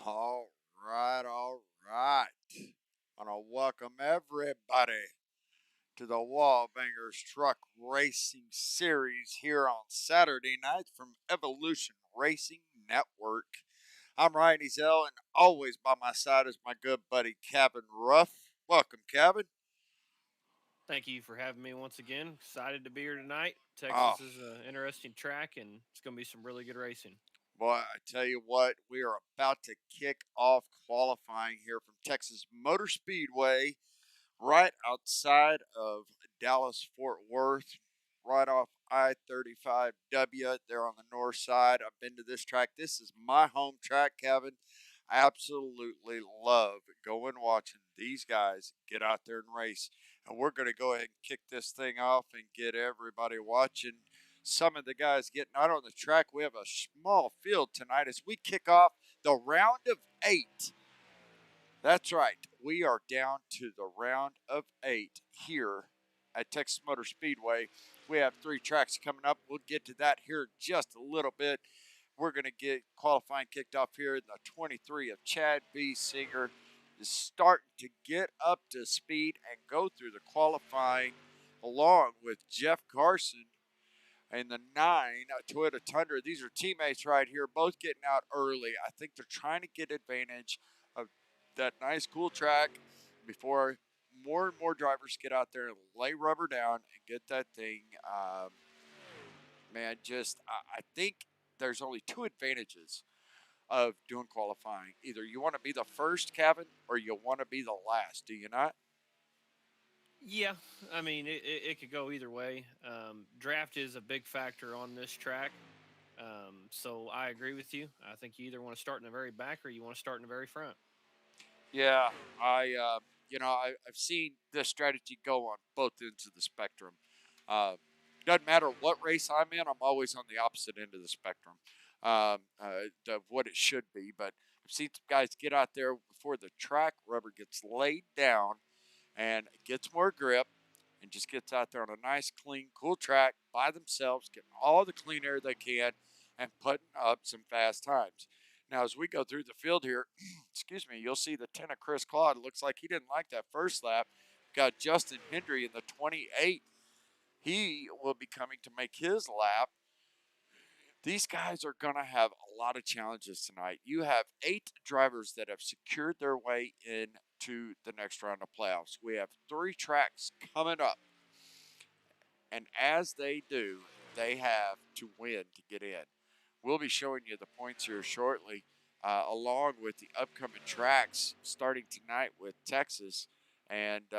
All right, all right. I want to welcome everybody to the Wallbangers Truck Racing Series here on Saturday night from Evolution Racing Network. I'm Ryan Ezel, and always by my side is my good buddy Cabin Ruff. Welcome, Cabin. Thank you for having me once again. Excited to be here tonight. Oh, Texas is an interesting track, and it's going to be some really good racing. boy, I tell you what, we are about to kick off qualifying here from Texas Motor Speedway right outside of Dallas Fort Worth, right off I 35W there on the north side. I've been to this track. This is my home track, Kevin. I absolutely love going watching these guys get out there and race. And we're going to go ahead and kick this thing off and get everybody watching. Some of the guys getting out on the track. We have a small field tonight as we kick off the round of 8. That's right. We are down to the round of 8 here at Texas Motor Speedway. We have 3 tracks coming up. We'll get to that here in just a little bit. We're going to get qualifying kicked off here in the 23 of Chad B. Singer is starting to get up to speed and go through the qualifying along with Jeff Carson and the 9 Toyota Tundra. These are teammates right here, both getting out early. I think they're trying to get advantage of that nice, cool track before more and more drivers get out there and lay rubber down and get that thing. Man, I think there's only 2 advantages of doing qualifying. Either you want to be the first, Kevin, or you want to be the last. Do you not? Yeah, I mean, it could go either way. Draft is a big factor on this track. So I agree with you. I think you either want to start in the very back or you want to start in the very front. Yeah, I've seen this strategy go on both ends of the spectrum. Uh, doesn't matter what race I'm in, I'm always on the opposite end of the spectrum of what it should be. But I've seen some guys get out there before the track rubber gets laid down and gets more grip and just gets out there on a nice, clean, cool track by themselves, getting all the clean air they can and putting up some fast times. Now, as we go through the field here, excuse me, you'll see the 10 of Chris Claude. Looks like he didn't like that first lap. Got Justin Hendry in the 28. He will be coming to make his lap. These guys are going to have a lot of challenges tonight. You have 8 drivers that have secured their way into the next round of playoffs. We have 3 tracks coming up. And as they do, they have to win to get in. We'll be showing you the points here shortly, along with the upcoming tracks starting tonight with Texas and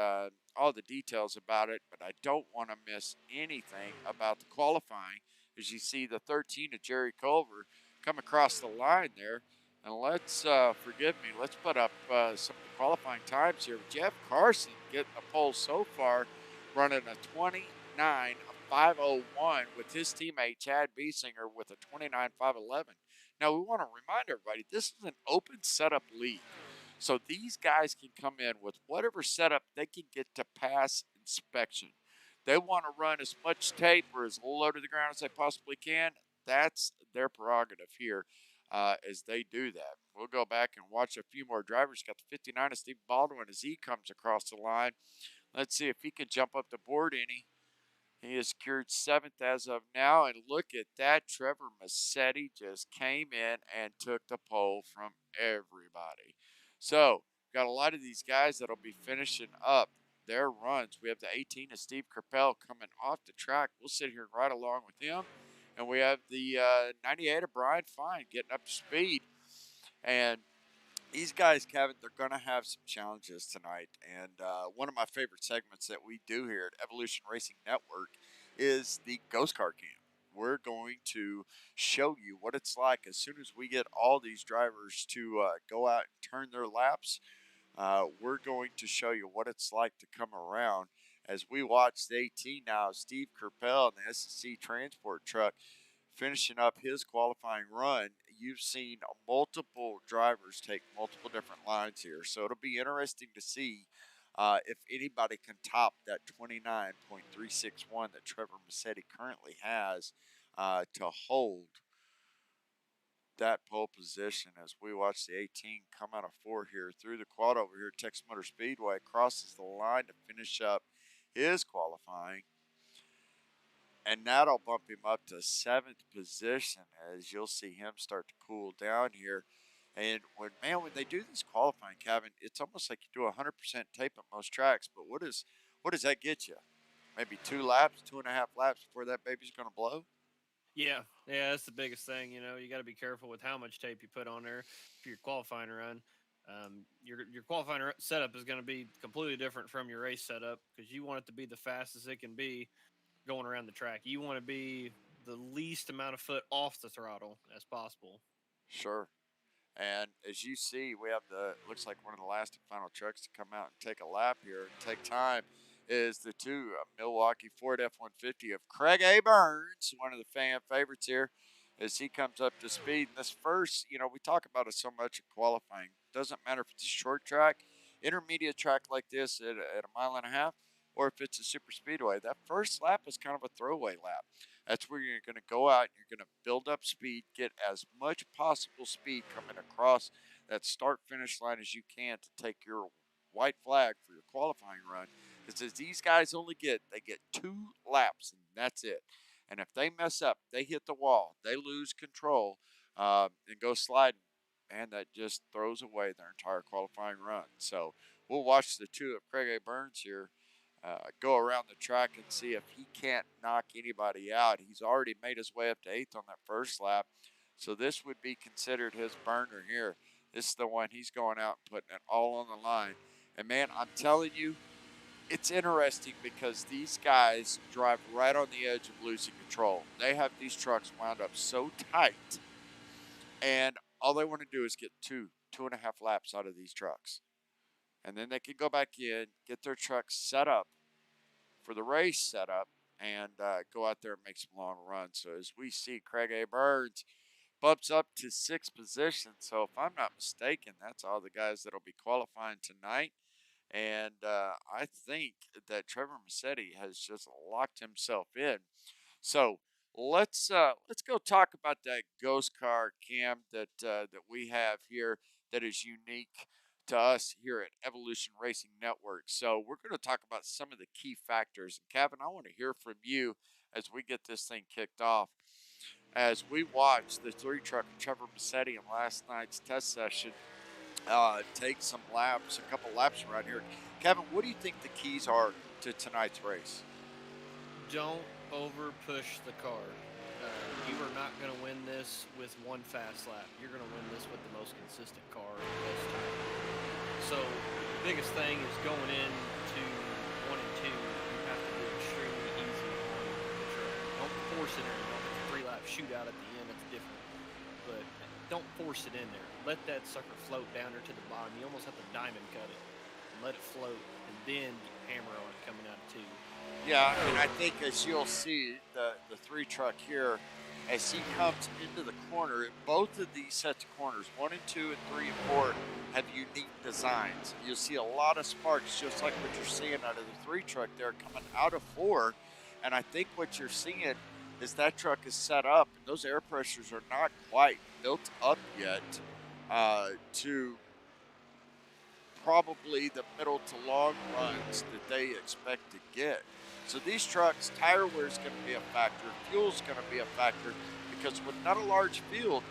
all the details about it. But I don't want to miss anything about the qualifying as you see the 13 of Jerry Culver come across the line there. And forgive me, let's put up some of the qualifying times here. Jeff Carson getting the pole so far, running a 29.501 with his teammate Chad Biesinger with a 29.511. Now we want to remind everybody this is an open setup league. So these guys can come in with whatever setup they can get to pass inspection. They want to run as much tape or as low to the ground as they possibly can. That's their prerogative here as they do that. We'll go back and watch a few more drivers. Got the 59 of Steve Baldwin as he comes across the line. Let's see if he can jump up the board any. He has secured 7th as of now. And look at that. Trevor Massetti just came in and took the pole from everybody. So, got a lot of these guys that'll be finishing up their runs. We have the 18 of Steve Carpel coming off the track. We'll sit here right along with him. And we have the 98 of Brian Fine getting up to speed. And these guys, Kevin, they're going to have some challenges tonight. And one of my favorite segments that we do here at Evolution Racing Network is the Ghost Car Cam. We're going to show you what it's like as soon as we get all these drivers to go out and turn their laps. We're going to show you what it's like to come around as we watch the 18 now, Steve Kerpel in the SSC transport truck finishing up his qualifying run. You've seen multiple drivers take multiple different lines here, so it'll be interesting to see if anybody can top that 29.361 that Trevor Massetti currently has to hold that pole position as we watch the 18 come out of four here through the quad over here. Texas Motor Speedway crosses the line to finish up his qualifying, and that'll bump him up to seventh position as you'll see him start to cool down here. And when they do this qualifying, Kevin, it's almost like you do 100% tape at most tracks. But what does that get you? Maybe 2 laps, 2.5 laps before that baby's going to blow. Yeah, yeah, that's the biggest thing. You got to be careful with how much tape you put on there for your qualifying run. Your qualifying setup is going to be completely different from your race setup because you want it to be the fastest it can be going around the track. You want to be the least amount of foot off the throttle as possible. Sure. And as you see, we have looks like one of the last and final trucks to come out and take a lap here and take time is the two Milwaukee Ford F-150 of Craig A. Burns, one of the fan favorites here, as he comes up to speed. And this first, we talk about it so much in qualifying. Doesn't matter if it's a short track, intermediate track like this at a mile and a half, or if it's a super speedway. That first lap is kind of a throwaway lap. That's where you're going to go out and you're going to build up speed, get as much possible speed coming across that start finish line as you can to take your white flag for your qualifying run. Because as these guys they get 2 laps and that's it. And if they mess up, they hit the wall, they lose control, and go sliding, man, that just throws away their entire qualifying run. So we'll watch the two of Craig A. Burns here go around the track and see if he can't knock anybody out. He's already made his way up to eighth on that first lap, so this would be considered his burner here. This is the one he's going out and putting it all on the line. And man, I'm telling you, it's interesting because these guys drive right on the edge of losing control. They have these trucks wound up so tight, and all they want to do is get 2.5 laps out of these trucks. And then they can go back in, get their trucks set up for the race setup, and go out there and make some long runs. So as we see, Craig A. Burns bumps up to sixth position. So if I'm not mistaken, that's all the guys that'll be qualifying tonight. And I think that Trevor Massetti has just locked himself in. So let's go talk about that ghost car, Cam, that we have here that is unique to us here at Evolution Racing Network. So we're going to talk about some of the key factors. And Kevin, I want to hear from you as we get this thing kicked off. As we watch the three truck of Trevor Massetti in last night's test session take some laps, a couple laps around here. Kevin, what do you think the keys are to tonight's race? Don't over push the car. You are not going to win this with one fast lap. You're going to win this with the most consistent car and the best time. So, biggest thing is going into 1 and 2. You have to be extremely easy on the track. Don't force it in. Don't have a 3-lap shootout at the end. That's different. But don't force it in there. Let that sucker float down there to the bottom. You almost have to diamond cut it and let it float, and then hammer on it coming out of 2. Yeah, and I think as you'll see, the three truck here, as he comes into the corner, both of these sets of corners, 1 and 2 and 3 and 4, have unique designs. You'll see a lot of sparks, just like what you're seeing out of the three truck there coming out of 4. And I think what you're seeing is that truck is set up, and those air pressures are not quite built up yet to probably the middle to long runs that they expect to get. So these trucks, tire wear is going to be a factor, fuel is going to be a factor, because with not a large field,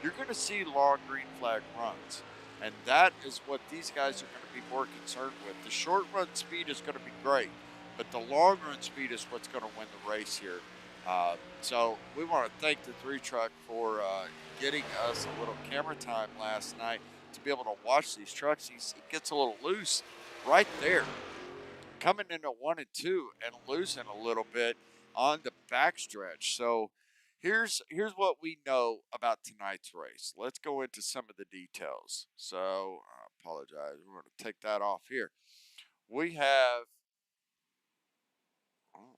you're going to see long green flag runs. And that is what these guys are going to be more concerned with. The short run speed is going to be great, but the long run speed is what's going to win the race here. So we want to thank the three truck for getting us a little camera time last night to be able to watch these trucks. He gets a little loose right there, coming into 1 and 2 and losing a little bit on the backstretch. So here's what we know about tonight's race. Let's go into some of the details. So I apologize. We're going to take that off here. We have,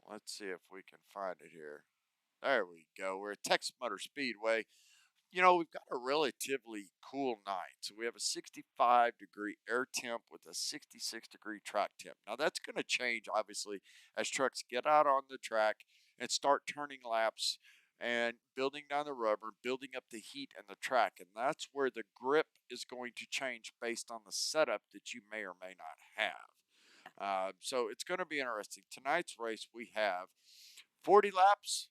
let's see if we can find it here. There we go. We're at Texas Motor Speedway. We've got a relatively cool night. So we have a 65-degree air temp with a 66-degree track temp. Now, that's going to change, obviously, as trucks get out on the track and start turning laps and building down the rubber, building up the heat and the track. And that's where the grip is going to change based on the setup that you may or may not have. So it's going to be interesting. Tonight's race, we have 40 laps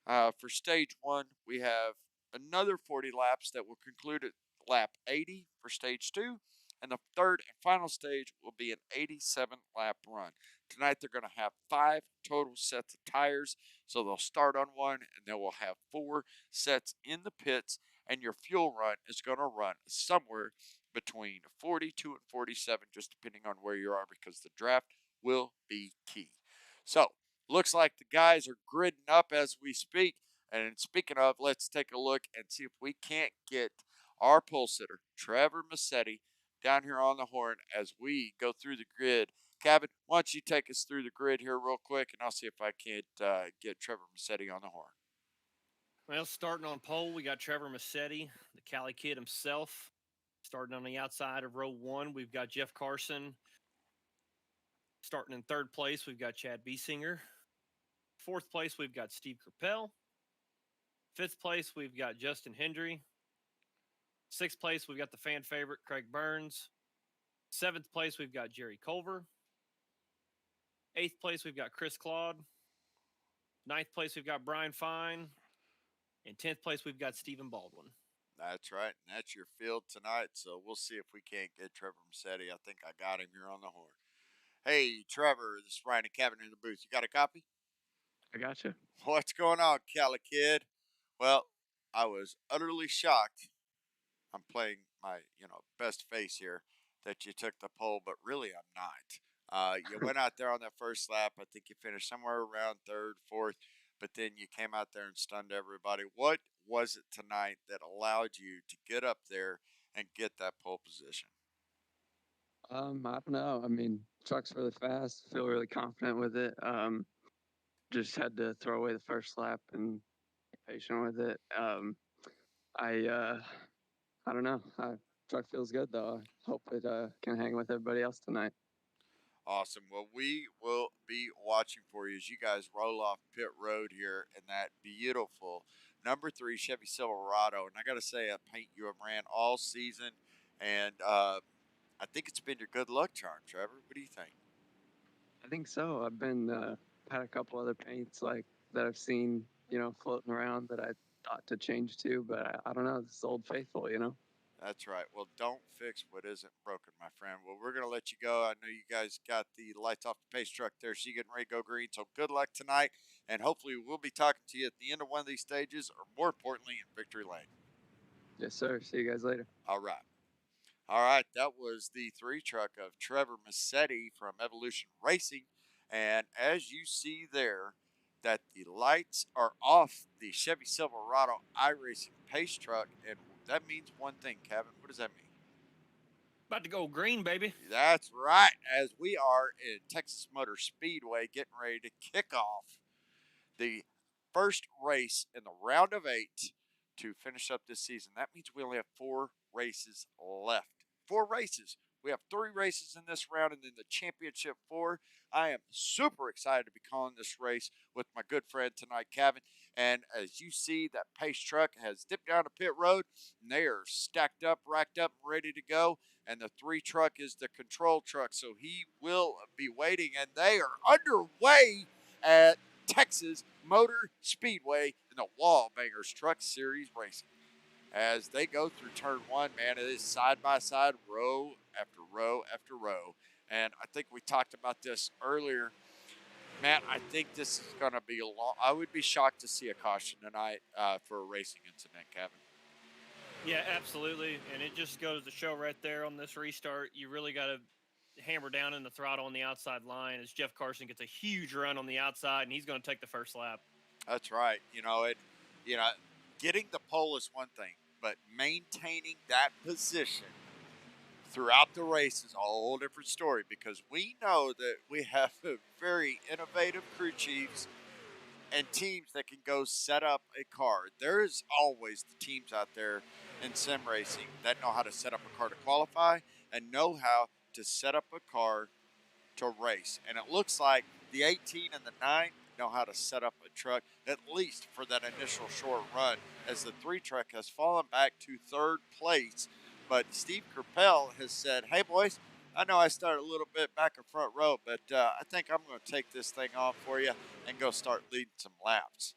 for stage one. We have another 40 laps that will conclude at lap 80 for stage two. And the third and final stage will be an 87 lap run. Tonight they're going to have 5 total sets of tires. So they'll start on one and they will have 4 sets in the pits. And your fuel run is going to run somewhere between 42 and 47, just depending on where you are, because the draft will be key. So looks like the guys are gridding up as we speak. And speaking of, let's take a look and see if we can't get our pole sitter, Trevor Massetti, down here on the horn as we go through the grid. Kevin, why don't you take us through the grid here real quick, and I'll see if I can't get Trevor Massetti on the horn. Well, starting on pole, we got Trevor Massetti, the Cali Kid himself. Starting on the outside of row one, we've got Jeff Carson. Starting in third place, we've got Chad Biesinger. Fourth place, we've got Steve Capel. Fifth place, we've got Justin Hendry. Sixth place, we've got the fan favorite, Craig Burns. Seventh place, we've got Jerry Culver. Eighth place, we've got Chris Claude. Ninth place, we've got Brian Fine. And 10th place, we've got Stephen Baldwin. That's right, and that's your field tonight. So we'll see if we can't get Trevor Massetti. I think I got him here on the horn. Hey, Trevor, this is Ryan and Kevin in the booth. You got a copy? I gotcha. What's going on, Cali Kid? Well, I was utterly shocked. I'm playing my, best face here that you took the pole, but really I'm not. You went out there on that first lap. I think you finished somewhere around third, fourth, but then you came out there and stunned everybody. What was it tonight that allowed you to get up there and get that pole position? I don't know. I mean, truck's really fast. Feel really confident with it. Just had to throw away the first lap and be patient with it. I I don't know. Truck feels good though. I hope it can hang with everybody else tonight. Awesome. Well, we will be watching for you as you guys roll off pit road here in that beautiful number 3 Chevy Silverado. And I got to say, a paint you have ran all season, and I think it's been your good luck charm, Trevor. What do you think? I think so. I've been had a couple other paints like that I've seen, floating around that I thought to change to, but I don't know. This is Old Faithful. That's right. Well, don't fix what isn't broken, my friend. Well, we're going to let you go. I know you guys got the lights off the pace truck there, so you're getting ready to go green. So good luck tonight, and hopefully we'll be talking to you at the end of one of these stages, or more importantly, in victory lane. Yes, sir. See you guys later. All right. All right, that was the 3 truck of Trevor Massetti from Evolution Racing. And as you see there, that the lights are off the Chevy Silverado iRacing pace truck. And that means one thing, Kevin. What does that mean? About to go green, baby. That's right. As we are in Texas Motor Speedway getting ready to kick off the first race in the round of 8 to finish up this season. That means we only have 4 races left. 4 races. We have 3 races in this round and then the championship 4. I am super excited to be calling this race with my good friend tonight, Kevin. And as you see, that pace truck has dipped down to pit road, and they are stacked up, racked up, and ready to go. And the 3 truck is the control truck, so he will be waiting. And they are underway at Texas Motor Speedway in the Wallbangers Truck Series Racing. As they go through turn 1, man, it is side by side, row after row after row. And I think we talked about this earlier. Matt, I think this is going to be a long. I would be shocked to see a caution tonight for a racing incident, Kevin. Yeah, absolutely. And it just goes to show right there on this restart, you really got to hammer down in the throttle on the outside line as Jeff Carson gets a huge run on the outside, and he's going to take the first lap. That's right. Getting the pole is one thing, but maintaining that position throughout the race is a whole different story, because we know that we have very innovative crew chiefs and teams that can go set up a car. There's always the teams out there in sim racing that know how to set up a car to qualify and know how to set up a car to race. And it looks like the 18 and the 9 know how to set up a truck, at least for that initial short run, as the 3 truck has fallen back to 3rd place. But Steve Kerpel has said, hey, boys, I know I started a little bit back in front row, but I think I'm going to take this thing off for you and go start leading some laps.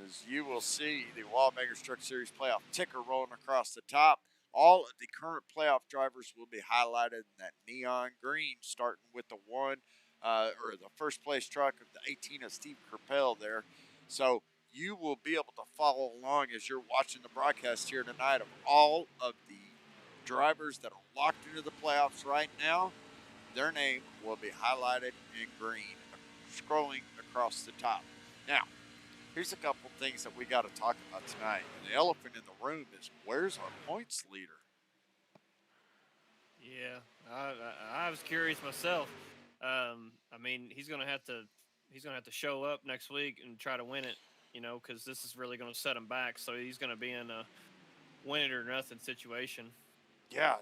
As you will see, the Wallbangers Truck Series playoff ticker rolling across the top. All of the current playoff drivers will be highlighted in that neon green, starting with the the first place truck of the 18 of Steve Kerpel there. So you will be able to follow along as you're watching the broadcast here tonight of all of the drivers that are locked into the playoffs right now. Their name will be highlighted in green, scrolling across the top. Now, here's a couple things that we got to talk about tonight. And the elephant in the room is, where's our points leader? Yeah, I was curious myself. I mean, he's gonna have to show up next week and try to win it. Because this is really going to set him back. So he's going to be in a win it or nothing situation. Yeah,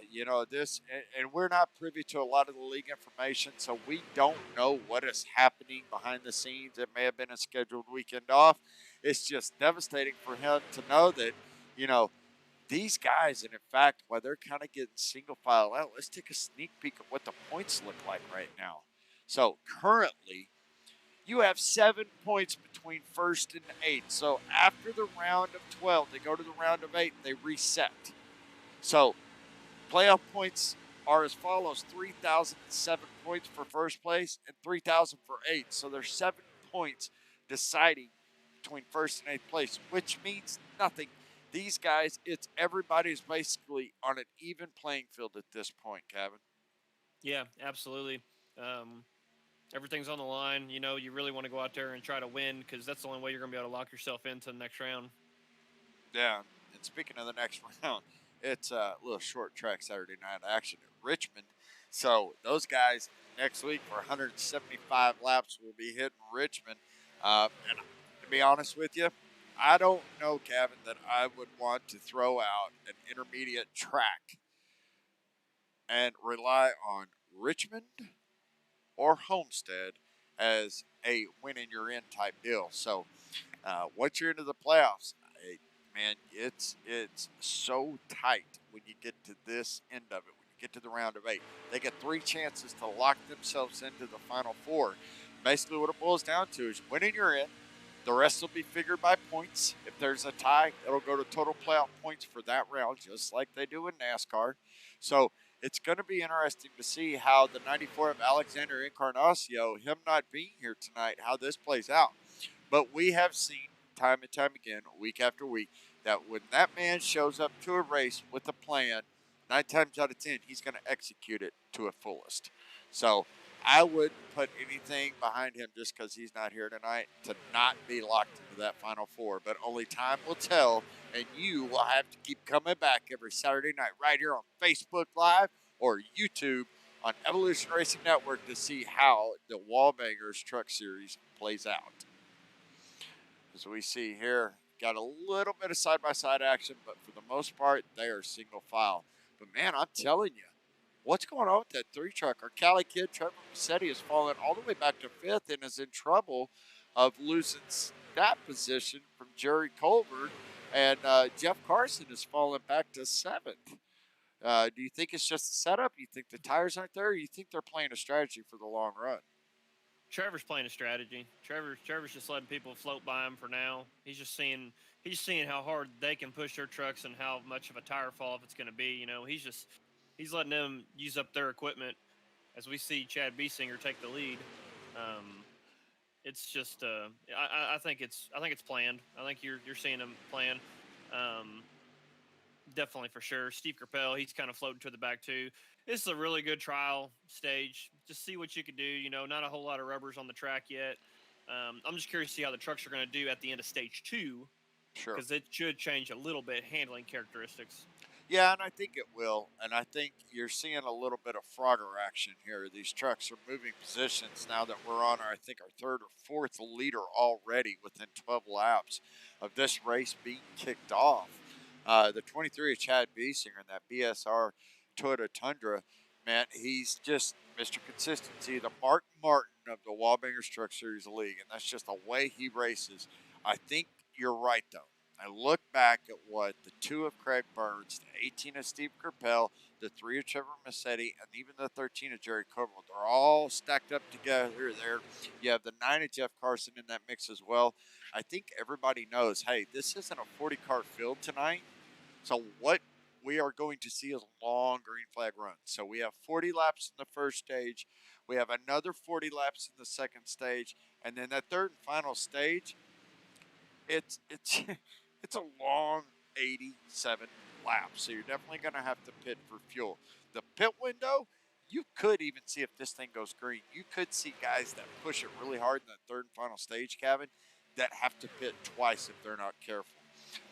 this, and we're not privy to a lot of the league information, so we don't know what is happening behind the scenes. It may have been a scheduled weekend off. It's just devastating for him to know that, you know, these guys, and in fact, while they're kind of getting single file out, let's take a sneak peek at what the points look like right now. So currently, you have 7 points between first and eighth. So after the round of 12, they go to the round of 8, they reset. So playoff points are as follows: 3,007 points for first place and 3,000 for eighth. So there's 7 points deciding between first and eighth place, which means nothing. These guys, it's everybody's basically on an even playing field at this point, Kevin. Yeah, absolutely. Everything's on the line. You really want to go out there and try to win because that's the only way you're going to be able to lock yourself into the next round. Yeah, and speaking of the next round, it's a little short track Saturday night action at Richmond. So those guys next week for 175 laps will be hitting Richmond. And to be honest with you, I don't know, Kevin, that I would want to throw out an intermediate track and rely on Richmond or Homestead as a win and you're in type deal. So once you're into the playoffs, man, it's so tight when you get to this end of it. When you get to the round of 8, they get 3 chances to lock themselves into the final 4. Basically, what it boils down to is winning, you're in. The rest will be figured by points. If there's a tie, it'll go to total playoff points for that round, just like they do in NASCAR. So it's going to be interesting to see how the 94 of Alexander Encarnacio, him not being here tonight, how this plays out. But we have seen time and time again, week after week, that when that man shows up to a race with a plan, 9 times out of 10, he's going to execute it to a fullest. So I wouldn't put anything behind him just because he's not here tonight to not be locked into that Final Four. But only time will tell, and you will have to keep coming back every Saturday night right here on Facebook Live or YouTube on Evolution Racing Network to see how the Wallbangers Truck Series plays out. As we see here, got a little bit of side-by-side action, but for the most part, they are single file. But man, I'm telling you, what's going on with that 3 truck? Our Cali kid, Trevor Massetti, has fallen all the way back to 5th and is in trouble of losing that position from Jerry Colbert. And Jeff Carson has fallen back to 7th. Do you think it's just a setup? Do you think the tires aren't there? Or do you think they're playing a strategy for the long run? Trevor's playing a strategy. Trevor's just letting people float by him for now. He's just seeing how hard they can push their trucks and how much of a tire fall if it's going to be. He's letting them use up their equipment as we see Chad Biesinger take the lead. It's just I think it's planned. I think you're seeing them plan. Definitely for sure. Steve Kerpel, he's kind of floating to the back too. This is a really good trial stage. Just see what you can do. Not a whole lot of rubbers on the track yet. I'm just curious to see how the trucks are going to do at the end of stage 2. Sure. Because it should change a little bit handling characteristics. Yeah, and I think it will. And I think you're seeing a little bit of Frogger action here. These trucks are moving positions now that we're on, I think, our 3rd or 4th leader already within 12 laps of this race being kicked off. The 23 of Chad Biesinger and that BSR Toyota Tundra, man. He's just Mr. Consistency, the Mark Martin of the Wallbangers Truck Series League, and that's just the way he races. I think you're right, though. I look back at what the 2 of Craig Burns, the 18 of Steve Kerpel, the 3 of Trevor Massetti, and even the 13 of Jerry Coverall. They're all stacked up together there. You have the 9 of Jeff Carson in that mix as well. I think everybody knows, hey, this isn't a 40-car field tonight. So what we are going to see is a long green flag run. So we have 40 laps in the first stage. We have another 40 laps in the second stage. And then that third and final stage, it's it's a long 87 laps. So you're definitely going to have to pit for fuel. The pit window, you could even see if this thing goes green. You could see guys that push it really hard in the third and final stage, Kevin, that have to pit twice if they're not careful.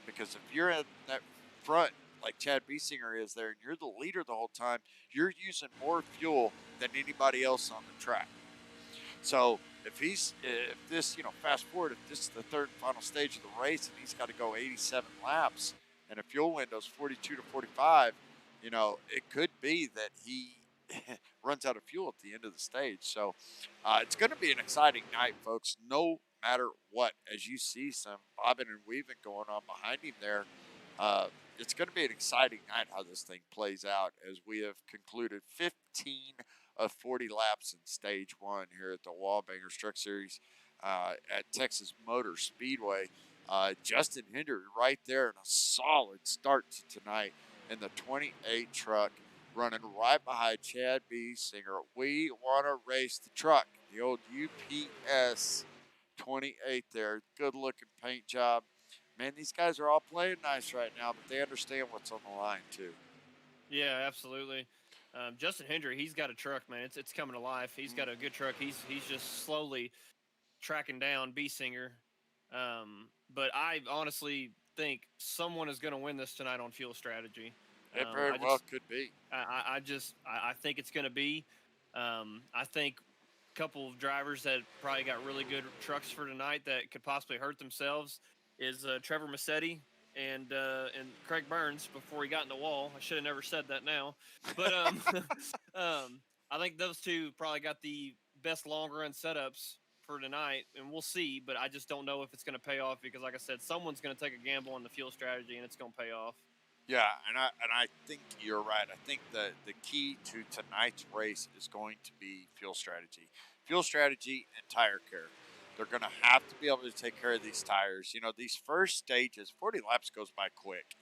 Because if you're in that front, like Chad Biesinger is there, and you're the leader the whole time, you're using more fuel than anybody else on the track. So if this, fast forward, if this is the third and final stage of the race and he's got to go 87 laps and a fuel window's 42 to 45, it could be that he runs out of fuel at the end of the stage. So it's going to be an exciting night, folks, no matter what. As you see some bobbing and weaving going on behind him there, it's going to be an exciting night how this thing plays out as we have concluded 15 of 40 laps in stage 1 here at the Wallbangers Truck Series at Texas Motor Speedway. Justin Hinder right there in a solid start to tonight in the 28 truck, running right behind Chad Biesinger. We want to race the truck, the old UPS 28 there. Good looking paint job. Man, these guys are all playing nice right now, but they understand what's on the line too. Yeah, absolutely. Justin Hendry, he's got a truck, man. It's coming to life. He's got a good truck. He's just slowly tracking down Biesinger. But I honestly think someone is going to win this tonight on fuel strategy. It very well could be. I think it's going to be. I think a couple of drivers that probably got really good trucks for tonight that could possibly hurt themselves is Trevor Massetti and Craig Burns before he got in the wall. I should have never said that now, but I think those two probably got the best long run setups for tonight, and we'll see. But I just don't know if it's going to pay off because, like I said, someone's going to take a gamble on the fuel strategy, and it's going to pay off. Yeah, and I think you're right. I think the key to tonight's race is going to be fuel strategy and tire care. They're going to have to be able to take care of these tires. These first stages, 40 laps goes by quick,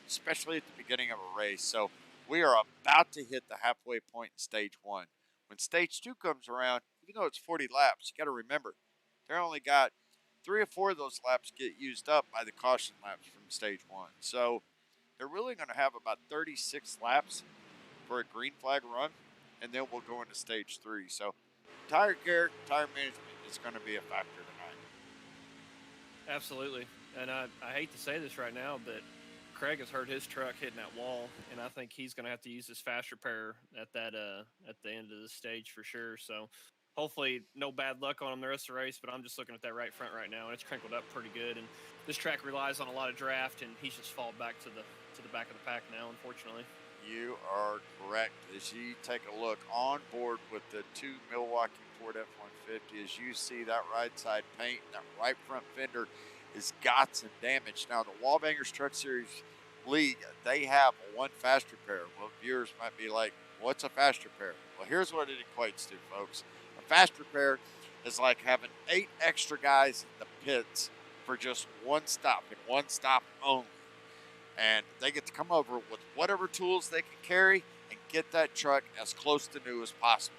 especially at the beginning of a race. So we are about to hit the halfway point in stage 1. When stage 2 comes around, even though it's 40 laps, you got to remember, they're only got 3 or 4 of those laps get used up by the caution laps from stage 1. So they're really going to have about 36 laps for a green flag run, and then we'll go into stage 3. So tire care, tire management is going to be a factor tonight. Absolutely. And I hate to say this right now, but Craig has hurt his truck hitting that wall, and I think he's going to have to use his fast repair at that at the end of the stage for sure. So hopefully no bad luck on him the rest of the race, but I'm just looking at that right front right now, and it's crinkled up pretty good. And this track relies on a lot of draft, and he's just fallen back to the back of the pack now, unfortunately. You are correct. As you take a look on board with the 2 Milwaukee Ford F-150, as you see that right side paint, that right front fender is got some damage. Now, the Wallbangers Truck Series League, they have one fast repair. Well, viewers might be like, what's a fast repair? Well, here's what it equates to, folks. A fast repair is like having 8 extra guys in the pits for just one stop and one stop only. And they get to come over with whatever tools they can carry and get that truck as close to new as possible.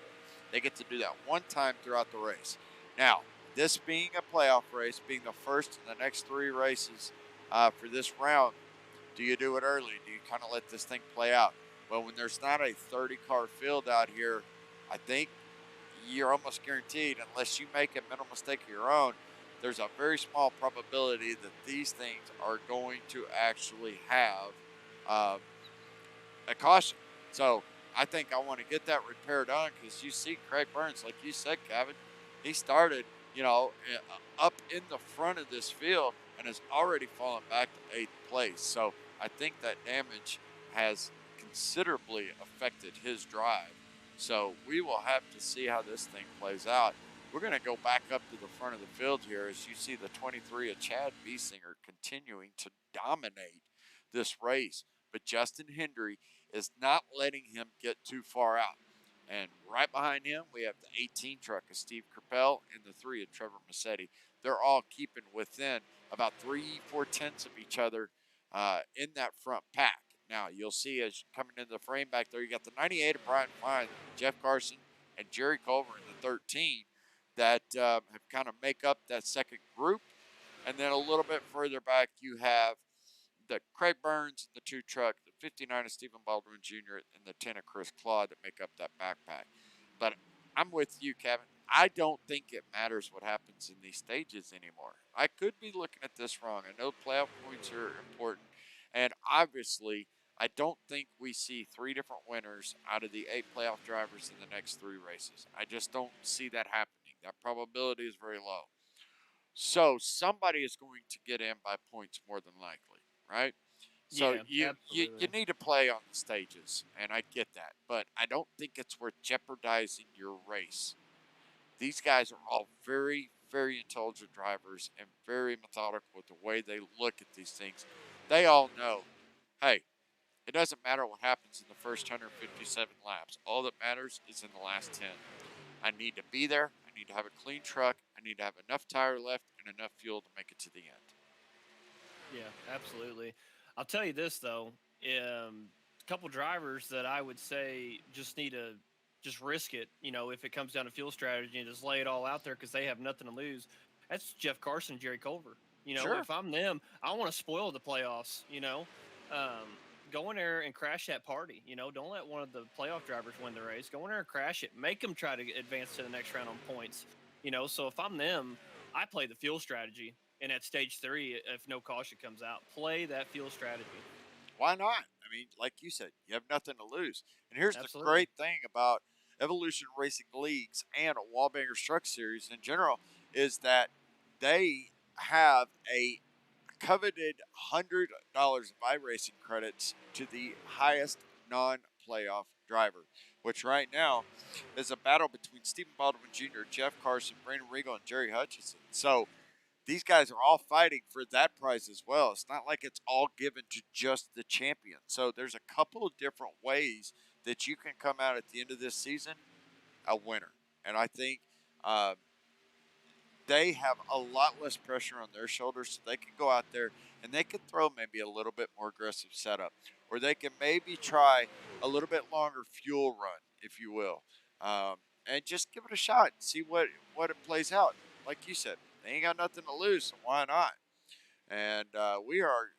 They get to do that one time throughout the race. Now, this being a playoff race, being the first in the next 3 races for this round, do you do it early? Do you kind of let this thing play out? Well, when there's not a 30-car field out here, I think you're almost guaranteed, unless you make a mental mistake of your own, there's a very small probability that these things are going to actually have a caution. So I think I want to get that repair done because you see Craig Burns, like you said, Kevin, he started, up in the front of this field and has already fallen back to 8th place. So I think that damage has considerably affected his drive. So we will have to see how this thing plays out. We're going to go back up to the front of the field here as you see the 23 of Chad Biesinger continuing to dominate this race. But Justin Hendry is not letting him get too far out. And right behind him, we have the 18 truck of Steve Carpel and the 3 of Trevor Massetti. They're all keeping within about 3/4 of each other in that front pack. Now, you'll see as coming into the frame back there, you got the 98 of Brian Fine, Jeff Carson, and Jerry Culver in the 13 that have kind of make up that second group. And then a little bit further back, you have the Craig Burns and the 2 truck, the 59 of Stephen Baldwin Jr., and the 10 of Chris Claude that make up that backpack. But I'm with you, Kevin. I don't think it matters what happens in these stages anymore. I could be looking at this wrong. I know playoff points are important. And obviously, I don't think we see 3 different winners out of the 8 playoff drivers in the next 3 races. I just don't see that happening. That probability is very low. So somebody is going to get in by points more than likely, right? So Yeah, you absolutely. need to play on the stages, and I get that. But I don't think it's worth jeopardizing your race. These guys are all very, very intelligent drivers and very methodical with the way they look at these things. They all know, hey, it doesn't matter what happens in the first 157 laps. All that matters is in the last 10. I need to be there. I need to have a clean truck. I need to have enough tire left and enough fuel to make it to the end. Yeah, absolutely. I'll tell you this though, a couple drivers that I would say just need to just risk it. You know, if it comes down to fuel strategy and just lay it all out there because they have nothing to lose. That's Jeff Carson, Jerry Culver. You know, Sure. if I'm them, I want to spoil the playoffs. Um, go in there and crash that party. You know, don't let one of the playoff drivers win the race. Go in there and crash it. Make them try to advance to the next round on points. You know, so if I'm them, I play the fuel strategy. And at stage 3, if no caution comes out, play that fuel strategy. Why not? I mean, like you said, you have nothing to lose. And here's the Absolutely. great thing about Evolution Racing Leagues and Wallbangers Truck Series in general is that they have a coveted $100 of iRacing credits to the highest non-playoff driver, which right now is a battle between Stephen Baldwin Jr., Jeff Carson, Brandon Regal, and Jerry Hutchison. So these guys are all fighting for that prize as well. It's not like it's all given to just the champion. So there's a couple of different ways that you can come out at the end of this season a winner. And I think uh, they have a lot less pressure on their shoulders, so they can go out there and they can throw maybe a little bit more aggressive setup, or they can maybe try a little bit longer fuel run, if you will, and just give it a shot and see what it plays out. Like you said, they ain't got nothing to lose, so why not? And we are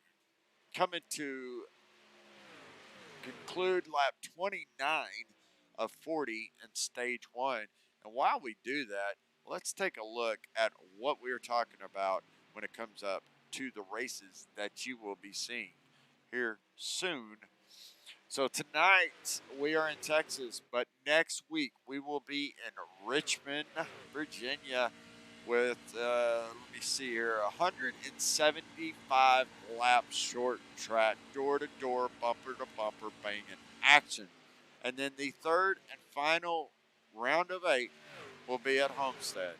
coming to conclude lap 29 of 40 in stage 1. And while we do that, let's take a look at what we were talking about when it comes up to the races that you will be seeing here soon. So tonight we are in Texas, but next week we will be in Richmond, Virginia with, let me see here, 175 lap short track, door to door, bumper to bumper banging action. And then the third and final round of 8 will be at Homestead.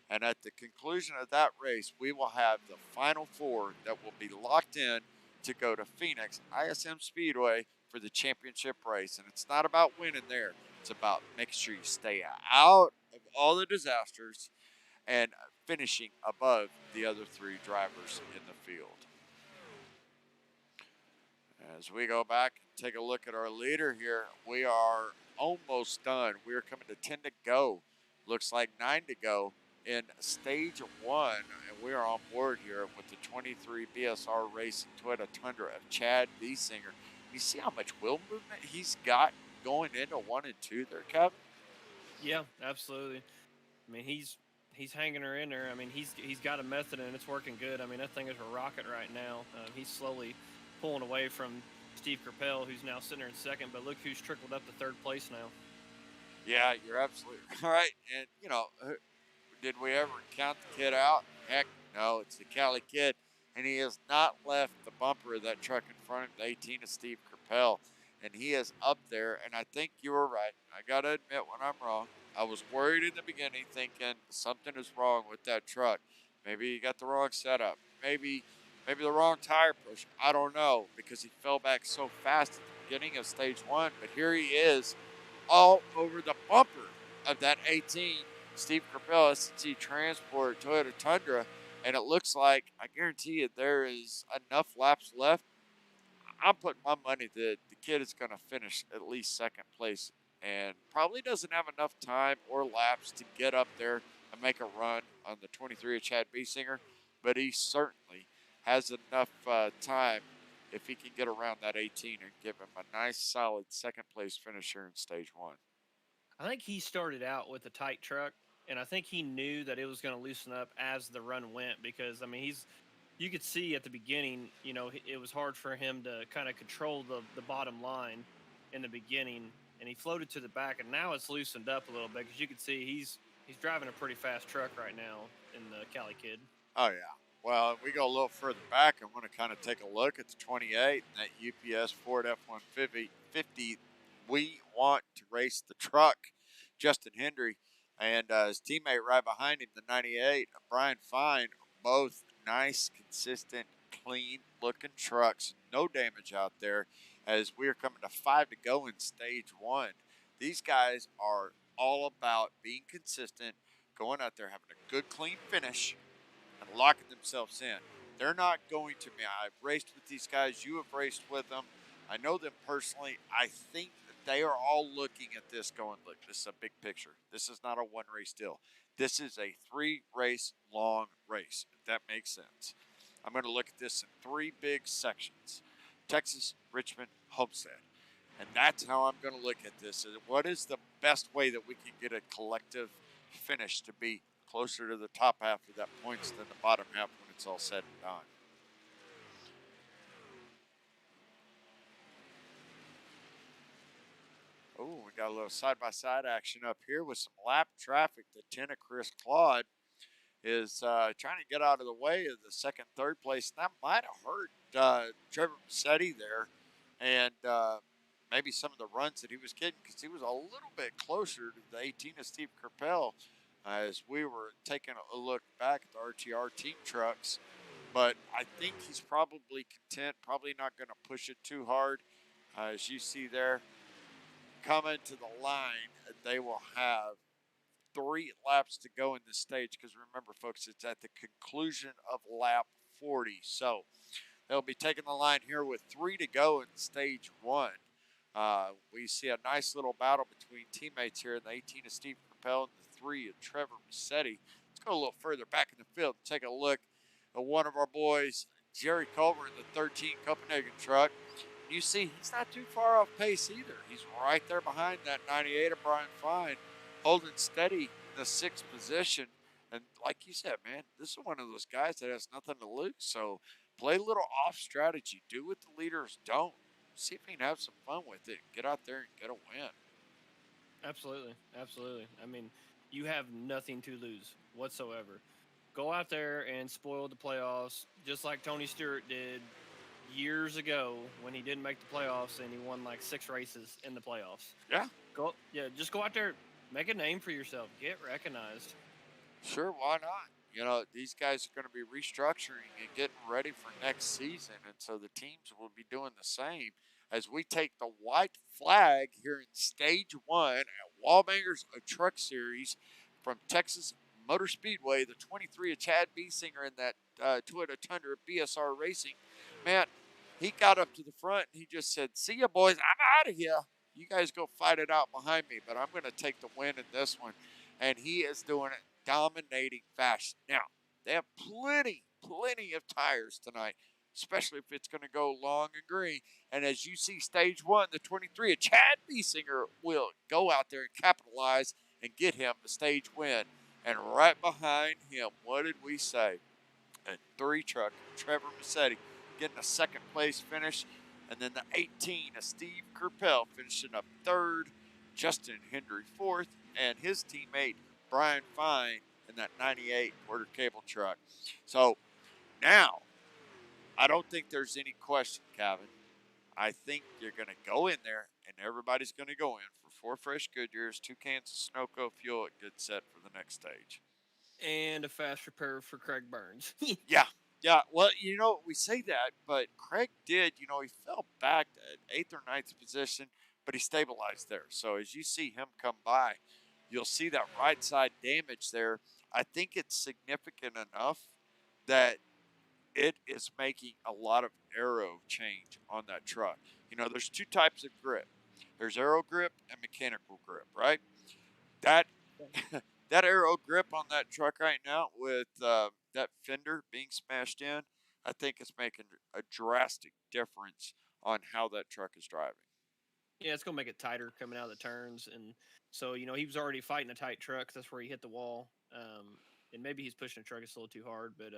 And at the conclusion of that race, we will have the final 4 that will be locked in to go to Phoenix ISM Speedway for the championship race. And it's not about winning there, it's about making sure you stay out of all the disasters and finishing above the other 3 drivers in the field. As we go back and take a look at our leader here, we are almost done. We are coming to 10 to go. Looks like 9 to go in stage 1, and we are on board here with the 23 BSR Racing Toyota Tundra of Chad Biesinger. You see how much wheel movement he's got going into 1 and 2 there, Kevin? Yeah, absolutely. I mean, he's hanging her in there. I mean, he's got a method and it's working good. I mean, that thing is a rocket right now. He's slowly pulling away from Steve Carpel, who's now sitting there in second. But look who's trickled up to third place now. Yeah, you're absolutely right. And, you know, did we ever count the kid out? Heck no, it's the Cali kid. And he has not left the bumper of that truck in front of the 18 of Steve Carpel. and he is up there. And I think you were right. I got to admit when I'm wrong. I was worried in the beginning, thinking something is wrong with that truck. Maybe he got the wrong setup. Maybe the wrong tire push. I don't know because he fell back so fast at the beginning of stage one. But here he is, all over the bumper of that 18 Steve Carpel S&T Transport Toyota Tundra, and it looks like, I guarantee you, there is enough laps left. I'm putting my money that the kid is going to finish at least second place and probably doesn't have enough time or laps to get up there and make a run on the 23 of Chad Biesinger, but he certainly has enough time if he can get around that 18 and give him a nice solid second place finish here in stage one. I think he started out with a tight truck, and I think he knew that it was going to loosen up as the run went because, I mean, you could see at the beginning, it was hard for him to kind of control the bottom line in the beginning, and he floated to the back, and now it's loosened up a little bit because you can see he's driving a pretty fast truck right now in the Cali Kid. Oh, yeah. Well, if we go a little further back, I want to kind of take a look at the 28 and that UPS Ford F-150. We want to race the truck, Justin Hendry, and his teammate right behind him, the 98, Brian Fine, both nice, consistent, clean-looking trucks. No damage out there as we are coming to 5 to go in stage one. These guys are all about being consistent, going out there, having a good, clean finish, and locking themselves in. They're not going to me. I've raced with these guys. You have raced with them. I know them personally. I think that they are all looking at this going, look, this is a big picture. This is not a one race deal. This is a 3-race long race, if that makes sense. I'm going to look at this in 3 big sections: Texas, Richmond, Homestead. And that's how I'm going to look at this. What is the best way that we can get a collective finish to be closer to the top half of that points than the bottom half when it's all said and done? Oh, we got a little side-by-side action up here with some lap traffic. The 10 of Chris Claude is trying to get out of the way of the second, third place. That might have hurt Trevor Massetti there, and maybe some of the runs that he was getting because he was a little bit closer to the 18 of Steve Carpel as we were taking a look back at the RTR team trucks. But I think he's probably content, probably not going to push it too hard. As you see there, coming to the line, they will have 3 laps to go in this stage because remember, folks, it's at the conclusion of lap 40. So they'll be taking the line here with 3 to go in stage one. We see a nice little battle between teammates here in the 18 of Steve Capel and the 3 of Trevor Massetti. Let's go a little further back in the field and take a look at one of our boys, Jerry Culver, in the 13 Copenhagen truck. You see, he's not too far off pace either. He's right there behind that 98 of Brian Fine, holding steady in the 6th position. And like you said, man, this is one of those guys that has nothing to lose. So play a little off strategy. Do what the leaders don't. See if you can have some fun with it. Get out there and get a win. Absolutely, absolutely. I mean, you have nothing to lose whatsoever. Go out there and spoil the playoffs, just like Tony Stewart did years ago when he didn't make the playoffs and he won like 6 races in the playoffs. Yeah. Just go out there, make a name for yourself, get recognized. Sure, why not? You know, these guys are going to be restructuring and getting ready for next season, and so the teams will be doing the same as we take the white flag here in stage one at Wallbangers, a truck series from Texas Motor Speedway, the 23 of Chad Biesinger in that Toyota Tundra BSR Racing. Man, he got up to the front and he just said, "See ya, boys, I'm out of here. You guys go fight it out behind me, but I'm going to take the win in this one." And he is doing it dominating fashion. Now, they have plenty of tires tonight, especially if it's going to go long and green. And as you see, stage one, the 23 of Chad Biesinger will go out there and capitalize and get him the stage win. And right behind him, what did we say? A 3 truck, Trevor Massetti, getting a second place finish. And then the 18 of Steve Carpel finishing up 3rd, Justin Hendry 4th, and his teammate Brian Fine in that 98 quarter cable truck. So now, I don't think there's any question, Calvin. I think you're going to go in there, and everybody's going to go in for 4 fresh Goodyears, 2 cans of Sunoco fuel, and get set for the next stage. And a fast repair for Craig Burns. Yeah, yeah. Well, we say that, but Craig did. He fell back at eighth or ninth position, but he stabilized there. So as you see him come by, you'll see that right side damage there. I think it's significant enough that it is making a lot of aero change on that truck. There's two types of grip. There's aero grip and mechanical grip, right? That that aero grip on that truck right now with that fender being smashed in, I think it's making a drastic difference on how that truck is driving. Yeah, it's gonna make it tighter coming out of the turns, and so he was already fighting a tight truck. That's where he hit the wall, and maybe he's pushing the truck just a little too hard. But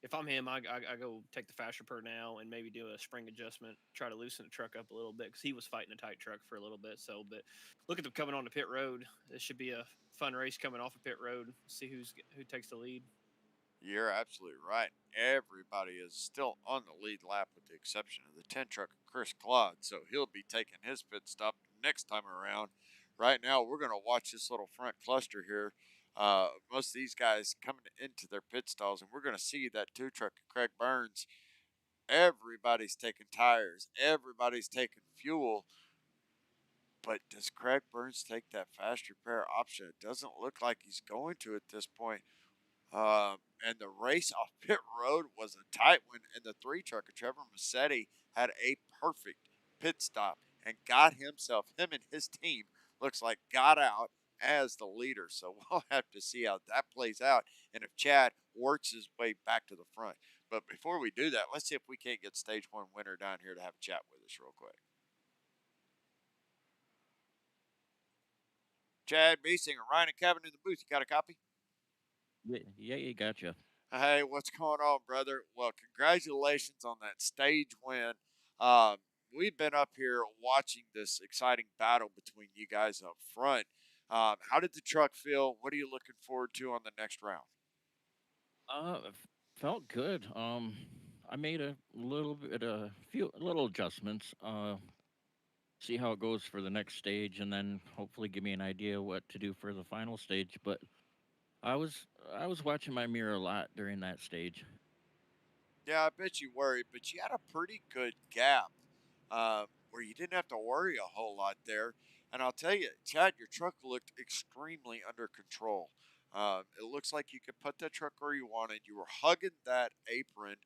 if I'm him, I go take the fast repair now and maybe do a spring adjustment, try to loosen the truck up a little bit because he was fighting a tight truck for a little bit. So, but look at them coming on the pit road. This should be a fun race coming off of pit road. See who takes the lead. You're absolutely right. Everybody is still on the lead lap with the exception of the 10 truck of Chris Claude, so he'll be taking his pit stop next time around. Right now, we're going to watch this little front cluster here. Most of these guys coming into their pit stalls, and we're going to see that 2 truck of Craig Burns. Everybody's taking tires, everybody's taking fuel. But does Craig Burns take that fast repair option? It doesn't look like he's going to at this point. And the race off pit road was a tight one, and the 3 truck of Trevor Massetti had a perfect pit stop and him and his team, looks like got out as the leader. So we'll have to see how that plays out and if Chad works his way back to the front. But before we do that, let's see if we can't get stage 1 winner down here to have a chat with us real quick. Chad Beesinger, Ryan and Kevin in the booth. You got a copy? Yeah, you gotcha. Hey, what's going on, brother? Well, congratulations on that stage win. Um, we've been up here watching this exciting battle between you guys up front. How did the truck feel? What are you looking forward to on the next round? Felt good. I made a little bit, few little adjustments. See how it goes for the next stage, and then hopefully give me an idea what to do for the final stage. But I was I was watching my mirror a lot during that stage. Yeah, I bet you worried, but you had a pretty good gap where you didn't have to worry a whole lot there. And I'll tell you, Chad, your truck looked extremely under control. It looks like you could put that truck where you wanted. You were hugging that apron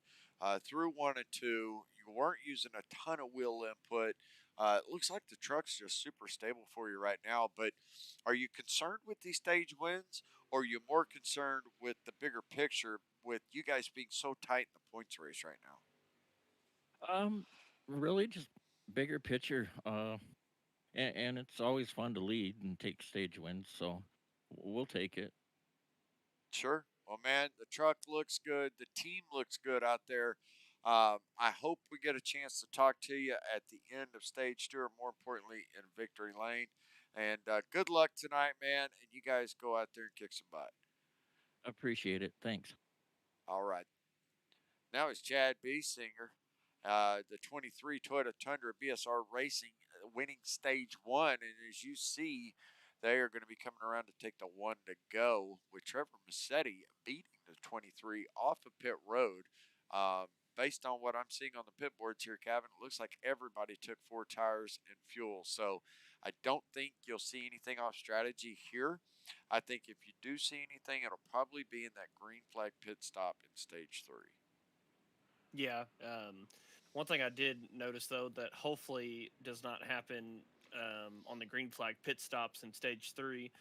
through 1 and 2. You weren't using a ton of wheel input. It looks like the truck's just super stable for you right now. But are you concerned with these stage wins, or are you more concerned with the bigger picture with you guys being so tight in the points race right now? Um, really just bigger picture. And it's always fun to lead and take stage wins, so we'll take it. Sure. Well, man, the truck looks good. The team looks good out there. I hope we get a chance to talk to you at the end of stage 2, or more importantly, in victory lane. And good luck tonight, man. And you guys go out there and kick some butt. Appreciate it. Thanks. All right. Now it's Chad Beesinger, the 23 Toyota Tundra BSR Racing, winning stage 1. And as you see, they are going to be coming around to take the 1 to go with Trevor Massetti beating the 23 off of pit road. Um, Based on what I'm seeing on the pit boards here, Kevin, it looks like everybody took 4 tires and fuel. So I don't think you'll see anything off strategy here. I think if you do see anything, it'll probably be in that green flag pit stop in stage 3. Yeah. One thing I did notice though that hopefully does not happen on the green flag pit stops in stage 3.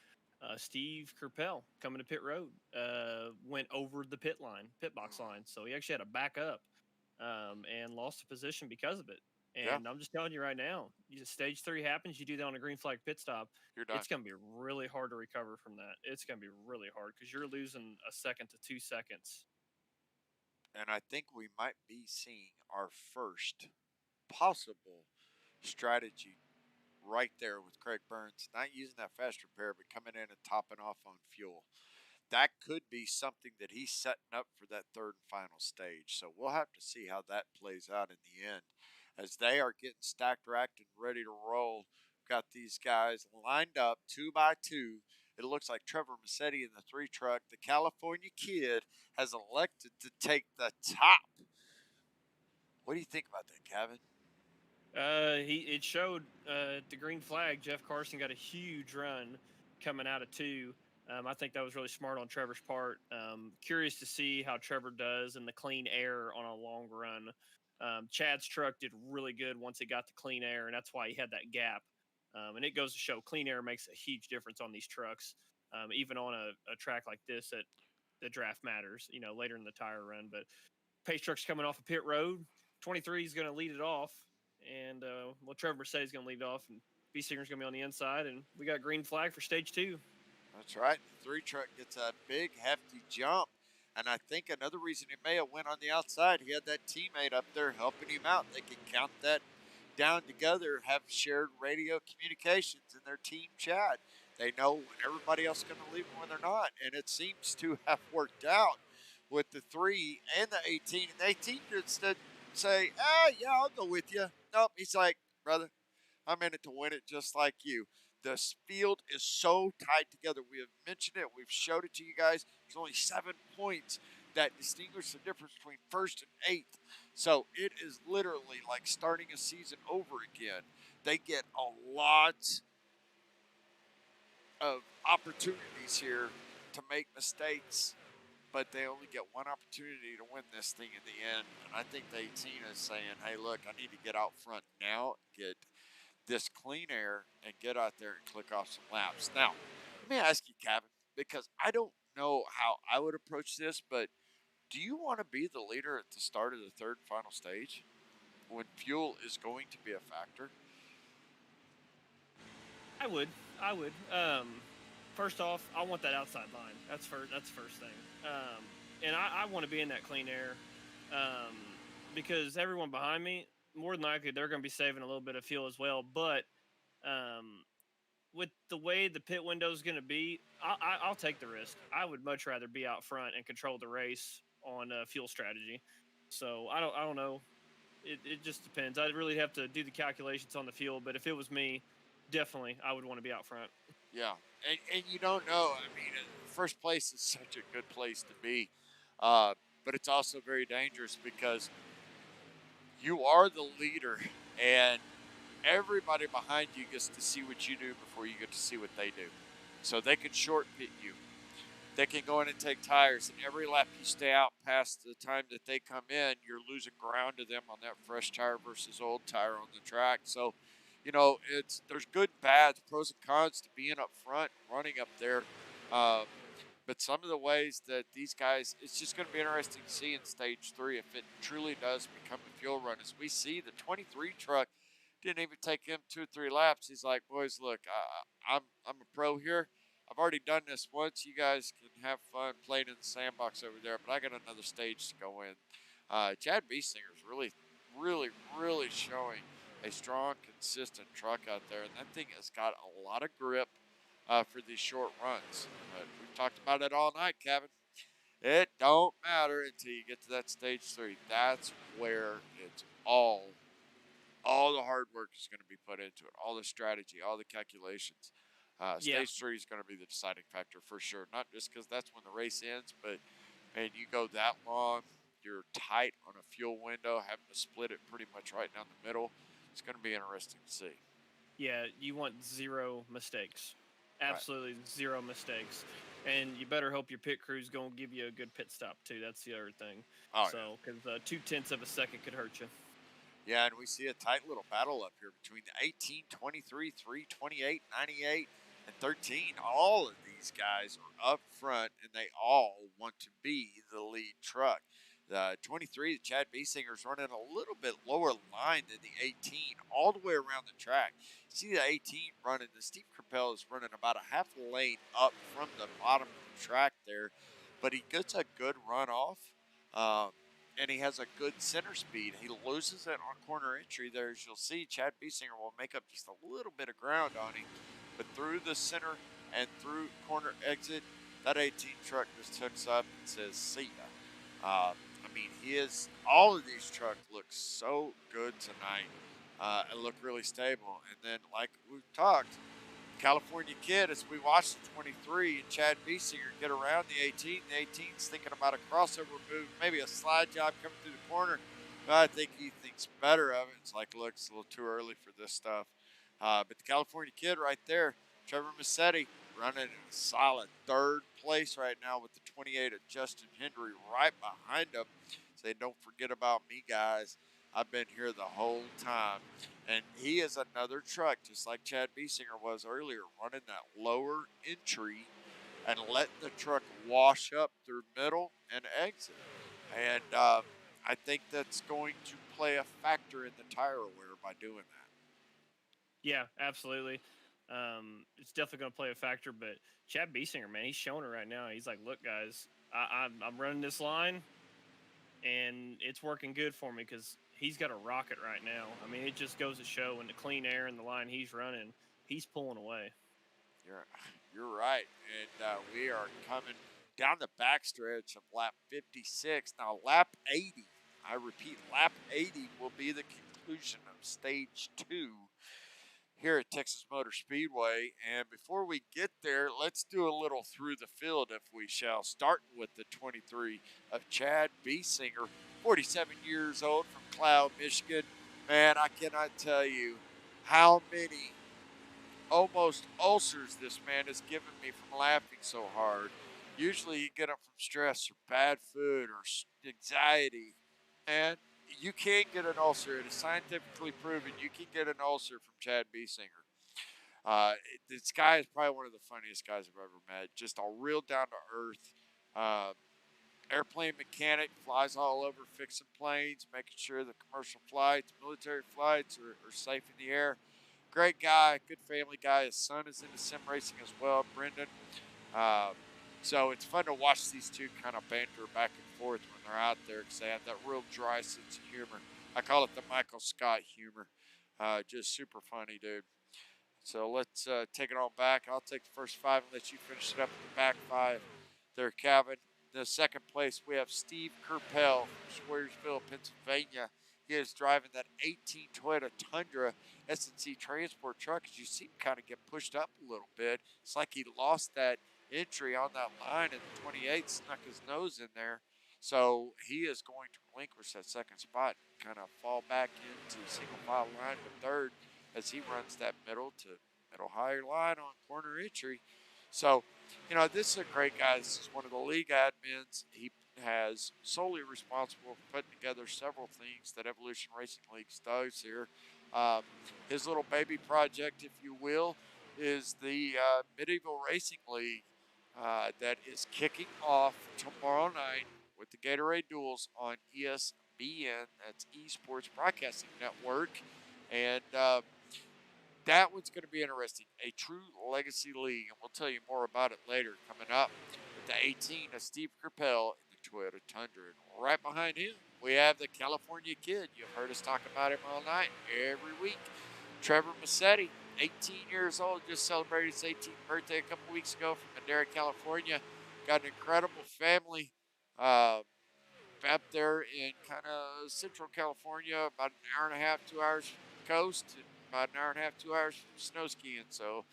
Steve Kerpel coming to pit road went over the pit box line, so he actually had to back up and lost a position because of it. Yeah, And I'm just telling you right now, stage 3 happens, you do that on a green flag pit stop, you're done. it's going to be really hard to recover from that. It's going to be really hard because you're losing a second to 2 seconds. And I think we might be seeing our first possible strategy right there with Craig Burns, not using that fast repair, but coming in and topping off on fuel. That could be something that he's setting up for that third and final stage. So we'll have to see how that plays out in the end. as they are getting stacked, racked, and ready to roll. Got these guys lined up 2 by 2. It looks like Trevor Massetti in the 3 truck. The California kid has elected to take the top. What do you think about that, Kevin? It showed the green flag. Jeff Carson got a huge run coming out of 2. I think that was really smart on Trevor's part. Curious to see how Trevor does in the clean air on a long run. Chad's truck did really good once it got to clean air, and that's why he had that gap. And it goes to show clean air makes a huge difference on these trucks, even on a track like this that the draft matters, later in the tire run. But pace truck's coming off a pit road. 23 is going to lead it off, and Trevor Mercedes is going to lead it off, and B Singer's going to be on the inside, and we got green flag for stage 2. That's right. The 3 truck gets a big, hefty jump. And I think another reason he may have went on the outside, he had that teammate up there helping him out. They can count that down together, have shared radio communications in their team chat. They know when everybody else is going to leave and when they're not. And it seems to have worked out with the 3 and the 18. And the 18 just didn't say, yeah, I'll go with you. Nope. He's like, brother, I'm in it to win it just like you. This field is so tied together. We have mentioned it. We've showed it to you guys. There's only 7 points that distinguish the difference between first and 8th. So it is literally like starting a season over again. They get a lot of opportunities here to make mistakes, but they only get one opportunity to win this thing in the end. And I think the 18 is saying, hey, look, I need to get out front now, get this clean air, and get out there and click off some laps. Now, let me ask you, Kevin, because I don't know how I would approach this, but do you want to be the leader at the start of the 3rd and final stage when fuel is going to be a factor? I would. First off, I want that outside line. That's the first thing. And I want to be in that clean air, because everyone behind me, more than likely, they're going to be saving a little bit of fuel as well. But with the way the pit window is going to be, I'll take the risk. I would much rather be out front and control the race on fuel strategy. So I don't know. It just depends. I'd really have to do the calculations on the fuel. But if it was me, definitely I would want to be out front. Yeah, and you don't know. I mean, first place is such a good place to be, but it's also very dangerous because you are the leader, and everybody behind you gets to see what you do before you get to see what they do. So they can short pit you. They can go in and take tires, and every lap you stay out past the time that they come in, you're losing ground to them on that fresh tire versus old tire on the track. So, there's good and bad, pros and cons to being up front, running up there. But some of the ways that these guys, it's just going to be interesting to see in stage 3 if it truly does become a fuel run. As we see, the 23 truck didn't even take him 2 or 3 laps. He's like, boys, look, I'm a pro here. I've already done this once. You guys can have fun playing in the sandbox over there, but I got another stage to go in. Chad Biesinger is really, really, really showing a strong, consistent truck out there, and that thing has got a lot of grip for these short runs. But we've talked about it all night, Kevin. It don't matter until you get to that stage 3. That's where it's all the hard work is going to be put into it, all the strategy, all the calculations. Stage 3 is going to be the deciding factor for sure. Not just because that's when the race ends, but man, you go that long, you're tight on a fuel window, having to split it pretty much right down the middle. It's going to be interesting to see. Yeah, you want 0 mistakes. Absolutely right. 0 mistakes. And you better hope your pit crew's going to give you a good pit stop, too. That's the other thing. Oh, so, because 0.2 of a second could hurt you. Yeah, and we see a tight little battle up here between the 18, 23, 3, 28, 98, and 13. All of these guys are up front, and they all want to be the lead truck. The 23, the Chad Biesinger, is running a little bit lower line than the 18, all the way around the track. See the 18 running, the Steve Capel is running about a half a lane up from the bottom of the track there, but he gets a good run off. And he has a good center speed. He loses it on corner entry there. As you'll see, Chad Biesinger will make up just a little bit of ground on him. But through the center and through corner exit, that 18 truck just hooks up and says, see ya. mean, all of these trucks look so good tonight and look really stable. And then, like we've talked, California Kid, as we watch the 23 and Chad Biesinger get around the 18. The 18's thinking about a crossover move, maybe a slide job coming through the corner. But I think he thinks better of it. It's like, look, it's a little too early for this stuff. But the California Kid right there, Trevor Massetti, running in a solid third place right now with the 28 of Justin Hendry right behind him. Say, don't forget about me, guys. I've been here the whole time. And he is another truck, just like Chad Biesinger was earlier, running that lower entry and letting the truck wash up through middle and exit. And I think that's going to play a factor in the tire wear by doing that. Yeah, absolutely. It's definitely going to play a factor. But Chad Biesinger, man, he's showing it right now. He's like, look, guys, I'm running this line, and it's working good for me because he's got a rocket right now. I mean, it just goes to show in the clean air and the line he's running, he's pulling away. You're right. And we are coming down the backstretch of lap 56. Now, lap 80, I repeat, lap 80 will be the conclusion of stage 2 here at Texas Motor Speedway. And before we get there, let's do a little through the field, if we shall, starting with the 23 of Chad Biesinger, 47 years old from Cloud, Michigan. Man, I cannot tell you how many almost ulcers this man has given me from laughing so hard. Usually you get them from stress or bad food or anxiety. And you can get an ulcer. It is scientifically proven you can get an ulcer from Chad Biesinger. This guy is probably one of the funniest guys I've ever met. Just a real down to earth airplane mechanic, flies all over fixing planes, making sure the commercial flights, military flights are safe in the air. Great guy, good family guy. His son is into sim racing as well, Brendan. Uh, so it's fun to watch these two kind of banter back and forth when they're out there because they have that real dry sense of humor. I call it the Michael Scott humor. Just super funny, dude. So let's take it on back. I'll take the first 5 and let you finish it up with the back 5 there, Calvin. In the second place, we have Steve Kerpel from Squaresville, Pennsylvania. He is driving that 18 Toyota Tundra S&C transport truck. As you see him kind of get pushed up a little bit. It's like he lost that entry on that line in the 28, snuck his nose in there. So he is going to relinquish that second spot and kind of fall back into single file line with third as he runs that middle to middle higher line on corner entry. So, this is a great guy. This is one of the league admins. He has solely responsible for putting together several things that Evolution Racing Leagues does here. Um, his little baby project, if you will, is the Medieval Racing League that is kicking off tomorrow night with the Gatorade Duels on ESBN. That's Esports Broadcasting Network. And that one's going to be interesting. A true legacy league, and we'll tell you more about it later coming up. With the 18 of Steve Kerpel in the Toyota Tundra. And right behind him, we have the California Kid. You've heard us talk about him all night, every week. Trevor Massetti, 18 years old, just celebrated his 18th birthday a couple weeks ago from Madera, California. Got an incredible family up there in kind of central California, about an hour and a half, 2 hours from the coast, and about an hour and a half, 2 hours from snow skiing. So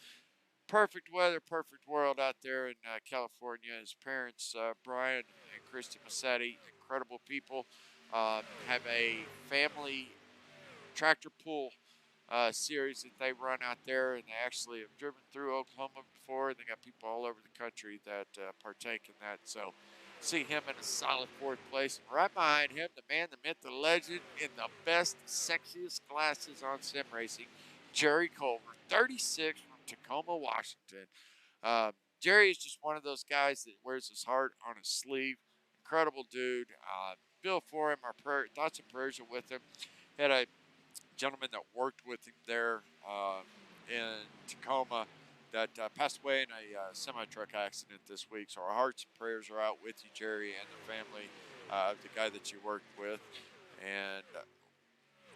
perfect weather, perfect world out there in California. His parents, Brian and Christy Massetti, incredible people, have a family tractor pull series that they run out there, and they actually have driven through Oklahoma before, and they got people all over the country that partake in that. So see him in a solid 4th place. And right behind him, the man, the myth, the legend, in the best, sexiest glasses on sim racing, Jerry Culver, 36 from Tacoma, Washington. Jerry is just one of those guys that wears his heart on his sleeve. Incredible dude. Feel for him. Our thoughts and prayers are with him. Had a gentleman that worked with him there in Tacoma that passed away in a semi-truck accident this week. So our hearts and prayers are out with you, Jerry, and the family of the guy that you worked with. And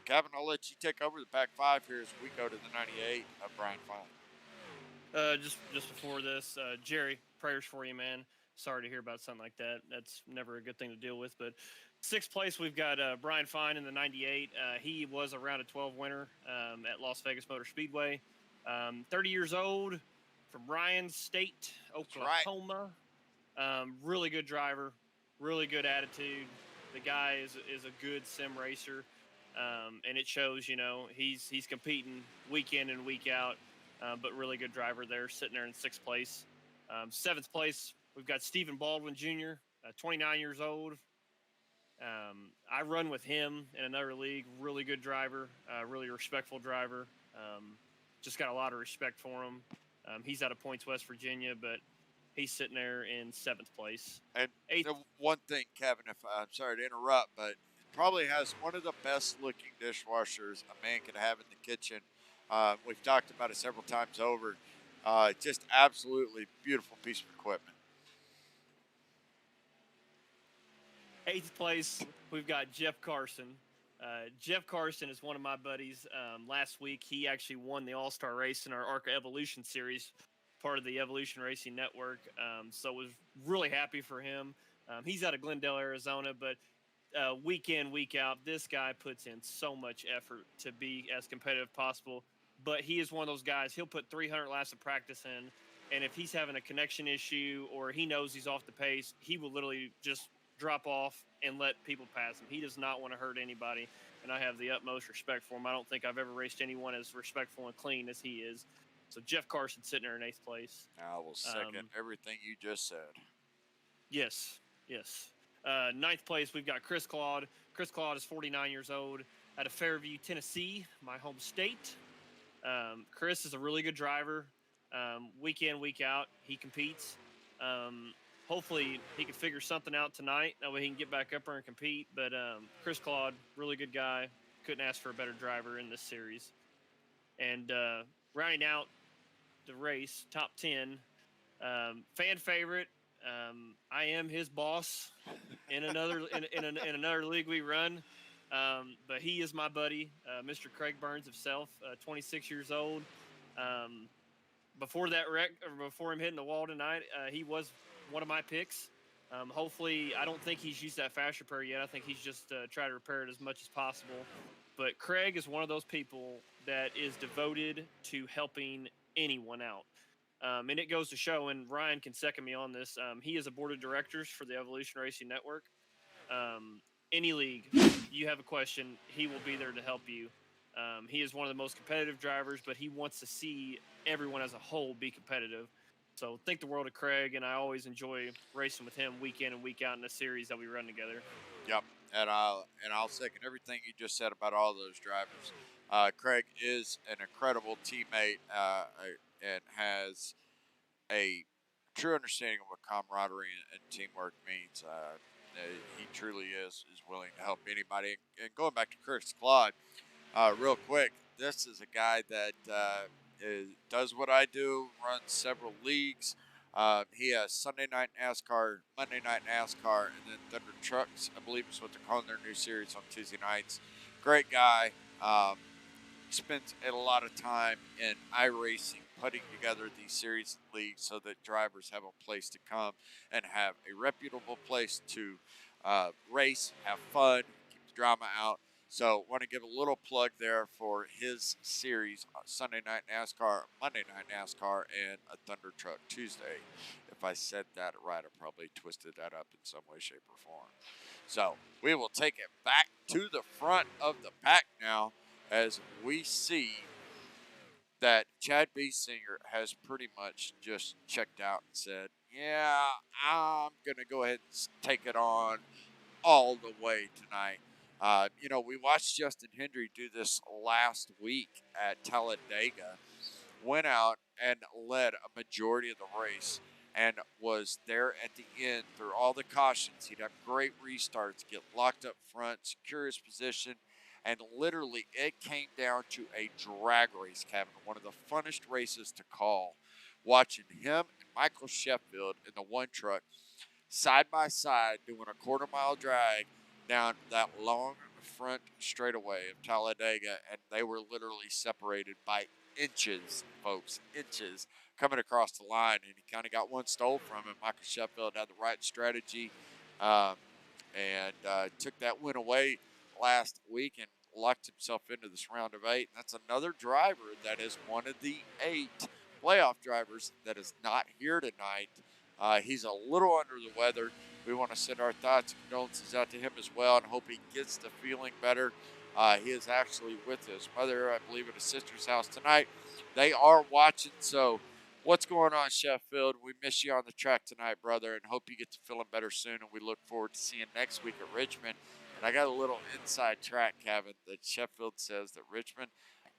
Kevin, I'll let you take over the back 5 here as we go to the 98 of Brian Fine. Just before this, Jerry, prayers for you, man. Sorry to hear about something like that. That's never a good thing to deal with. But sixth place, we've got Brian Fine in the 98. He was a round of 12 winner at Las Vegas Motor Speedway. 30 years old, from Ryan State, That's right. Oklahoma. Really good driver, really good attitude. The guy is a good sim racer, and it shows. He's competing week in and week out, but really good driver there, sitting there in sixth place. Seventh place, we've got Stephen Baldwin Jr., 29 years old. I run with him in another league. Really good driver, really respectful driver. Just got a lot of respect for him. He's out of Points, West Virginia, but he's sitting there in seventh place. And Eighth. the one thing, Kevin, if I'm sorry to interrupt, but probably has one of the best looking dishwashers a man could have in the kitchen. We've talked about it several times over. Just absolutely beautiful piece of equipment. Eighth place, we've got Jeff Carson. Jeff Carson is one of my buddies. Last week, he actually won the All-Star race in our ARCA Evolution Series, part of the Evolution Racing Network. So was really happy for him. He's out of Glendale, Arizona, but week in, week out, this guy puts in so much effort to be as competitive possible. But he is one of those guys, he'll put 300 laps of practice in, and if he's having a connection issue or he knows he's off the pace, he will literally just drop off and let people pass him. He does not want to hurt anybody, and I have the utmost respect for him. I don't think I've ever raced anyone as respectful and clean as he is. So Jeff Carson sitting there in eighth place. I will second everything you just said. Yes. Ninth place, we've got Chris Claude. Chris Claude is 49 years old, out of Fairview, Tennessee, my home state. Chris is a really good driver. Week in, week out, he competes. Hopefully, he can figure something out tonight. That way he can get back up there and compete. But Chris Claude, really good guy. Couldn't ask for a better driver in this series. And rounding out the race, top 10, fan favorite. I am his boss in another in another league we run. But he is my buddy, Mr. Craig Burns himself, 26 years old. Before that wreck, or before him hitting the wall tonight, he was one of my picks. Hopefully, I don't think he's used that fast repair yet. I think he's just tried to repair it as much as possible. But Craig is one of those people that is devoted to helping anyone out. And it goes to show, and Ryan can second me on this, he is a board of directors for the Evolution Racing Network. Any league, you have a question, he will be there to help you. He is one of the most competitive drivers, but he wants to see everyone as a whole be competitive. So think the world of Craig, and I always enjoy racing with him week in and week out in the series that we run together. Yep, and I'll second everything you just said about all those drivers. Craig is an incredible teammate and has a true understanding of what camaraderie and teamwork means. He truly is willing to help anybody. And going back to Chris Claude, real quick, this is a guy that does what I do, runs several leagues. He has Sunday night NASCAR, Monday night NASCAR, and then Thunder Trucks, I believe is what they're calling their new series on Tuesday nights. Great guy. Spends a lot of time in iRacing, putting together these series leagues so that drivers have a place to come and have a reputable place to race, have fun, keep the drama out. So want to give a little plug there for his series, Sunday Night NASCAR, Monday Night NASCAR, and a Thunder Truck Tuesday. If I said that right, I probably twisted that up in some way, shape, or form. So we will take it back to the front of the pack now as we see that Chad Biesinger has pretty much just checked out and said, yeah, I'm going to go ahead and take it on all the way tonight. We watched Justin Hendry do this last week at Talladega, went out and led a majority of the race and was there at the end through all the cautions. He'd have great restarts, get locked up front, secure his position, and literally it came down to a drag race, Kevin, one of the funnest races to call. Watching him and Michael Sheffield in the one truck side by side doing a quarter-mile drag down that long front straightaway of Talladega, and they were literally separated by inches, folks, inches coming across the line, and he kind of got one stole from him. Michael Sheffield had the right strategy, um, and took that win away last week and locked himself into this round of 8. And that's another driver that is one of the 8 playoff drivers that is not here tonight. He's a little under the weather. We want to send our thoughts and condolences out to him as well and hope he gets to feeling better. He is actually with his mother, I believe, at his sister's house tonight. They are watching, so what's going on, Sheffield? We miss you on the track tonight, brother, and hope you get to feeling better soon, and we look forward to seeing next week at Richmond. And I got a little inside track, Kevin, that Sheffield says that Richmond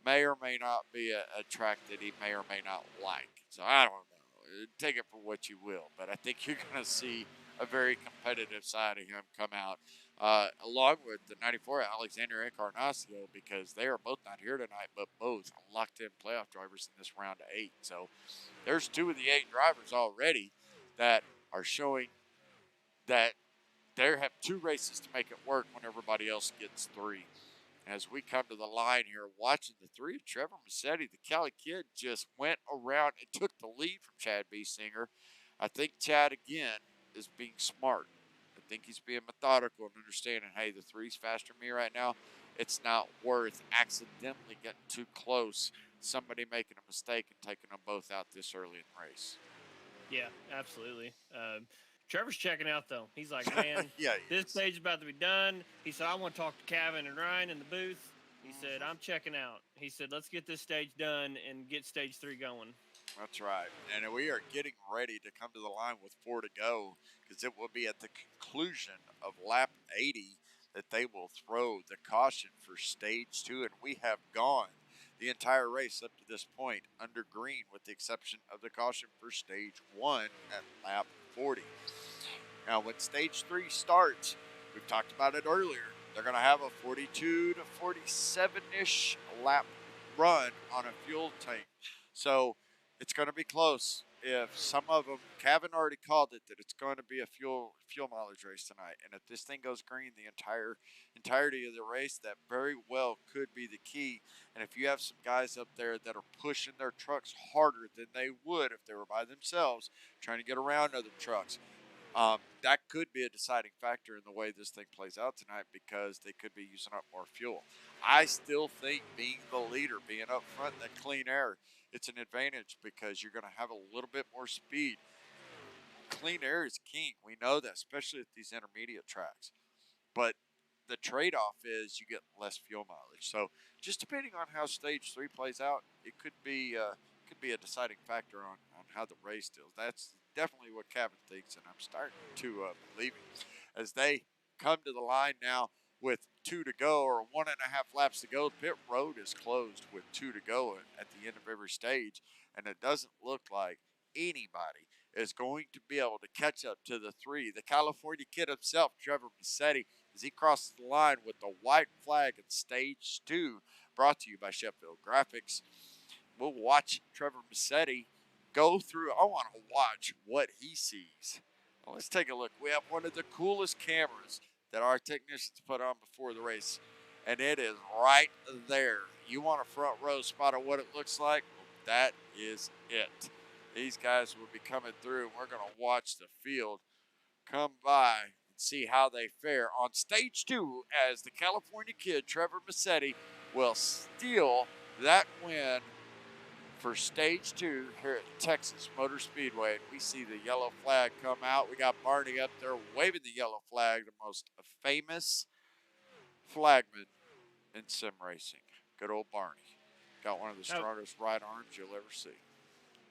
may or may not be a track that he may or may not like. So I don't know. Take it for what you will, but I think you're going to see a very competitive side of him come out, along with the 94 Alexander Encarnacio, because they are both not here tonight, but both locked in playoff drivers in this round of 8. So there's 2 of the 8 drivers already that are showing that they have 2 races to make it work when everybody else gets 3. As we come to the line here, watching the 3 of Trevor Massetti, the Cali kid just went around and took the lead from Chad Biesinger. I think Chad, again, is being smart. I think he's being methodical and understanding, hey, the 3's faster than me right now. It's not worth accidentally getting too close, somebody making a mistake and taking them both out this early in the race. Yeah, absolutely. Trevor's checking out though. He's like, man, Yeah, this stage is about to be done. He said, I want to talk to Kevin and Ryan in the booth. He said, I'm checking out. He said, let's get this stage done and get stage 3 going. That's right. And we are getting ready to come to the line with 4 to go, because it will be at the conclusion of lap 80 that they will throw the caution for stage 2. And we have gone the entire race up to this point under green, with the exception of the caution for stage 1 at lap 40. Now, when stage 3 starts, we've talked about it earlier, they're going to have a 42 to 47-ish lap run on a fuel tank. So it's going to be close. If some of them, Kevin already called it, that it's going to be a fuel mileage race tonight. And if this thing goes green the entirety of the race, that very well could be the key. And if you have some guys up there that are pushing their trucks harder than they would if they were by themselves, trying to get around other trucks, that could be a deciding factor in the way this thing plays out tonight, because they could be using up more fuel. I still think being the leader, being up front in that clean air, it's an advantage, because you're going to have a little bit more speed. Clean air is king. We know that, especially at these intermediate tracks. But the trade-off is you get less fuel mileage. So just depending on how stage 3 plays out, it could be a deciding factor on how the race deals. That's definitely what Kevin thinks, and I'm starting to believe it. As they come to the line now with 2 to go, or 1.5 laps to go, pit road is closed with 2 to go at the end of every stage, and it doesn't look like anybody is going to be able to catch up to the 3. The California kid himself, Trevor Massetti, as he crosses the line with the white flag in stage 2, brought to you by Sheffield Graphics. We'll watch Trevor Massetti go through. I want to watch what he sees. Well, let's take a look. We have one of the coolest cameras that our technicians put on before the race, and it is right there. You want a front row spot of what it looks like? That is it. These guys will be coming through, and we're going to watch the field come by and see how they fare on stage 2, as the California kid, Trevor Massetti, will steal that win for stage 2 here at Texas Motor Speedway. And we see the yellow flag come out. We got Barney up there waving the yellow flag, the most famous flagman in sim racing. Good old Barney. Got one of the strongest right arms you'll ever see.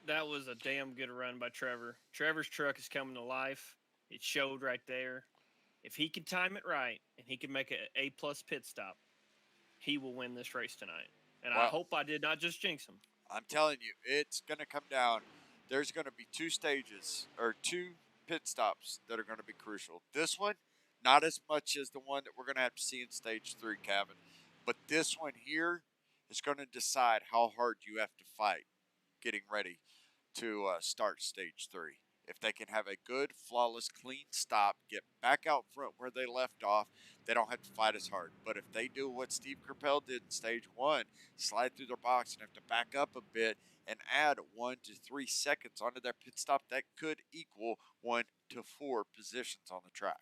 That was a damn good run by Trevor. Trevor's truck is coming to life. It showed right there. If he can time it right and he can make an A+ pit stop, he will win this race tonight. And I hope I did not just jinx him. I'm telling you, it's going to come down. There's going to be 2 stages, or 2 pit stops that are going to be crucial. This one, not as much as the one that we're going to have to see in stage 3, Kevin. But this one here is going to decide how hard you have to fight getting ready to start stage 3. If they can have a good, flawless, clean stop, get back out front where they left off, they don't have to fight as hard. But if they do what Steve Carpel did in stage 1, slide through their box and have to back up a bit, and add 1 to 3 seconds onto their pit stop, that could equal 1 to 4 positions on the track.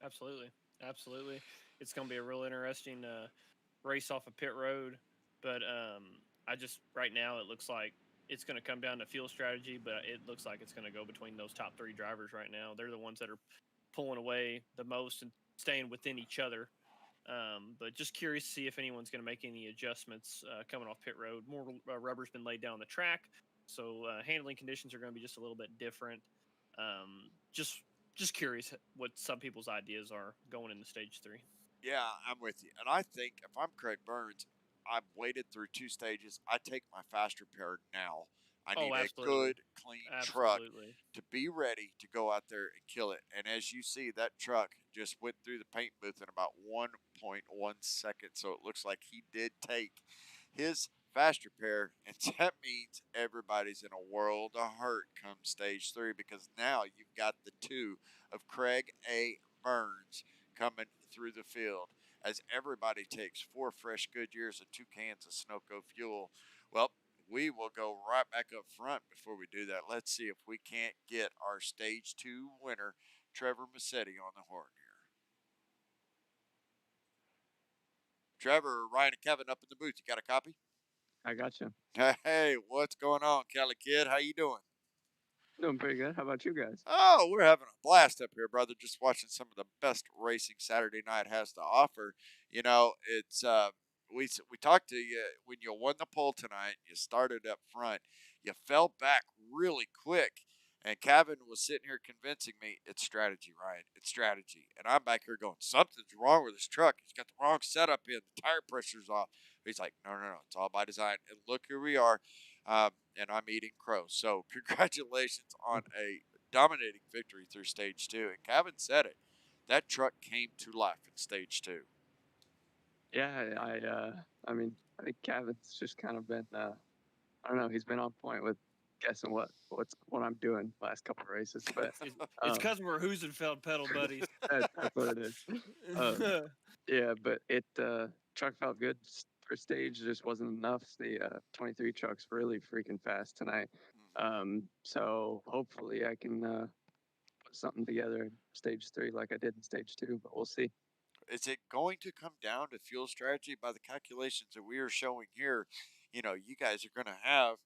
Absolutely, absolutely. It's going to be a real interesting race off of pit road, but I just right now it looks like it's going to come down to fuel strategy, but it looks like it's going to go between those top three drivers right now. They're the ones that are pulling away the most and staying within each other. But just curious to see if anyone's going to make any adjustments coming off pit road. More rubber's been laid down on the track, so handling conditions are going to be just a little bit different. Um, just just curious what some people's ideas are going into stage three. Yeah, I'm with you. And I think if I'm Craig Burns, I've waited through 2 stages. I take my fast repair now. I Oh, need a absolutely, good, clean truck absolutely. to be ready to go out there and kill it. And as you see, that truck just went through the paint booth in about 1.1 seconds. So it looks like he did take his fast repair. And that means everybody's in a world of hurt come stage three, because now you've got the two of Craig A. Burns coming through the field as everybody takes 4 fresh Goodyears and 2 cans of Sunoco fuel. Well, we will go right back up front before we do that. Let's see if we can't get our stage two winner, Trevor Massetti, on the horn here. Trevor, Ryan, and Kevin up in the booth. You got a copy? I got you. Hey, what's going on, Cali Kid? How you doing? Doing pretty good. How about you guys? Oh, we're having a blast up here, brother. Just watching some of the best racing Saturday night has to offer. You know, it's we talked to you when you won the pole tonight. You started up front. You fell back really quick, and Kevin was sitting here convincing me it's strategy, Ryan. It's strategy, and I'm back here going, something's wrong with this truck. He's got the wrong setup in. The tire pressure's off. He's like, no, no, no. It's all by design. And look who we are. And I'm eating crow. So congratulations on a dominating victory through stage two. And Kevin said it. That truck came to life in stage two. Yeah, I mean, I think Kevin's just kind of been, I don't know, he's been on point with guessing what I'm doing last couple of races, but It's um, because we're Husenfeld pedal buddies. that's what it is. Um, yeah, but truck felt good for stage, just wasn't enough. The 23 truck's really freaking fast tonight. So hopefully I can put something together in stage three like I did in stage two, but we'll see. Is it going to come down to fuel strategy? By the calculations that we are showing here, you guys are going to have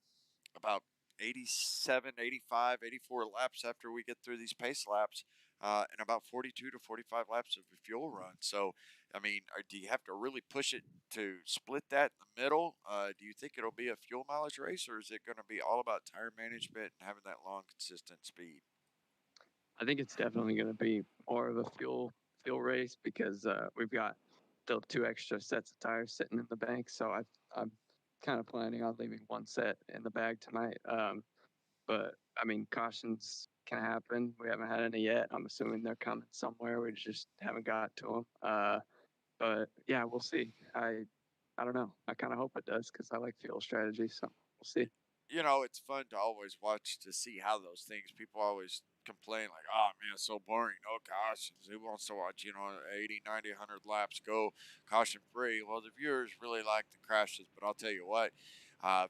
about 87, 85, 84 laps after we get through these pace laps, and about 42 to 45 laps of a fuel run. So, I mean, do you have to really push it to split that in the middle? Do you think it'll be a fuel mileage race, or is it going to be all about tire management and having that long, consistent speed? I think it's definitely going to be more of a fuel race because we've got still two extra sets of tires sitting in the bank. So I'm kind of planning on leaving one set in the bag tonight. But I mean, cautions can happen. We haven't had any yet. I'm assuming they're coming somewhere. We just haven't got to them. But yeah, we'll see. I don't know. I kind of hope it does because I like fuel strategy. So we'll see. It's fun to always watch to see how those things. People always complain like, "Oh man, it's so boring. No cautions. Who wants to watch 80, 90, 100 laps go caution free?" Well, the viewers really like the crashes, but I'll tell you what,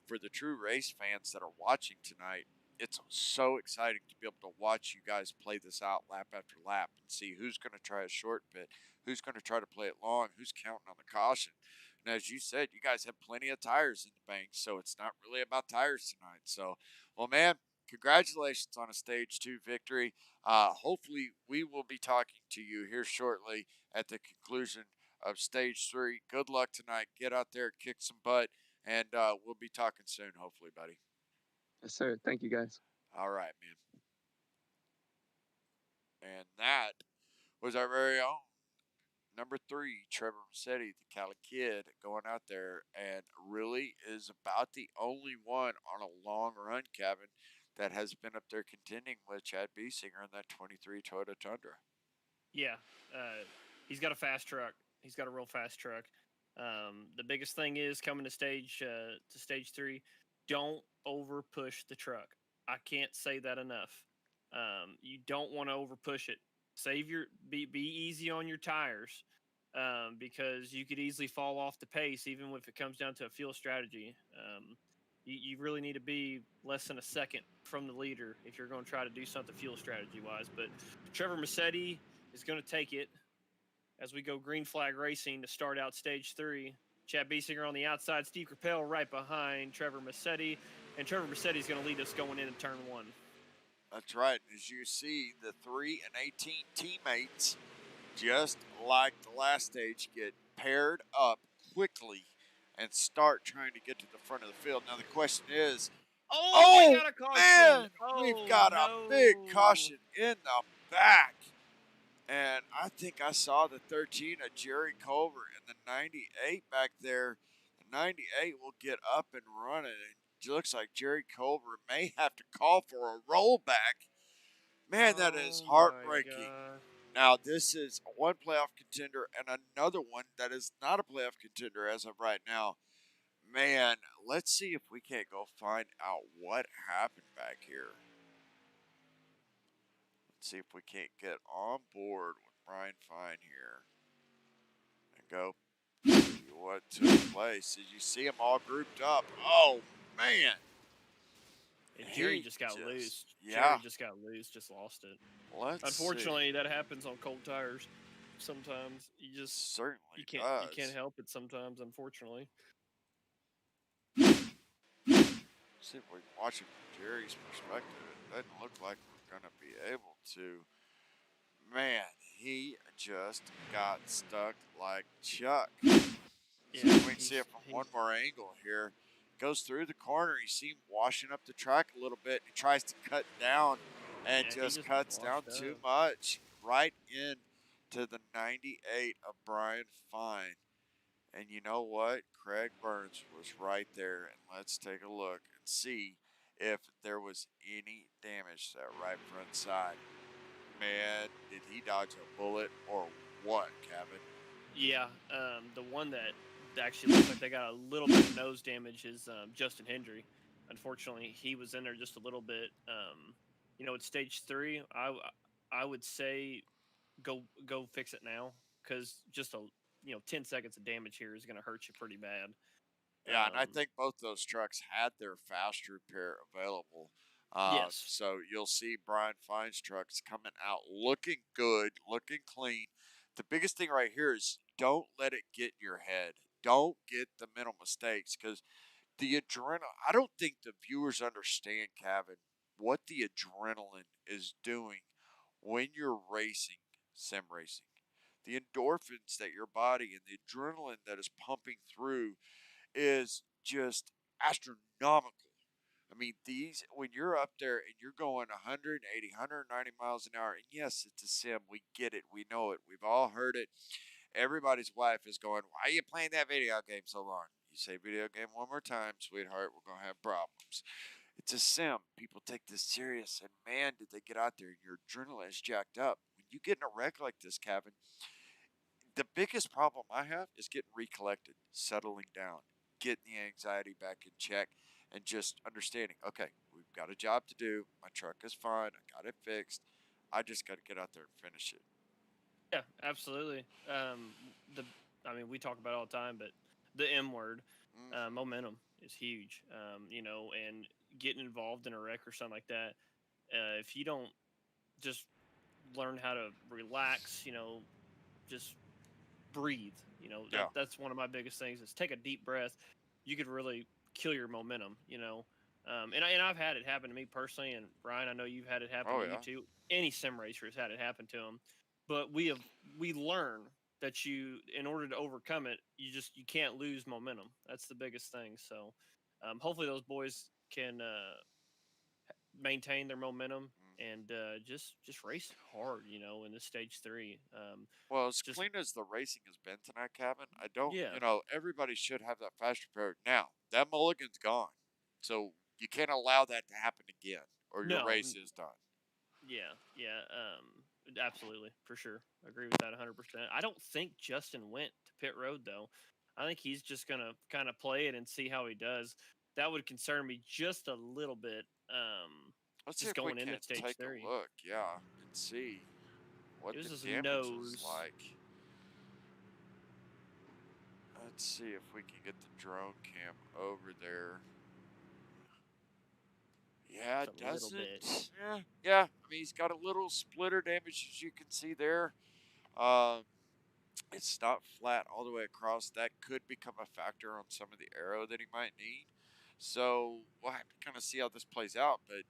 for the true race fans that are watching tonight, it's so exciting to be able to watch you guys play this out lap after lap and see who's going to try a short bit, who's going to try to play it long, who's counting on the caution. And as you said, you guys have plenty of tires in the bank, so it's not really about tires tonight. So, well, man, congratulations on a stage two victory. Hopefully, we will be talking to you here shortly at the conclusion of stage three. Good luck tonight. Get out there, kick some butt, and we'll be talking soon, hopefully, buddy. Yes, sir. Thank you, guys. All right, man. And that was our very own number three, Trevor Massetti, the Cali Kid, going out there and really is about the only one on a long run, Kevin, that has been up there contending with Chad Biesinger in that 23 Toyota Tundra. Yeah, he's got a fast truck. He's got a real fast truck. The biggest thing is coming to stage three. Don't over push the truck. I can't say that enough. You don't want to over push it. Be easy on your tires, because you could easily fall off the pace, even if it comes down to a fuel strategy. You really need to be less than a second from the leader if you're going to try to do something fuel strategy wise. But Trevor Massetti is going to take it as we go green flag racing to start out stage 3. Chad Biesinger on the outside, Steve Capel right behind Trevor Massetti, and Trevor Massetti is going to lead us going into turn 1. That's right. As you see, the 3 and 18 teammates, just like the last stage, get paired up quickly and start trying to get to the front of the field. Now the question is, Oh, we oh got a caution. man, we've Oh got a big no. caution in the back. And I think I saw the 13 of Jerry Culver and the 98 back there. The 98 will get up and running. It looks like Jerry Culver may have to call for a rollback. Man, that is Oh my heartbreaking. god. Now, this is one playoff contender and another one that is not a playoff contender as of right now. Man, let's see if we can't go find out what happened back here. Let's see if we can't get on board with Brian Fine here and go see what took place. Did you see them all grouped up? Oh, man. And Jerry He just got loose. yeah, Jerry just got loose, just lost it. let's see. Unfortunately, that happens on cold tires. Sometimes Certainly you can't does. help it sometimes, unfortunately. See if we can watch it from Jerry's perspective. It doesn't look like we're going to be able to. Man, he just got stuck like Chuck. See Yeah, if we can see it from one more angle here. Goes through the corner. You see him washing up the track a little bit. He tries to cut down and yeah, he just just cuts down washed too up. much. Right into the 98 of Brian Fine. And you know what? Craig Burns was right there. And let's take a look and see if there was any damage to that right front side. Man, did he dodge a bullet or what, Kevin? Yeah, the one that actually looks like they got a little bit of nose damage is Justin Hendry. Unfortunately, he was in there just a little bit. At stage 3, I would say go fix it now because just 10 seconds of damage here is going to hurt you pretty bad. Yeah, and I think both those trucks had their fast repair available. Yes. So you'll see Brian Fine's trucks coming out looking good, looking clean. The biggest thing right here is don't let it get in your head. Don't get the mental mistakes because the adrenaline, I don't think the viewers understand, Kevin, what the adrenaline is doing when you're racing, sim racing. The endorphins that your body and the adrenaline that is pumping through is just astronomical. I mean, these, when you're up there and you're going 180, 190 miles an hour, and yes, it's a sim. We get it. We know it. We've all heard it. Everybody's wife is going, why are you playing that video game so long? You say video game one more time, sweetheart, we're going to have problems. It's a sim. People take this serious, and man, did they get out there and your adrenaline is jacked up. When you get in a wreck like this, Kevin, the biggest problem I have is getting recollected, settling down, getting the anxiety back in check, and just understanding, okay, we've got a job to do. My truck is fine. I got it fixed. I just got to get out there and finish it. Yeah, absolutely. We talk about it all the time, but the M word, Mm-hmm. momentum is huge. And getting involved in a wreck or something like that, if you don't just learn how to relax, just breathe. Yeah. That's one of my biggest things is take a deep breath. You could really kill your momentum. And I've had it happen to me personally, and Ryan, I know you've had it happen Oh, to you yeah. too. Any sim racer has had it happen to them, but we learn that in order to overcome it, you can't lose momentum. That's the biggest thing. So, hopefully those boys can maintain their momentum Mm-hmm. and just race hard. In this stage 3, Well, as just clean as the racing has been tonight, Kevin, I don't, yeah, everybody should have that fast repair. Now, that mulligan's gone. So you can't allow that to happen again or your no, race is done. yeah, yeah, absolutely, for sure. Agree with that 100%. I don't think Justin went to pit road though. I think he's just gonna kind of play it and see how he does. That would concern me just a little bit. Let's see Just if we going into can stage take a 3, look, yeah, and see what it was the his damage is nose. like. Let's see if we can get the drone cam over there. Yeah, Just it a little bit. doesn't. Yeah, yeah. I mean, he's got a little splitter damage, as you can see there. Um, it's not flat all the way across. That could become a factor on some of the arrow that he might need. So we'll have to kind of see how this plays out. But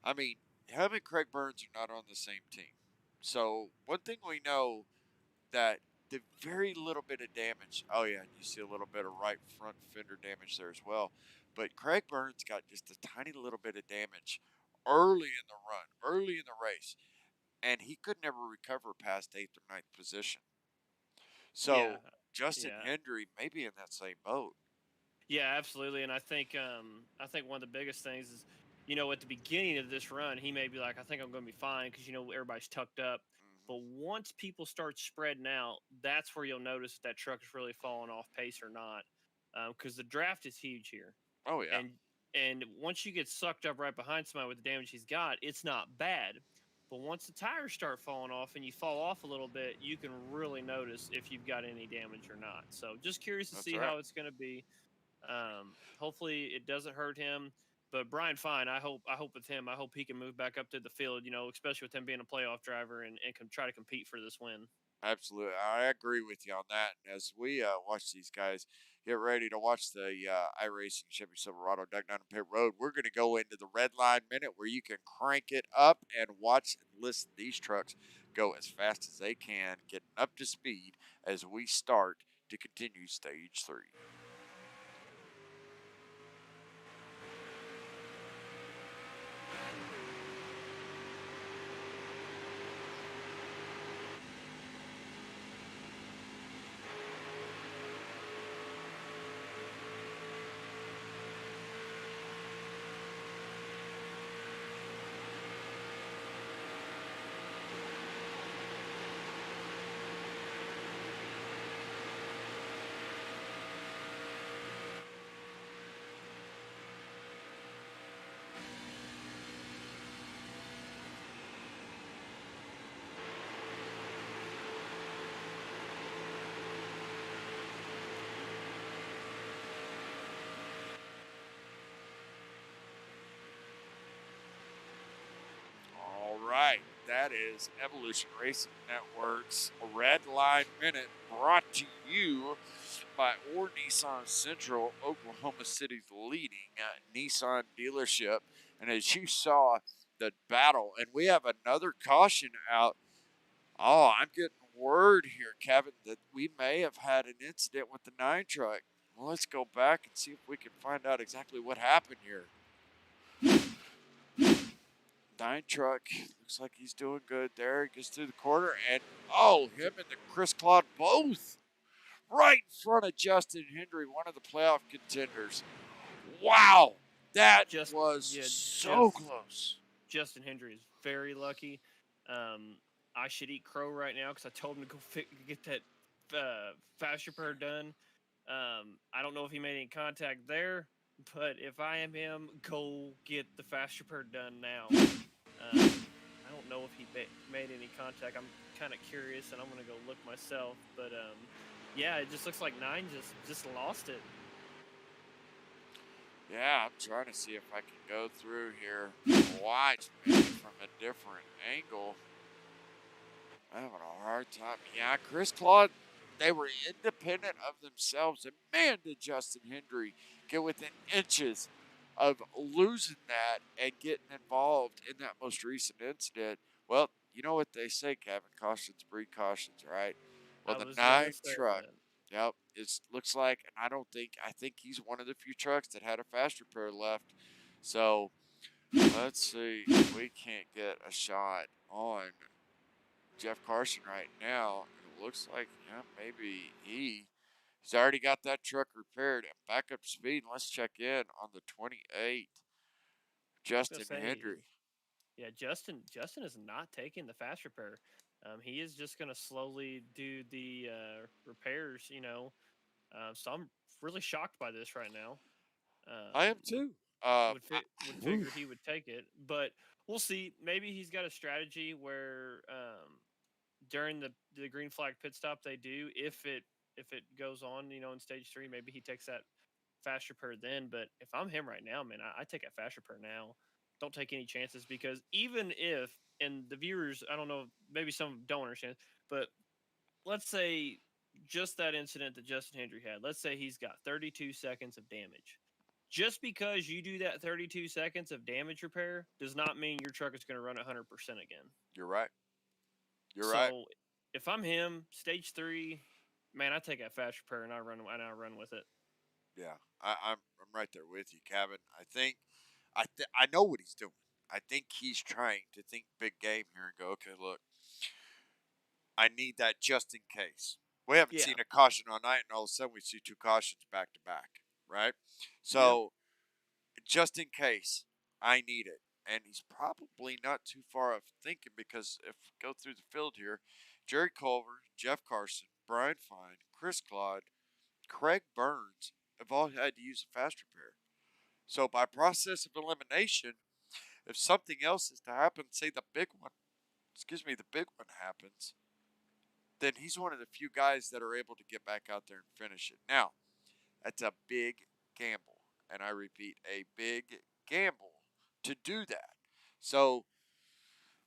I mean, him and Craig Burns are not on the same team. So one thing we know that the very little bit of damage. Oh yeah, you see a little bit of right front fender damage there as well. But Craig Burns got just a tiny little bit of damage early in the run, early in the race, and he could never recover past eighth or ninth position. Yeah, So Justin yeah, Hendry may be in that same boat. yeah, absolutely. And I think one of the biggest things is, at the beginning of this run, he may be like, I think I'm going to be fine because everybody's tucked up. But Hmm. once people start spreading out, that's where you'll notice if that truck is really falling off pace or not, because the draft is huge here. Oh yeah, And once you get sucked up right behind somebody with the damage he's got, it's not bad. But once the tires start falling off and you fall off a little bit, you can really notice if you've got any damage or not. So just curious to that's see right. how it's going to be. Hopefully it doesn't hurt him. But Brian Fine, I hope with him, I hope he can move back up to the field. Especially with him being a playoff driver and can try to compete for this win. Absolutely, I agree with you on that. And as we watch these guys get ready to watch the iRacing Chevy Silverado Duck Down Pit Road, we're going to go into the red line minute where you can crank it up and watch and listen to these trucks go as fast as they can, getting up to speed as we start to continue stage three. All right, that is Evolution Racing Network's Red Line Minute, brought to you by Or Nissan Central, Oklahoma City's leading Nissan dealership. And as you saw, the battle, and we have another caution out. Oh, I'm getting word here, Kevin, that we may have had an incident with the 9 truck. Well, let's go back and see if we can find out exactly what happened here. 9 truck looks like he's doing good there. He gets through the corner, and oh, him and the Chris Claude both right in front of Justin Hendry, one of the playoff contenders. Wow, that Just was yeah, so just close. Justin Hendry is very lucky. I should eat crow right now because I told him to go get that fast repair done. I don't know if he made any contact there, but if I am him, go get the fast repair done now. I don't know if he made any contact. I'm kind of curious, and I'm gonna go look myself. But yeah, it just looks like nine just lost it. Yeah, I'm trying to see if I can go through here, watch maybe from a different angle. I'm having a hard time. Yeah, Chris Claude, they were independent of themselves. And man, did Justin Hendry get within inches of losing that and getting involved in that most recent incident. Well, you know what they say, Kevin. Cautions breed cautions, right? Well, I the was gonna 9 say truck, that. yep, it looks like, and I think he's one of the few trucks that had a fast repair left. So let's see if we can't get a shot on Jeff Carson right now. It looks like, yeah, maybe he's already got that truck repaired and back up to speed. Let's check in on the 28, I was gonna Justin say, Hendry. yeah, Justin is not taking the fast repair. He is just gonna slowly do the repairs. So I'm really shocked by this right now. I am Um, too. would figure Oof. he would take it, but we'll see. Maybe he's got a strategy where during the green flag pit stop they do, if it goes on, in stage three, maybe he takes that fast repair then. But if I'm him right now, man, I take a fast repair now. Don't take any chances because even if, and the viewers, I don't know, maybe some don't understand, but let's say just that incident that Justin Hendry had, let's say he's got 32 seconds of damage. Just because you do that 32 seconds of damage repair does not mean your truck is going to run 100% again. You're right. You're right. So if I'm him, stage 3, man, I take that fast repair and I run with it. Yeah, I'm right there with you, Kevin. I know what he's doing. I think he's trying to think big game here and go, okay, look, I need that just in case. We haven't Yeah. seen a caution all night, and all of a sudden we see two cautions back to back, right? Yep. So just in case, I need it. And he's probably not too far off thinking because if we go through the field here, Jerry Culver, Jeff Carson, Brian Fine, Chris Claude, Craig Burns have all had to use a fast repair. So by process of elimination, if something else is to happen, say the big one happens, then he's one of the few guys that are able to get back out there and finish it. Now, that's a big gamble. And I repeat, a big gamble to do that. So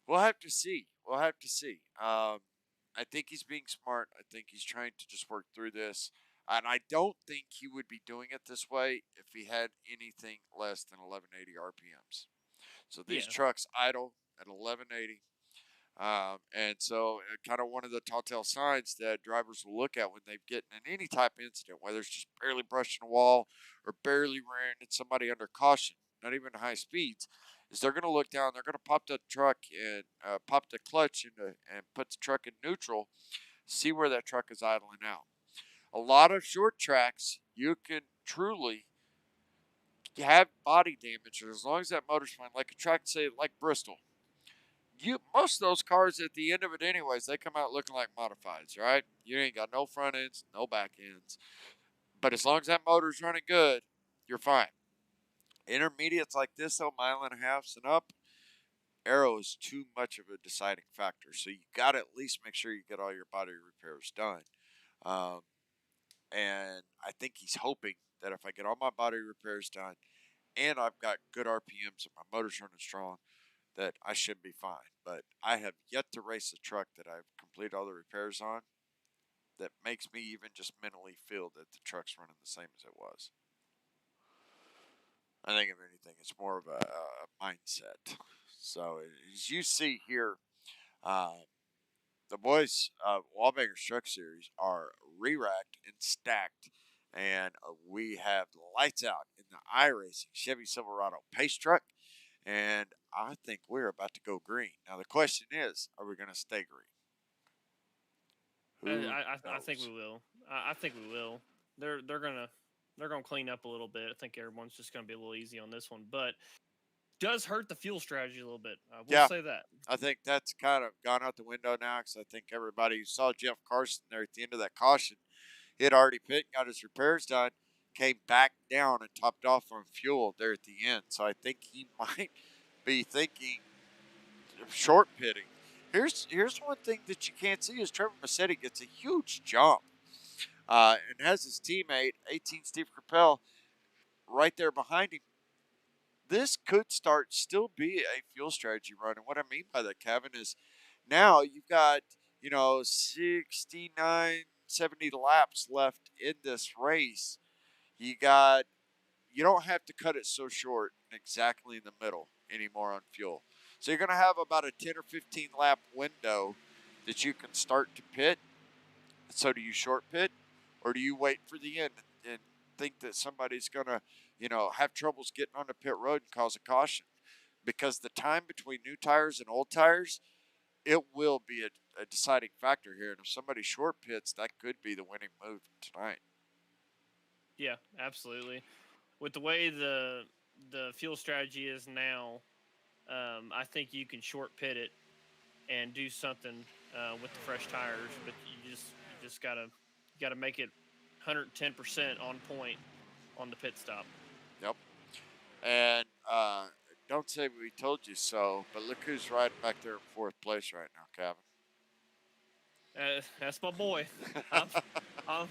we'll have to see. We'll have to see. I think he's being smart. I think he's trying to just work through this. And I don't think he would be doing it this way if he had anything less than 1180 RPMs. So these Yeah. trucks idle at 1180. And so, kind of one of the telltale signs that drivers will look at when they get in any type of incident, whether it's just barely brushing a wall or barely ran into somebody under caution, not even high speeds, is they're going to look down, they're going to pop the truck and pop the clutch into, and put the truck in neutral, see where that truck is idling out. A lot of short tracks, you can truly have body damage as long as that motor's fine. Like a track, say, like Bristol, most of those cars at the end of it anyways, they come out looking like modifieds, right? You ain't got no front ends, no back ends. But as long as that motor's running good, you're fine. Intermediates like this, though, mile and a half and up, aero is too much of a deciding factor. So you got to at least make sure you get all your body repairs done. Um, and I think he's hoping that if I get all my body repairs done and I've got good RPMs and my motor's running strong, that I should be fine. But I have yet to race a truck that I've completed all the repairs on that makes me even just mentally feel that the truck's running the same as it was. I think, if anything, it's more of a mindset. So, as you see here, uh, the boys Wallbangers Truck Series are re-racked and stacked, and we have lights out in the iRacing Chevy Silverado Pace Truck, and I think we're about to go green. Now the question is, are we going to stay green? Who I think we knows? will. I think we will. They're gonna clean up a little bit. I think everyone's just gonna be a little easy on this one, but does hurt the fuel strategy a little bit. I will Yeah, say that. I think that's kind of gone out the window now because I think everybody who saw Jeff Carson there at the end of that caution, he had already pit, got his repairs done, came back down and topped off on fuel there at the end. So I think he might be thinking of short pitting. Here's one thing that you can't see is Trevor Massetti gets a huge jump and has his teammate 18 Steve Capel right there behind him. This could still be a fuel strategy run, and what I mean by that, Kevin, is now you've got 69, 70 laps left in this race. You don't have to cut it so short and exactly in the middle anymore on fuel. So you're going to have about a 10 or 15 lap window that you can start to pit. So do you short pit, or do you wait for the end and think that somebody's going to, have troubles getting on the pit road and cause a caution? Because the time between new tires and old tires, it will be a deciding factor here. And if somebody short pits, that could be the winning move tonight. Yeah, absolutely. With the way the fuel strategy is now, I think you can short pit it and do something with the fresh tires, but you just gotta make it 110% on point on the pit stop. Yep. And don't say we told you so, but look who's riding back there in fourth place right now, That's my boy. I'm, I'm,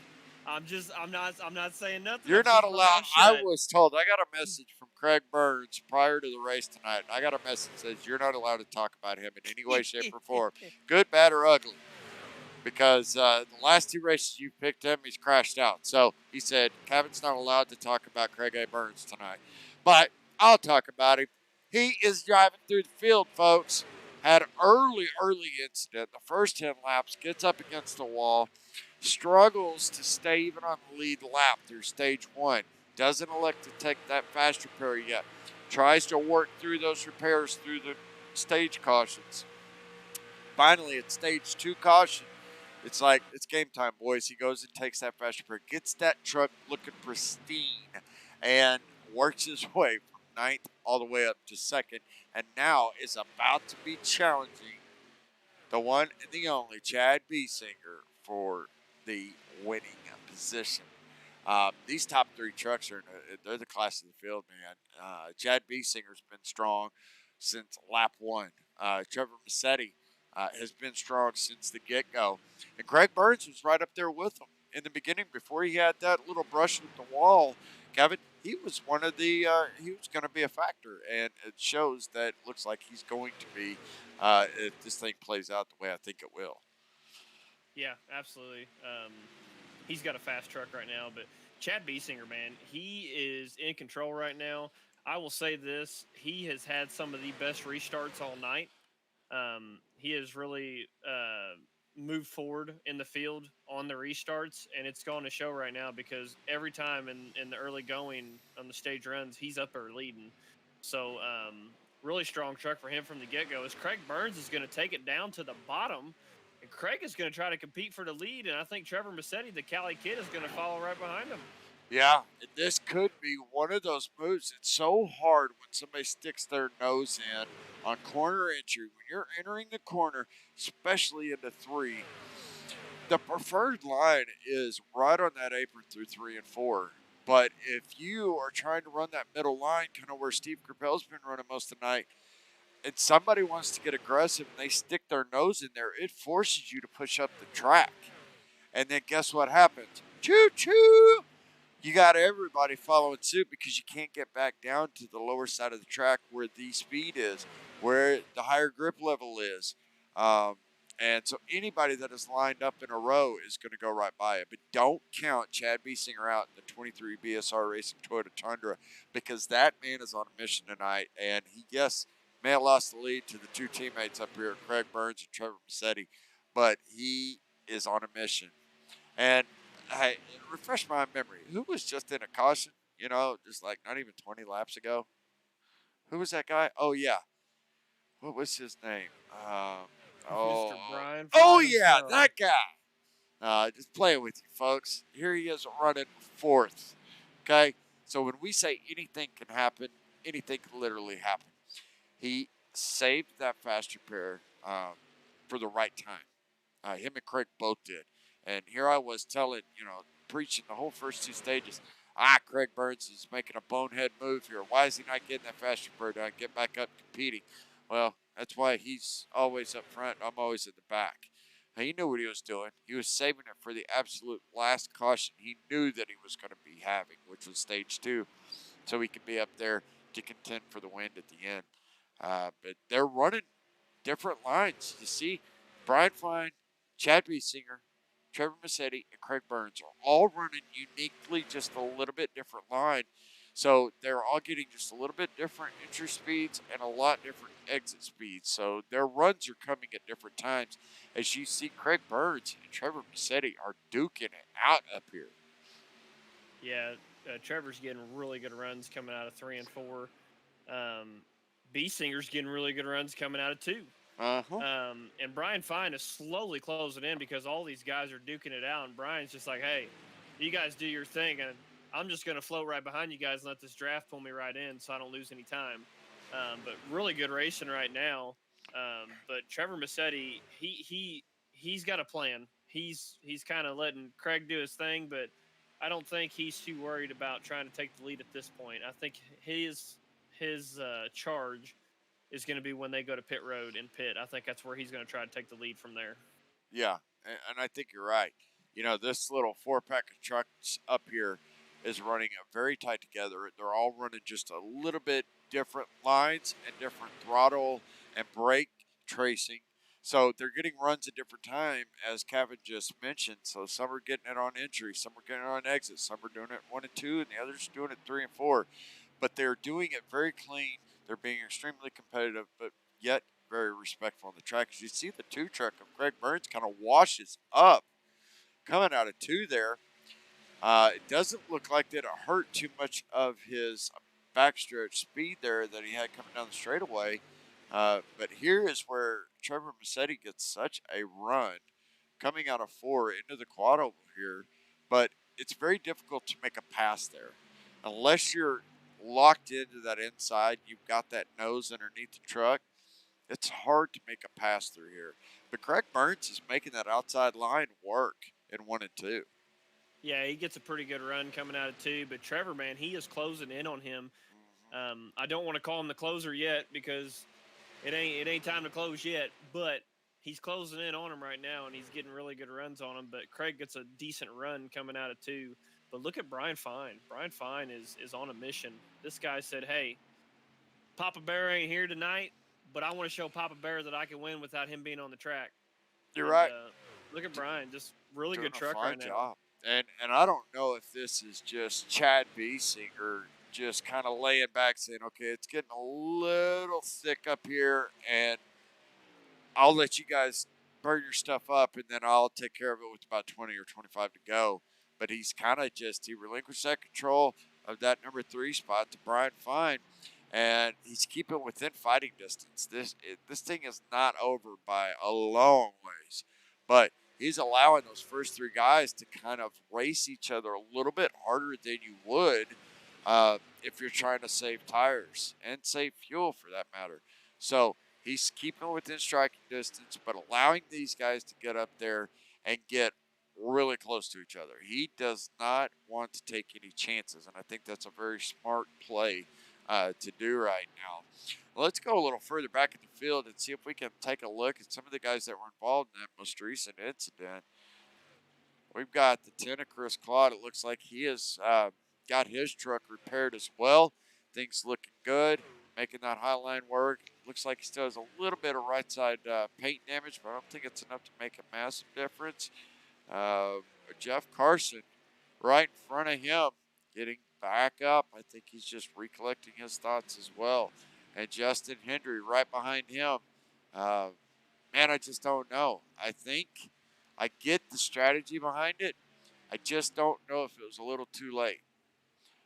I'm not saying nothing. You're I'm not keeping my allowed. mouth I shut. was told. I got a message from Craig Burns prior to the race tonight. I got a message that says you're not allowed to talk about him in any way, shape, or form, good, bad, or ugly, because the last two races you picked him, he's crashed out. So he said Kevin's not allowed to talk about Craig A. Burns tonight, but I'll talk about him. He is driving through the field, folks. Had an early incident. The first 10 laps, gets up against the wall, struggles to stay even on the lead lap through stage one. Doesn't elect to take that fast repair yet. Tries to work through those repairs through the stage cautions. Finally, at stage two caution, it's like, it's game time, boys. He goes and takes that fast repair, gets that truck looking pristine, and works his way from ninth all the way up to second, and now is about to be challenging the one and the only Chad Biesinger for the winning position. These top three trucks they're the class of the field, man. Chad Biesinger's been strong since lap one. Trevor Massetti has been strong since the get go. And Greg Burns was right up there with him in the beginning before he had that little brush with the wall. Kevin, he was one of he was going to be a factor. And it shows that it looks like he's going to be if this thing plays out the way I think it will. Yeah, absolutely. He's got a fast truck right now, but Chad Biesinger, man, he is in control right now. I will say this: he has had some of the best restarts all night. He has really moved forward in the field on the restarts, and it's going to show right now because every time in the early going on the stage runs, he's up there leading. So, really strong truck for him from the get go. As Craig Burns is going to take it down to the bottom, and Craig is going to try to compete for the lead, and I think Trevor Massetti, the Cali kid, is going to follow right behind him. Yeah, this could be one of those moves. It's so hard when somebody sticks their nose in on corner entry. When you're entering the corner, especially into three, the preferred line is right on that apron through three and four. But if you are trying to run that middle line, kind of where Steve Grappel's been running most of the night, and somebody wants to get aggressive and they stick their nose in there, it forces you to push up the track. And then guess what happens? Choo choo! You got everybody following suit because you can't get back down to the lower side of the track where the speed is, where the higher grip level is. Um, and so anybody that is lined up in a row is going to go right by it. But don't count Chad Biesinger out in the 23 BSR Racing Toyota Tundra because that man is on a mission tonight. And he, yes, may have lost the lead to the two teammates up here, Craig Burns and Trevor Massetti, but he is on a mission. And hey, refresh my memory. Who was just in a caution? Just like not even 20 laps ago. Who was that guy? Oh yeah, what was his name? Mr. Oh, Brian oh Fry yeah, himself. that guy. Just playing with you, folks. Here he is running fourth. Okay, so when we say anything can happen, anything can literally happen. He saved that fast repair for the right time. Him and Craig both did. And here I was preaching the whole first two stages. Craig Burns is making a bonehead move here. Why is he not getting that fast repair done? Get back up competing. Well, that's why he's always up front. I'm always in the back. He knew what he was doing. He was saving it for the absolute last caution he knew that he was going to be having, which was stage two, so he could be up there to contend for the win at the end. But they're running different lines. You see, Brian Fine, Chad Biesinger, Trevor Massetti, and Craig Burns are all running uniquely just a little bit different line. So they're all getting just a little bit different entry speeds and a lot different exit speeds. So their runs are coming at different times. As you see, Craig Burns and Trevor Massetti are duking it out up here. Yeah, Trevor's getting really good runs coming out of 3 and 4. Biesinger's getting really good runs coming out of 2. Uh-huh. And Brian Fine is slowly closing in because all these guys are duking it out. And Brian's just like, hey, you guys do your thing. And I'm just going to float right behind you guys and let this draft pull me right in so I don't lose any time. But really good racing right now. But Trevor Massetti, he's got a plan. He's kind of letting Craig do his thing, but I don't think he's too worried about trying to take the lead at this point. I think his charge is going to be when they go to pit road and pit. I think that's where he's going to try to take the lead from there. Yeah, and I think you're right. this little 4-pack of trucks up here is running very tight together. They're all running just a little bit different lines and different throttle and brake tracing. So they're getting runs at different time, as Kevin just mentioned. So some are getting it on entry, some are getting it on exit, some are doing it 1 and 2, and the others doing it 3 and 4. But they're doing it very clean. They're being extremely competitive, but yet very respectful on the track. As you see, the 2 truck of Craig Burns kind of washes up coming out of 2 there. It doesn't look like that it hurt too much of his backstretch speed there that he had coming down the straightaway. But here is where Trevor Massetti gets such a run coming out of 4 into the quad oval here. But it's very difficult to make a pass there. Unless you're locked into that inside, you've got that nose underneath the truck, it's hard to make a pass through here. But Craig Burns is making that outside line work in 1 and 2. Yeah, he gets a pretty good run coming out of 2, but Trevor, man, he is closing in on him. I don't want to call him the closer yet because it ain't time to close yet, but he's closing in on him right now, and he's getting really good runs on him. But Craig gets a decent run coming out of 2. But look at Brian Fine. Brian Fine is on a mission. This guy said, "Hey, Papa Bear ain't here tonight, but I want to show Papa Bear that I can win without him being on the track." You're And right. look at Brian, just really Doing good a truck fine right now. job. And I don't know if this is just Chad Beesinger just kind of laying back saying, okay, it's getting a little thick up here, and I'll let you guys burn your stuff up, and then I'll take care of it with about 20 or 25 to go. But he's kind of he relinquished that control of that number 3 spot to Brian Fine, and he's keeping within fighting distance. This thing is not over by a long ways, but he's allowing those first 3 guys to kind of race each other a little bit harder than you would if you're trying to save tires and save fuel for that matter. So he's keeping within striking distance, but allowing these guys to get up there and get really close to each other. He does not want to take any chances, and I think that's a very smart play to do right now. Let's go a little further back in the field and see if we can take a look at some of the guys that were involved in that most recent incident. We've got the 10 of Chris Claude. It looks like he has got his truck repaired as well. Things looking good, making that high line work. Looks like he still has a little bit of right side paint damage, but I don't think it's enough to make a massive difference. Jeff Carson right in front of him, getting back up. I think he's just recollecting his thoughts as well. And Justin Hendry right behind him. Man, I just don't know. I think I get the strategy behind it. I just don't know if it was a little too late.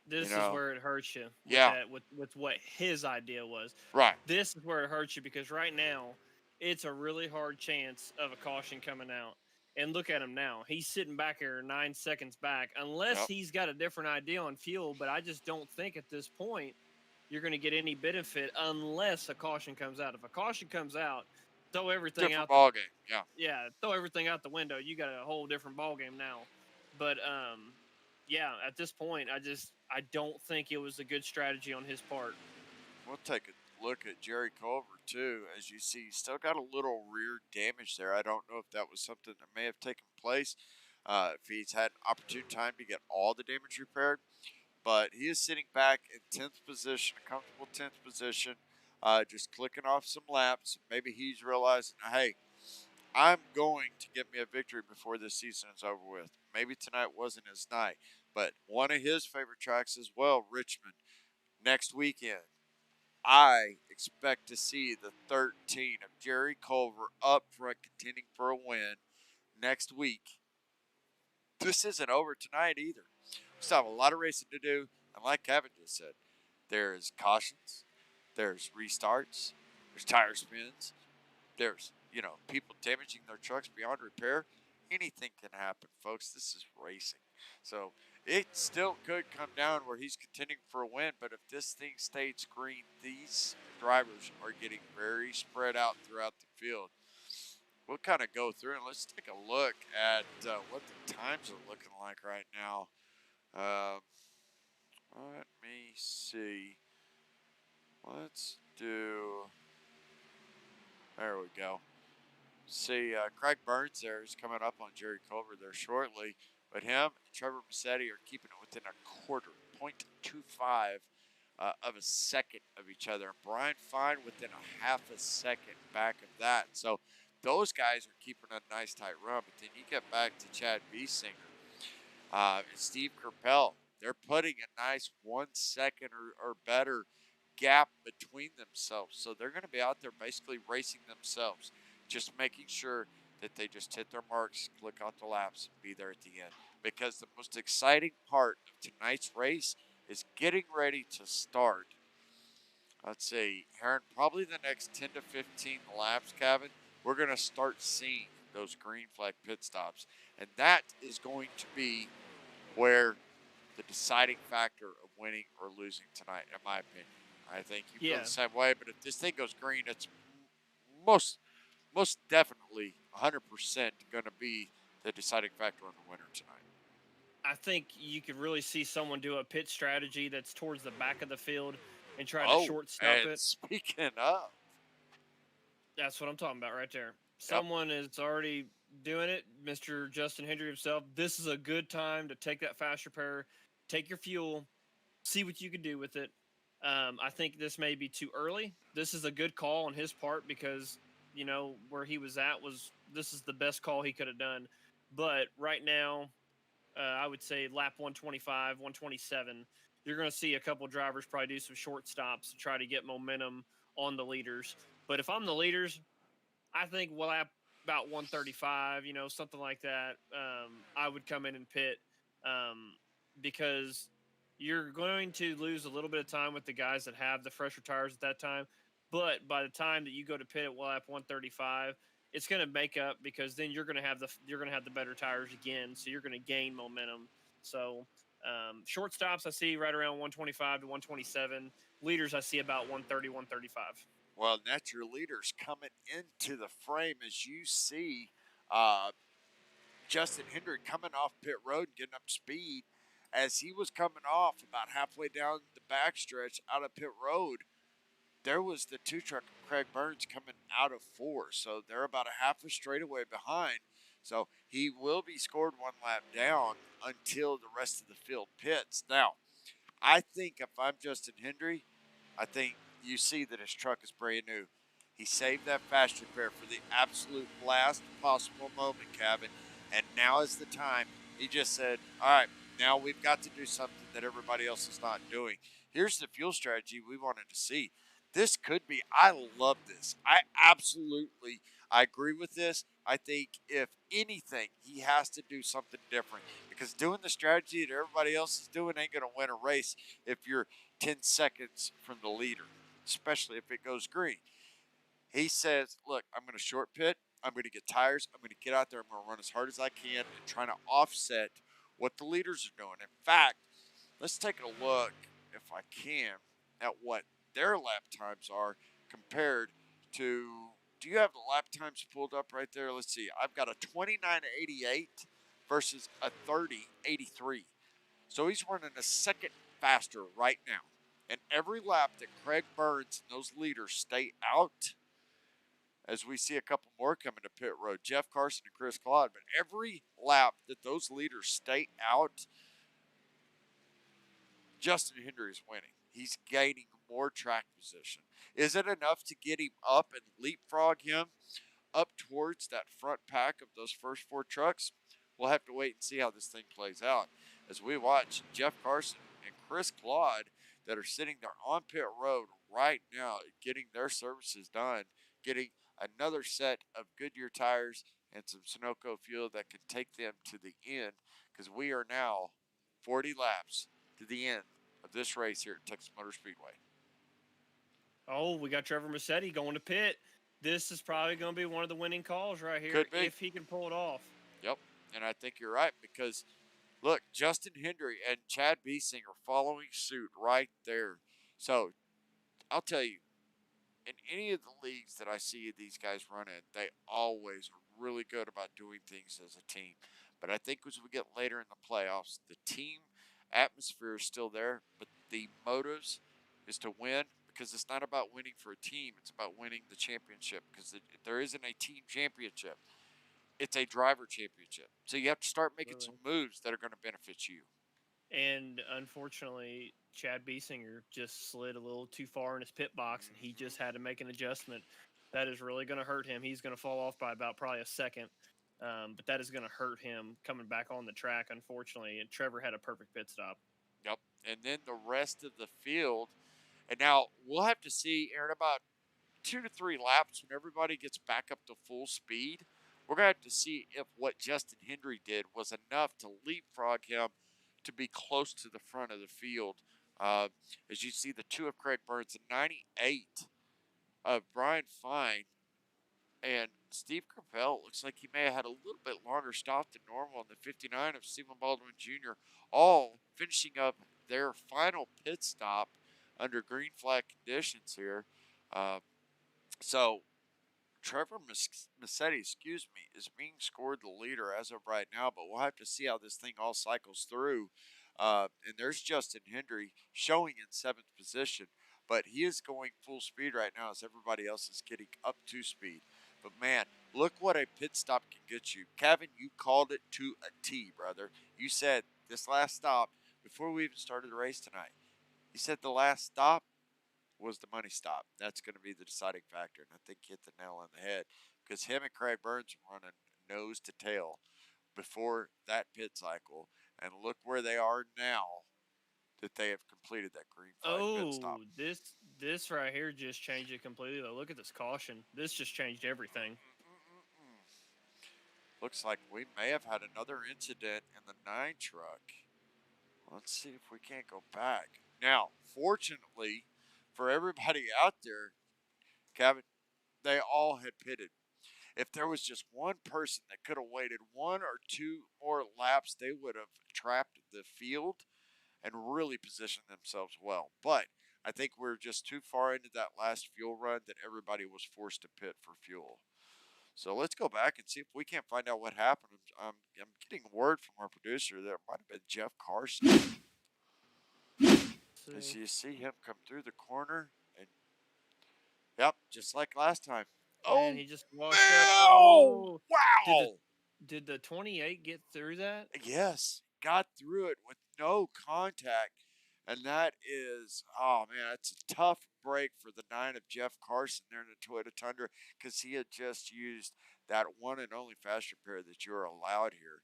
This is where it hurts you with Yeah. that with what his idea was. Right. This is where it hurts you because right now it's a really hard chance of a caution coming out. And look at him now. He's sitting back here 9 seconds back, unless he's got a different idea on fuel. But I just don't think at this point you're going to get any benefit unless a caution comes out. If a caution comes out, throw everything Different out. ball game. Yeah. Yeah, throw everything out the window. You got a whole different ball game now. But yeah, at this point, I don't think it was a good strategy on his part. We'll take a look at Jerry Culver too. As you see, he's still got a little rear damage there. I don't know if that was something that may have taken place. If he's had opportune time to get all the damage repaired, but he is sitting back in 10th position, a comfortable 10th position, just clicking off some laps. Maybe he's realizing, hey, I'm going to get me a victory before this season is over with. Maybe tonight wasn't his night, but one of his favorite tracks as well, Richmond, next weekend. I expect to see the 13 of Jerry Culver up front contending for a win next week. This isn't over tonight either. We still have a lot of racing to do, and like Kevin just said, there's cautions, there's restarts, there's tire spins, there's people damaging their trucks beyond repair. Anything can happen, folks. This is racing, so it still could come down where he's contending for a win. But if this thing stays green, these drivers are getting very spread out throughout the field. We'll kind of go through and let's take a look at what the times are looking like right now. Let me see. Let's do. There we go. See, Craig Burns there is coming up on Jerry Culver there shortly, but him and Trevor Massetti are keeping it within a quarter, 0.25 of a second of each other. And Brian Fine within a half a second back of that. So those guys are keeping a nice tight run. But then you get back to Chad Biesinger and Steve Kerpel. They're putting a nice 1 second or better gap between themselves. So they're going to be out there basically racing themselves, just making sure that they just hit their marks, click out the laps, and be there at the end. Because the most exciting part of tonight's race is getting ready to start. Let's see, Aaron, probably the next 10 to 15 laps, Kevin, we're going to start seeing those green flag pit stops. And that is going to be where the deciding factor of winning or losing tonight, in my opinion. I think you feel Yeah, the same way, but if this thing goes green, it's most most definitely 100% going to be the deciding factor on the winner tonight. I think you could really see someone do a pit strategy that's towards the back of the field and try to Oh, shortstop and it. speaking of, That's what I'm talking about right there. yep, Someone is already doing it. Mr. Justin Hendry himself. This is a good time to take that fast repair, take your fuel, see what you can do with it. I think this may be too early. This is a good call on his part because where he was at was this is the best call he could have done. But right now, I would say lap 125, 127, you're going to see a couple drivers probably do some short stops to try to get momentum on the leaders. But if I'm the leaders, I think lap about 135, something like that. I would come in and pit um, because you're going to lose a little bit of time with the guys that have the fresher tires at that time. But by the time that you go to pit at lap 135, it's going to make up because then you're going to have the better tires again, so you're going to gain momentum. So short stops I see right around 125 to 127. Leaders I see about 130, 135. well, that's your leaders coming into the frame as you see uh, Justin Hendry coming off pit road and getting up speed. As he was coming off about halfway down the backstretch out of pit road, there was the two truck of Craig Burns coming out of four. So they're about a half a straightaway behind. So he will be scored one lap down until the rest of the field pits. Now, I think if I'm Justin Hendry, I think you see that his truck is brand new. He saved that fast repair for the absolute last possible moment, Kevin. And now is the time. He just said, all right, now we've got to do something that everybody else is not doing. Here's the fuel strategy we wanted to see. This could be, I love this. I agree with this. I think if anything, he has to do something different because doing the strategy that everybody else is doing ain't going to win a race if you're 10 seconds from the leader, especially if it goes green. He says, look, I'm going to short pit. I'm going to get tires. I'm going to get out there. I'm going to run as hard as I can and trying to offset what the leaders are doing. In fact, let's take a look, if I can, at what their lap times are compared to. Do you have the lap times pulled up right there? Let's see. I've got a 29.88 versus a 30.83. So he's running a second faster right now. And every lap that Craig Burns and those leaders stay out, as we see a couple more coming to pit road, Jeff Carson and Chris Claude, but every lap that those leaders stay out, Justin Hendry is winning. He's gaining more track position. Is it enough to get him up and leapfrog him up towards that front pack of those first four trucks? We'll have to wait and see how this thing plays out as we watch Jeff Carson and Chris Claude that are sitting there on pit road right now getting their services done, getting another set of Goodyear tires and some Sunoco fuel that can take them to the end because we are now 40 laps to the end of this race here at Texas Motor Speedway. Oh, we got Trevor Massetti going to pit. This is probably going to be one of the winning calls right here Could be. if he can pull it off. Yep. And I think you're right because, look, Justin Hendry and Chad Biesing are following suit right there. So I'll tell you, in any of the leagues that I see these guys run in, they always are really good about doing things as a team. But I think as we get later in the playoffs, the team atmosphere is still there, but the motives is to win because it's not about winning for a team. It's about winning the championship because there isn't a team championship. It's a driver championship. So you have to start making some Absolutely. moves that are going to benefit you. And unfortunately, Chad Biesinger just slid a little too far in his pit box, and he just Hmm. had to make an adjustment. That is really going to hurt him. He's going to fall off by about probably a second, but that is going to hurt him coming back on the track, unfortunately. And Trevor had a perfect pit stop. Yep. And then the rest of the field. And now we'll have to see, Aaron, about 2 to 3 laps when everybody gets back up to full speed. We're going to have to see if what Justin Hendry did was enough to leapfrog him to be close to the front of the field. Uh, as you see, the 2 of Craig Burns, the 98 of Brian Fine, and Steve Capel looks like he may have had a little bit longer stop than normal on the 59 of Stephen Baldwin Jr., all finishing up their final pit stop under green flag conditions here. Uh, so Trevor Massetti, is being scored the leader as of right now, but we'll have to see how this thing all cycles through. And there's Justin Hendry showing in 7th position, but he is going full speed right now as everybody else is getting up to speed. But man, look what a pit stop can get you. Kevin, you called it to a T, brother. You said this last stop, before we even started the race tonight, you said the last stop was the money stop. That's going to be the deciding factor. And I think you hit the nail on the head because him and Craig Burns were running nose to tail before that pit cycle. And look where they are now that they have completed that green flag pit stop. Oh, this right here just changed it completely. Though, look at this caution. This just changed everything. Looks like we may have had another incident in the 9 truck. Let's see if we can't go back. Now, fortunately for everybody out there, Kevin, they all had pitted. If there was just one person that could have waited 1 or 2 more laps, they would have trapped the field and really positioned themselves well. But I think we're just too far into that last fuel run that everybody was forced to pit for fuel. So let's go back and see if we can't find out what happened. I'm getting word from our producer that it might have been Jeff Carson. As See, you see him come through the corner, and yep, just like last time. and Oh, he just washed up. man! Oh, did the Wow! did the 28 get through that? Yes, got through it with no contact. And that is, oh man, it's a tough break for the 9 of Jeff Carson there in the Toyota Tundra because he had just used that one and only fast repair that you're allowed here.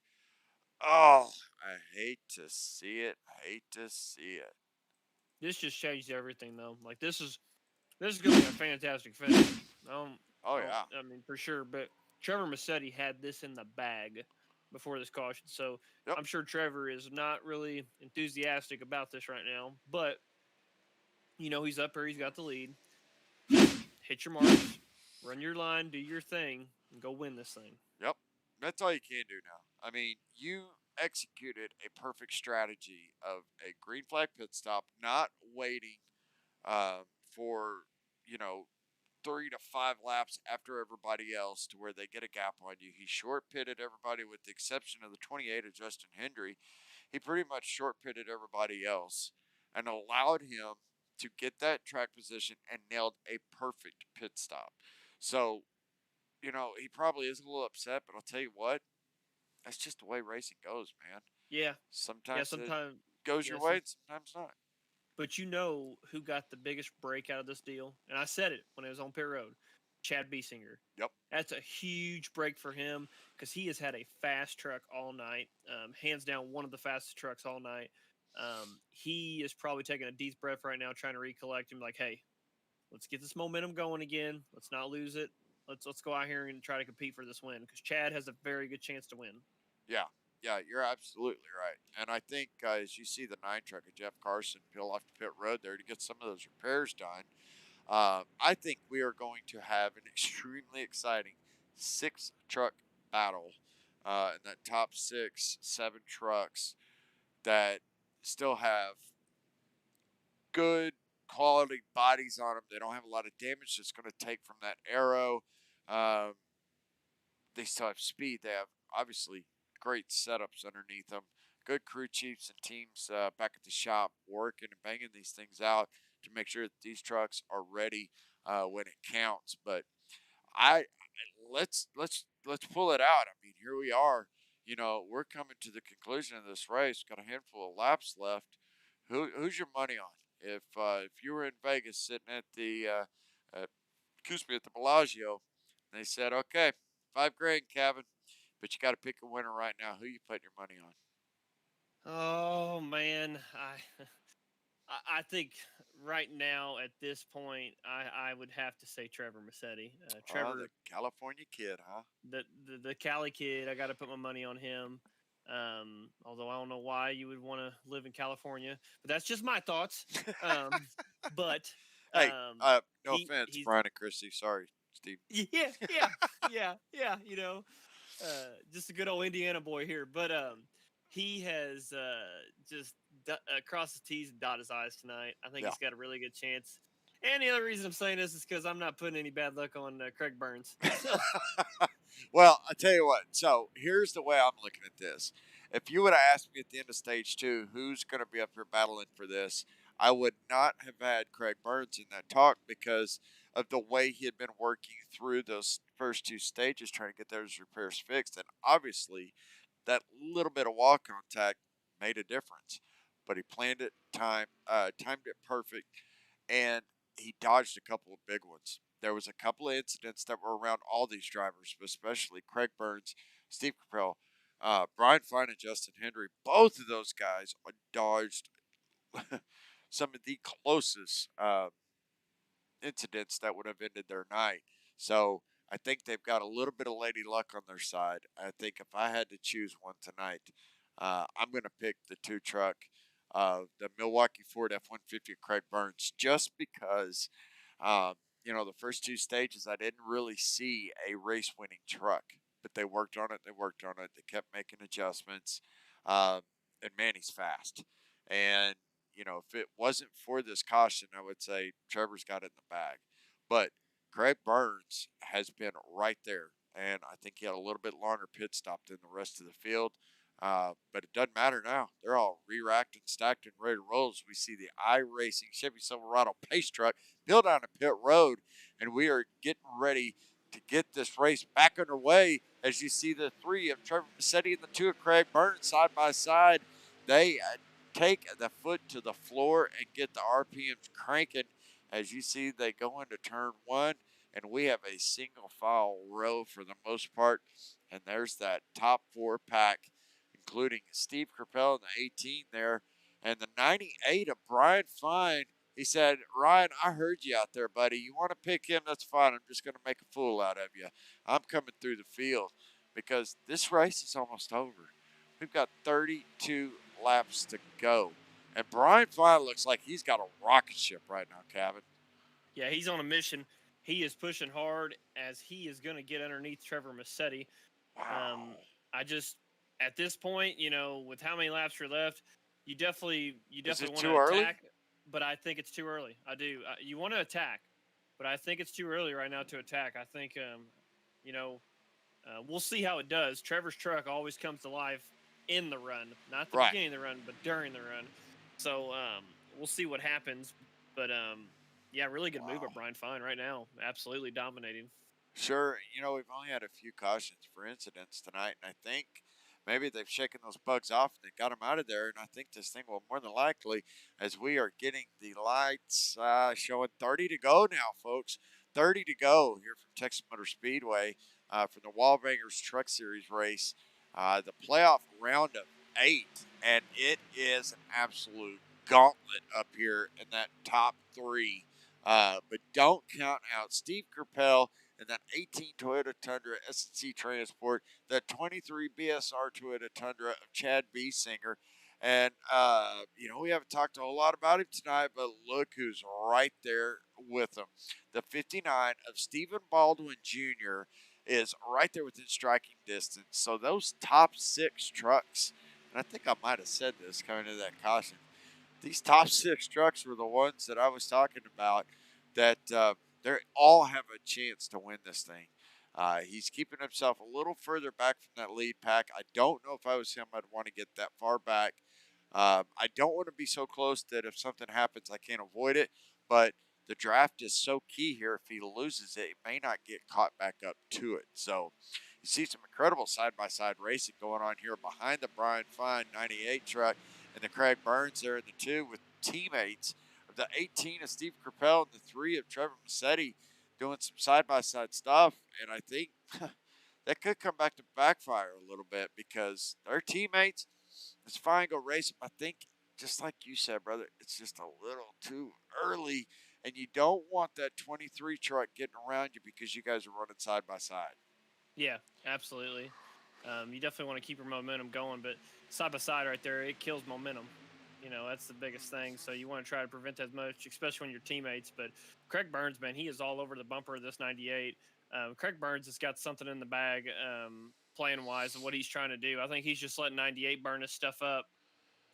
Oh, I hate to see it. I hate to see it. This just changed everything, though. Like this is gonna be a fantastic finish. Oh, yeah. I mean for sure. But Trevor Massetti had this in the bag before this caution, so Yep. I'm sure Trevor is not really enthusiastic about this right now. But he's up here, he's got the lead. Hit your marks, run your line, do your thing, and go win this thing. Yep. That's all you can do now. I mean, you executed a perfect strategy of a green flag pit stop, not waiting for, you know, 3 to 5 laps after everybody else to where they get a gap on you. He short pitted everybody with the exception of the 28 of Justin Hendry. He pretty much short pitted everybody else and allowed him to get that track position and nailed a perfect pit stop. So, he probably is a little upset, but I'll tell you what, that's just the way racing goes, man. Yeah, yeah. Sometimes it Sometimes, goes yeah. your way and sometimes not. But you know who got the biggest break out of this deal? And I said it when it was on pit road. Chad Biesinger. Yep. That's a huge break for him because he has had a fast truck all night. Hands down, one of the fastest trucks all night. He is probably taking a deep breath right now, trying to recollect him. Like, hey, let's get this momentum going again. Let's not lose it. Let's go out here and try to compete for this win because Chad has a very good chance to win. Yeah. Yeah, you're absolutely right. And I think as you see the 9 truck of Jeff Carson peel off the pit road there to get some of those repairs done, I think we are going to have an extremely exciting 6 truck battle in that top 6, 7 trucks that still have good quality bodies on them. They don't have a lot of damage that's going to take from that arrow. Um, they still have speed. They have obviously great setups underneath them. Good crew chiefs and teams back at the shop working and banging these things out to make sure that these trucks are ready when it counts. But I let's pull it out. I mean, here we are. We're coming to the conclusion of this race. Got a handful of laps left. Who's your money on? If you were in Vegas sitting at the excuse me, at the Bellagio, and they said, okay, 5 grand, Kevin, but you got to pick a winner right now. Who you putting your money on? Oh man, I think right now at this point, I would have to say Trevor Massetti. Oh, the Trevor, California kid, huh? the Cali kid, I got to put my money on him. Although I don't know why you would want to live in California, but that's just my thoughts. Um, but Hey, no offense, he's Brian and Christy. Sorry, Steve. yeah. Just a good old Indiana boy here, but he has just crossed his T's and dot his I's tonight. I think Yeah. he's got a really good chance. And the other reason I'm saying this is because I'm not putting any bad luck on Craig Burns. So Well, I tell you what. So here's the way I'm looking at this. If you would have asked me at the end of stage 2, who's going to be up here battling for this, I would not have had Craig Burns in that talk because of the way he had been working through those first 2 stages trying to get those repairs fixed. And obviously, that little bit of wall contact made a difference. But he planned it, timed it perfect, and he dodged a couple of big ones. There was a couple of incidents that were around all these drivers, but especially Craig Burns, Steve Capel, Brian Fine, and Justin Hendry. Both of those guys dodged some of the closest incidents that would have ended their night. So I think they've got a little bit of lady luck on their side. I think if I had to choose one tonight, I'm going to pick the 2 truck, the Milwaukee Ford F-150 Craig Burns, just because, um, the first 2 stages I didn't really see a race winning truck, but they worked on it. They worked on it. They kept making adjustments. Um, and man, he's fast. And if it wasn't for this caution, I would say Trevor's got it in the bag. But Craig Burns has been right there, and I think he had a little bit longer pit stop than the rest of the field. But it doesn't matter now. They're all re-racked and stacked and ready to roll as we see the iRacing Chevy Silverado pace truck built on a pit road, and we are getting ready to get this race back underway as you see the 3 of Trevor Massetti and the 2 of Craig Burns side by side. They take the foot to the floor and get the RPMs cranking. As you see, they go into turn 1, and we have a single file row for the most part. And there's that top 4 pack, including Steve Capel in the 18 there, and the 98 of Brian Fine. He said, Ryan, I heard you out there, buddy. You want to pick him? That's fine. I'm just going to make a fool out of you. I'm coming through the field because this race is almost over. We've got 32 laps to go. And Brian Fine looks like he's got a rocket ship right now, Kevin. yeah, he's on a mission. He is pushing hard as he is going to get underneath Trevor Massetti. Wow. I just at this point, with how many laps are left, you definitely Is it want too to early? attack, but I think it's too early. I do. You want to attack, but I think it's too early right now to attack. I think we'll see how it does. Trevor's truck always comes to life in the run, not the Right. beginning of the run, but during the run. So we'll see what happens. But yeah, really good move Wow. at Brian Fine right now. Absolutely dominating. Sure, we've only had a few cautions for incidents tonight, and I think maybe they've shaken those bugs off and they got them out of there. And I think this thing will more than likely, as we are getting the lights showing 30 to go now, folks. 30 to go here from Texas Motor Speedway from the Wallbangers Truck Series race, the playoff round of 8, and it is an absolute gauntlet up here in that top 3. But don't count out Steve Capel and that 18 Toyota Tundra S&C Transport, the 23 BSR Toyota Tundra of Chad Biesinger. And, we haven't talked a whole lot about him tonight, but look who's right there with him. The 59 of Stephen Baldwin Jr. is right there within striking distance. So those top 6 trucks, and I think I might have said this coming into that caution, these top 6 trucks were the ones that I was talking about that they all have a chance to win this thing. He's keeping himself a little further back from that lead pack. I don't know if I was him, I'd want to get that far back. I don't want to be so close that if something happens, I can't avoid it. But the draft is so key here. If he loses it, he may not get caught back up to it. So you see some incredible side-by-side racing going on here behind the Brian Fine 98 truck and the Craig Burns there in the 2 with teammates of the 18 of Steve Crapell and the 3 of Trevor Massetti doing some side-by-side stuff. And I think that could come back to backfire a little bit because their teammates, it's fine, go race them. I think, just like you said, brother, it's just a little too early, and you don't want that 23 truck getting around you because you guys are running side by side. Yeah, absolutely. You definitely want to keep your momentum going, but side by side right there, it kills momentum. That's the biggest thing. So you want to try to prevent that as much, especially when your teammates. But Craig Burns, man, he is all over the bumper of this 98. Craig Burns has got something in the bag, playing wise, and what he's trying to do. I think he's just letting 98 burn his stuff up,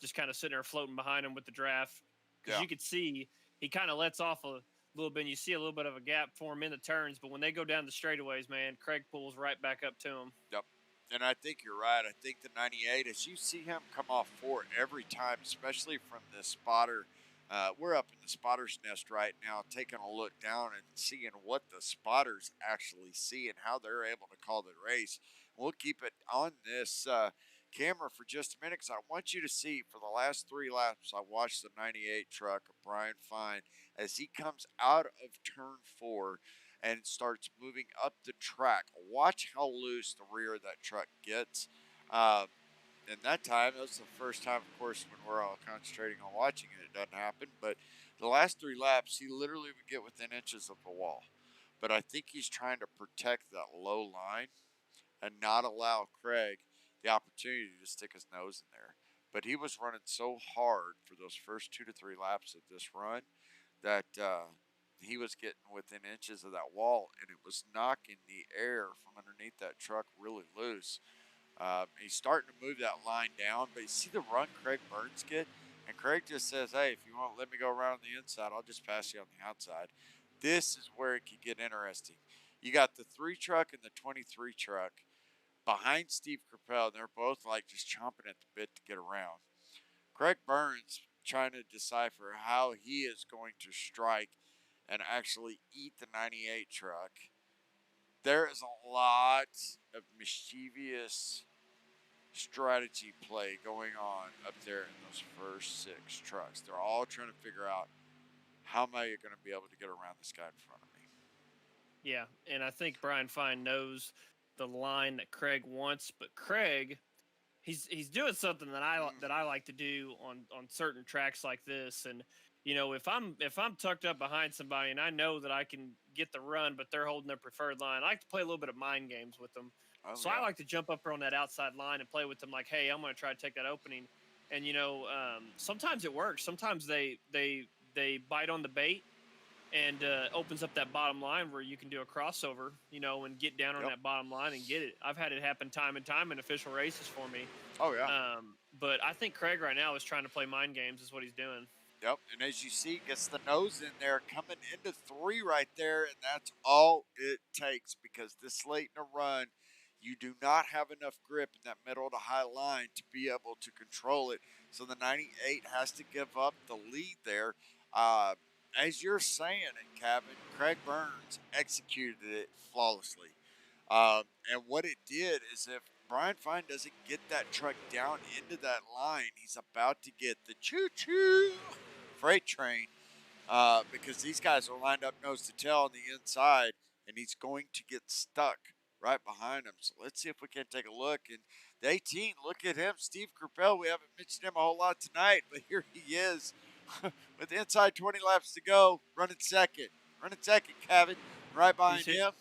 just kind of sitting there floating behind him with the draft, because Yeah. you could see he kind of lets off a little bit. And you see a little bit of a gap form in the turns, but when they go down the straightaways, man, Craig pulls right back up to him. Yep. And I think you're right. I think the 98, as you see him come off 4 every time, especially from the spotter. We're up in the spotter's nest right now, taking a look down and seeing what the spotters actually see and how they're able to call the race. We'll keep it on this camera for just a minute because I want you to see for the last 3 laps, I watched the 98 truck of Brian Fine as he comes out of turn 4 and starts moving up the track. Watch how loose the rear of that truck gets. Um, and that time, that was the first time, of course, when we're all concentrating on watching it, it doesn't happen. But the last 3 laps, he literally would get within inches of the wall. But I think he's trying to protect that low line and not allow Craig the opportunity to stick his nose in there. But he was running so hard for those first 2 to 3 laps of this run that he was getting within inches of that wall, and it was knocking the air from underneath that truck really loose. He's starting to move that line down, but you see the run Craig Burns get, and Craig just says, "Hey, if you won't let me go around the inside, I'll just pass you on the outside." This is where it could get interesting. You got the 3 truck and the 23 truck behind Steve Crapell, and they're both like just chomping at the bit to get around. Craig Burns trying to decipher how he is going to strike and actually eat the 98 truck. There is a lot of mischievous strategy play going on up there in those first 6 trucks. They're all trying to figure out how am I going to be able to get around this guy in front of me. Yeah, and I think Brian Fine knows the line that Craig wants, but Craig, he's doing something that I like to do on certain tracks like this. And if I'm tucked up behind somebody and I know that I can get the run, but they're holding their preferred line, I like to play a little bit of mind games with them. Oh, So yeah. I like to jump up on that outside line and play with them, like, hey, I'm going to try to take that opening. And sometimes it works. Sometimes they bite on the bait and opens up that bottom line where you can do a crossover, and get down on Yep. that bottom line and get it. I've had it happen time and time in official races for me. Oh, yeah. But I think Craig right now is trying to play mind games, is what he's doing. Yep, and as you see, gets the nose in there, coming into 3 right there, and that's all it takes because this late in a run, you do not have enough grip in that middle to high line to be able to control it. So the 98 has to give up the lead there. As you're saying it, Kevin, Craig Burns executed it flawlessly. And what it did is if Brian Fine doesn't get that truck down into that line, he's about to get the choo-choo freight train because these guys are lined up nose to tail on the inside, and he's going to get stuck right behind him. So let's see if we can take a look. And the 18, look at him, Steve Crapell. We haven't mentioned him a whole lot tonight, but here he is with inside 20 laps to go, running second. Running second, Kevin. Right behind him,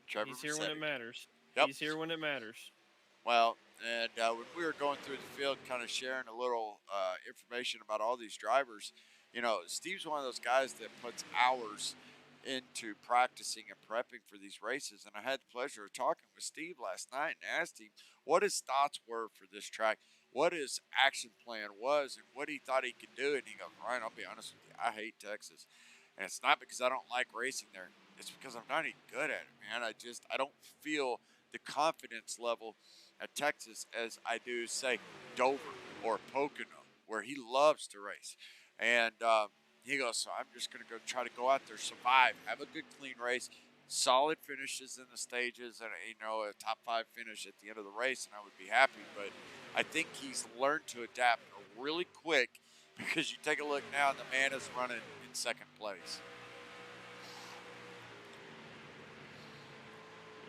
Trevor He's here when it Massetti. matters. Yep. He's here when it matters. Well, and when we were going through the field, kind of sharing a little information about all these drivers, Steve's one of those guys that puts hours into practicing and prepping for these races. And I had the pleasure of talking with Steve last night and asked him what his thoughts were for this track, what his action plan was, and what he thought he could do. And he goes, Ryan, I'll be honest with you, I hate Texas. And it's not because I don't like racing there. It's because I'm not any good at it, man. I don't feel the confidence level at Texas as I do, say, Dover or Pocono, where he loves to race. And He goes, so I'm just going to go try to go out there, survive, have a good, clean race, solid finishes in the stages, and a top 5 finish at the end of the race, and I would be happy. But I think he's learned to adapt really quick because you take a look now, and the man is running in second place.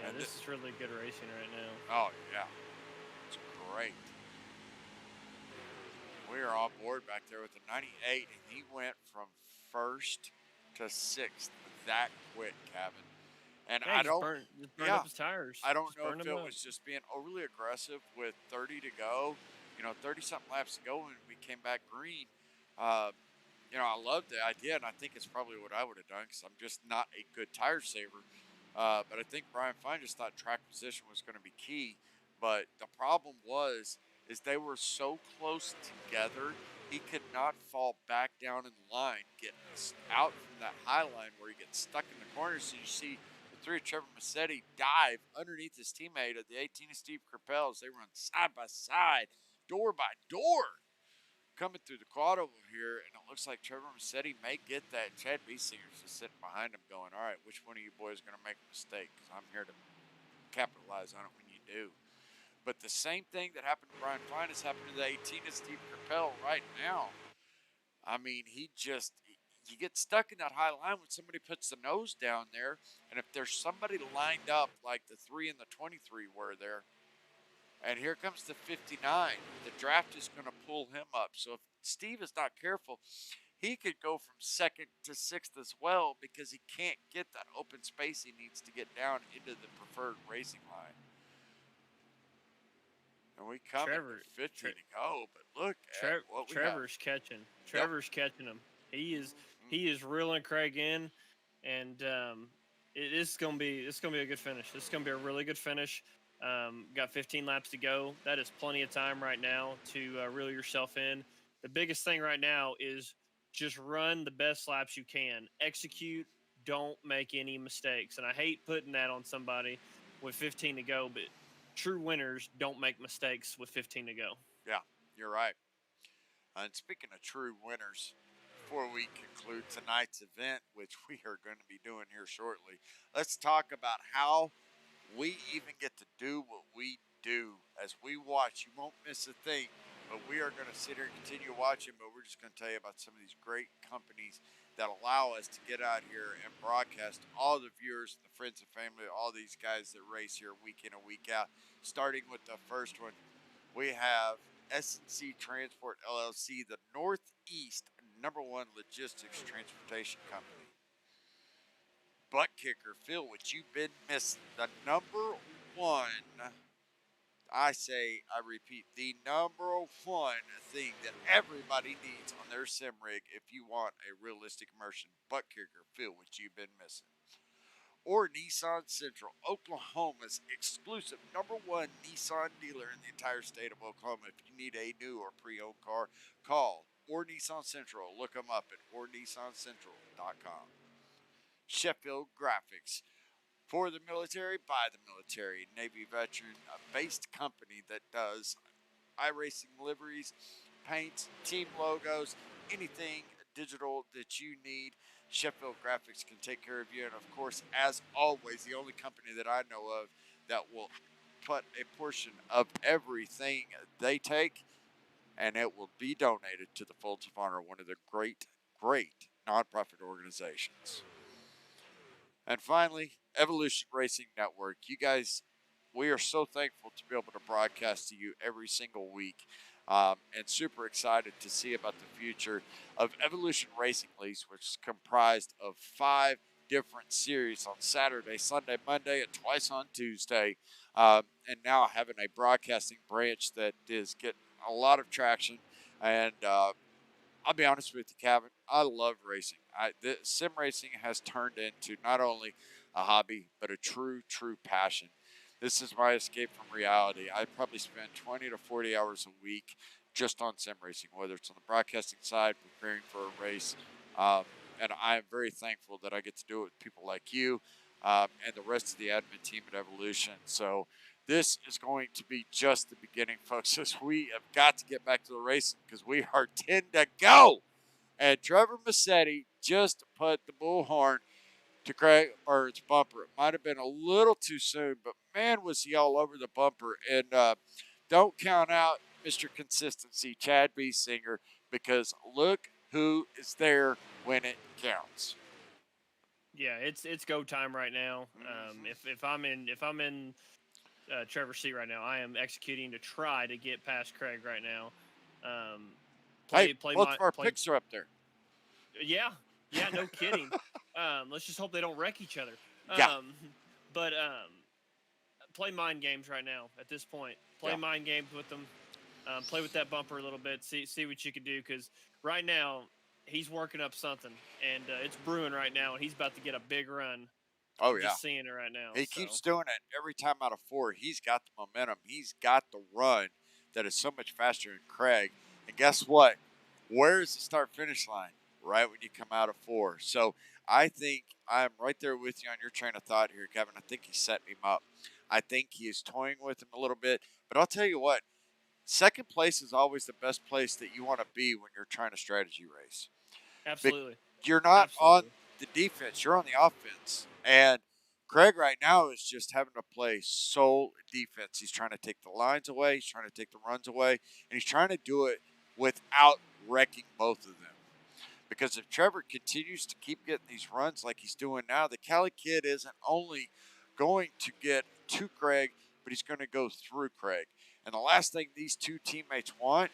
Yeah, this is really good racing right now. Oh yeah, it's great. We are on board back there with the 98, and he went from first to sixth that quick, Kevin. And Yeah, I just don't, burned yeah, up his tires. I don't Just know burned if them it up. was just being overly aggressive with 30 to go, 30 something laps to go, and we came back green. Uh, I love the idea, and I think it's probably what I would have done because I'm just not a good tire saver. But I think Brian Fine just thought track position was going to be key. But the problem is they were so close together, he could not fall back down in the line, get out from that high line where he gets stuck in the corner. So you see the 3 of Trevor Massetti dive underneath his teammate of the 18 of Steve Carpel as they run side by side, door by door, coming through the quad over here, and it looks like Trevor Massetti may get that. Chad Biesinger's just sitting behind him going, all right, which one of you boys is going to make a mistake? Because I'm here to capitalize on it when you do. But the same thing that happened to Brian Fine is happening to the 18 of Steve Carpel right now. I mean, you get stuck in that high line when somebody puts the nose down there, and if there's somebody lined up like the 3 and the 23 were there, and here comes the 59. The draft is going to pull him up. So if Steve is not careful, he could go from second to sixth as well because he can't get that open space he needs to get down into the preferred racing line. And we come into 15 to go, but look at what we Trevor's have. catching. Trevor's catching him. He is reeling Craig in, and it's gonna be a good finish. This is gonna be a really good finish. Got 15 laps to go. That is plenty of time right now to reel yourself in. The biggest thing right now is just run the best laps you can. Execute. Don't make any mistakes. And I hate putting that on somebody with 15 to go, but true winners don't make mistakes with 15 to go. Yeah, you're right. And speaking of true winners, before we conclude tonight's event, which we are going to be doing here shortly, let's talk about how we even get to do what we do as we watch. You won't miss a thing, but we are going to sit here and continue watching, but we're just going to tell you about some of these great companies that allow us to get out here and broadcast all the viewers, the friends and family, all these guys that race here week in and week out. Starting with the first one, we have S&C Transport LLC, the Northeast #1 logistics transportation company. Butt kicker, Phil, what you've been missing. The #1, I repeat, the #1 thing that everybody needs on their sim rig if you want a realistic immersion. Butt kicker, Phil, what you've been missing. Or Nissan Central, Oklahoma's exclusive #1 Nissan dealer in the entire state of Oklahoma. If you need a new or pre-owned car, call Or Nissan Central. Look them up at ornissancentral.com. Sheffield Graphics, for the military, by the military. Navy veteran based company that does iRacing liveries, paints, team logos, anything digital that you need. Sheffield Graphics can take care of you. And of course, as always, the only company that I know of that will put a portion of everything they take and it will be donated to the Folds of Honor, one of the great, great nonprofit organizations. And finally, Evolution Racing Network. You guys, we are so thankful to be able to broadcast to you every single week, and super excited to see about the future of Evolution Racing Leagues, which is comprised of 5 different series on Saturday, Sunday, Monday, and twice on Tuesday. And now having a broadcasting branch that is getting a lot of traction. And I'll be honest with you, Kevin. I love racing. Sim racing has turned into not only a hobby, but a true, true passion. This is my escape from reality. I probably spend 20 to 40 hours a week just on sim racing, whether it's on the broadcasting side, preparing for a race. And I am very thankful that I get to do it with people like you and the rest of the admin team at Evolution. So this is going to be just the beginning, folks, as we have got to get back to the racing because we are 10 to go And Trevor Massetti just put the bullhorn to Craig Burns' bumper. It might have been a little too soon, but man, was he all over the bumper. And don't count out Mr. Consistency, Chad Singer, because look who is there when it counts. Yeah, it's go time right now. If I'm in Trevor's seat right now, I am executing to try to get past Craig right now. Um, Hey, play both my of our play. picks are up there. Yeah, yeah, no kidding. Let's just hope they don't wreck each other. Yeah. But play mind games right now. At this point, play Yeah. mind games with them. Play with that bumper a little bit. See what you can do, because right now he's working up something, and it's brewing right now, and he's about to get a big run. Oh, I'm yeah. just seeing it right now. He So keeps doing it every time out of 4. He's got the momentum. He's got the run that is so much faster than Craig. And guess what? Where's the start finish line? Right when you come out of 4. So I think I'm right there with you on your train of thought here, Kevin. I think he's setting him up. I think he is toying with him a little bit. But I'll tell you what, second place is always the best place that you want to be when you're trying to strategy race. absolutely, You're not on absolutely. the defense, you're on the offense. And Craig right now is just having to play sole defense. He's trying to take the lines away, he's trying to take the runs away, and he's trying to do it without wrecking both of them. Because if Trevor continues to keep getting these runs like he's doing now, the Cali kid isn't only going to get to Craig, but he's going to go through Craig. And the last thing these two teammates want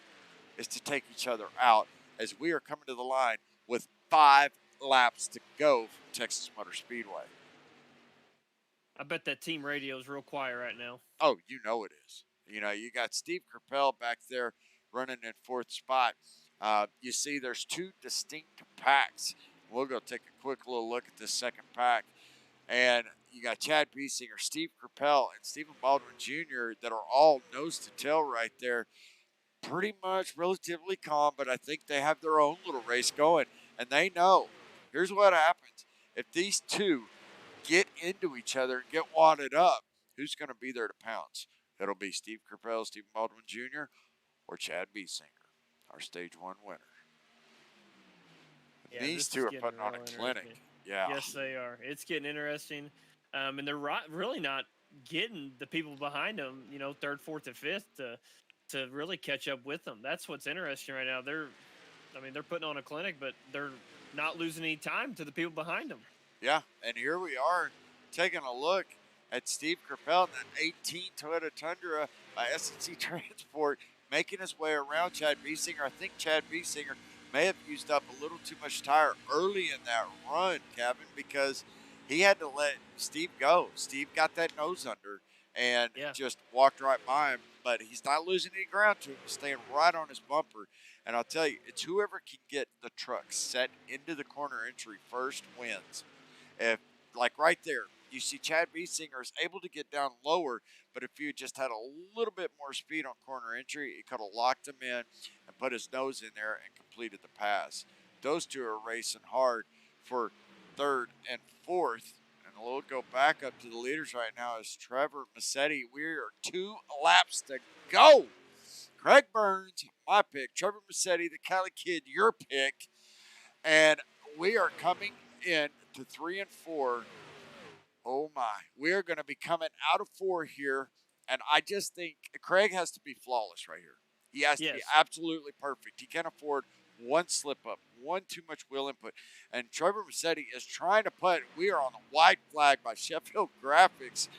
is to take each other out as we are coming to the line with 5 laps to go from Texas Motor Speedway. I bet that team radio is real quiet right now. Oh, you know it is. You know, you got Steve Kerpel back there running in 4th spot. You see there's 2 distinct packs. We'll go take a quick little look at this second pack. And you got Chad Biesinger, Steve Kerpel, and Stephen Baldwin Jr. that are all nose to tail right there. Pretty much relatively calm, but I think they have their own little race going. And they know, here's what happens. If these two get into each other and get wadded up, who's going to be there to pounce? It'll be Steve Kerpel, Stephen Baldwin Jr., or Chad Biesinger, our stage 1 winner. Yeah, These this two is are getting putting on real a clinic. interesting. Yeah. Yes, they are. It's getting interesting, and they're really not getting the people behind them. You know, third, fourth, and fifth to really catch up with them. That's what's interesting right now. They're putting on a clinic, but they're not losing any time to the people behind them. Yeah, and here we are taking a look at Steve Kerpel in that 18 Toyota Tundra by S&C Transport, making his way around Chad Biesinger. I think Chad Biesinger may have used up a little too much tire early in that run, Kevin, because he had to let Steve go. Steve got that nose under and just walked right by him, but he's not losing any ground to him. He's staying right on his bumper. And I'll tell you, it's whoever can get the truck set into the corner entry first wins. If, like right there, you see Chad Biesinger is able to get down lower, but if you just had a little bit more speed on corner entry, he could have locked him in and put his nose in there and completed the pass. Those two are racing hard for 3rd and 4th. And we'll go back up to the leaders right now is Trevor Massetti. We are 2 laps to go. Craig Burns, my pick. Trevor Massetti, the Cali Kid, your pick. And we are coming in to 3 and 4. Oh my. We are going to be coming out of 4 here. And I just think Craig has to be flawless right here. He has to be absolutely perfect. He can't afford one slip up, one too much wheel input. And Trevor Massetti is trying to put, we are on the white flag by Sheffield Graphics.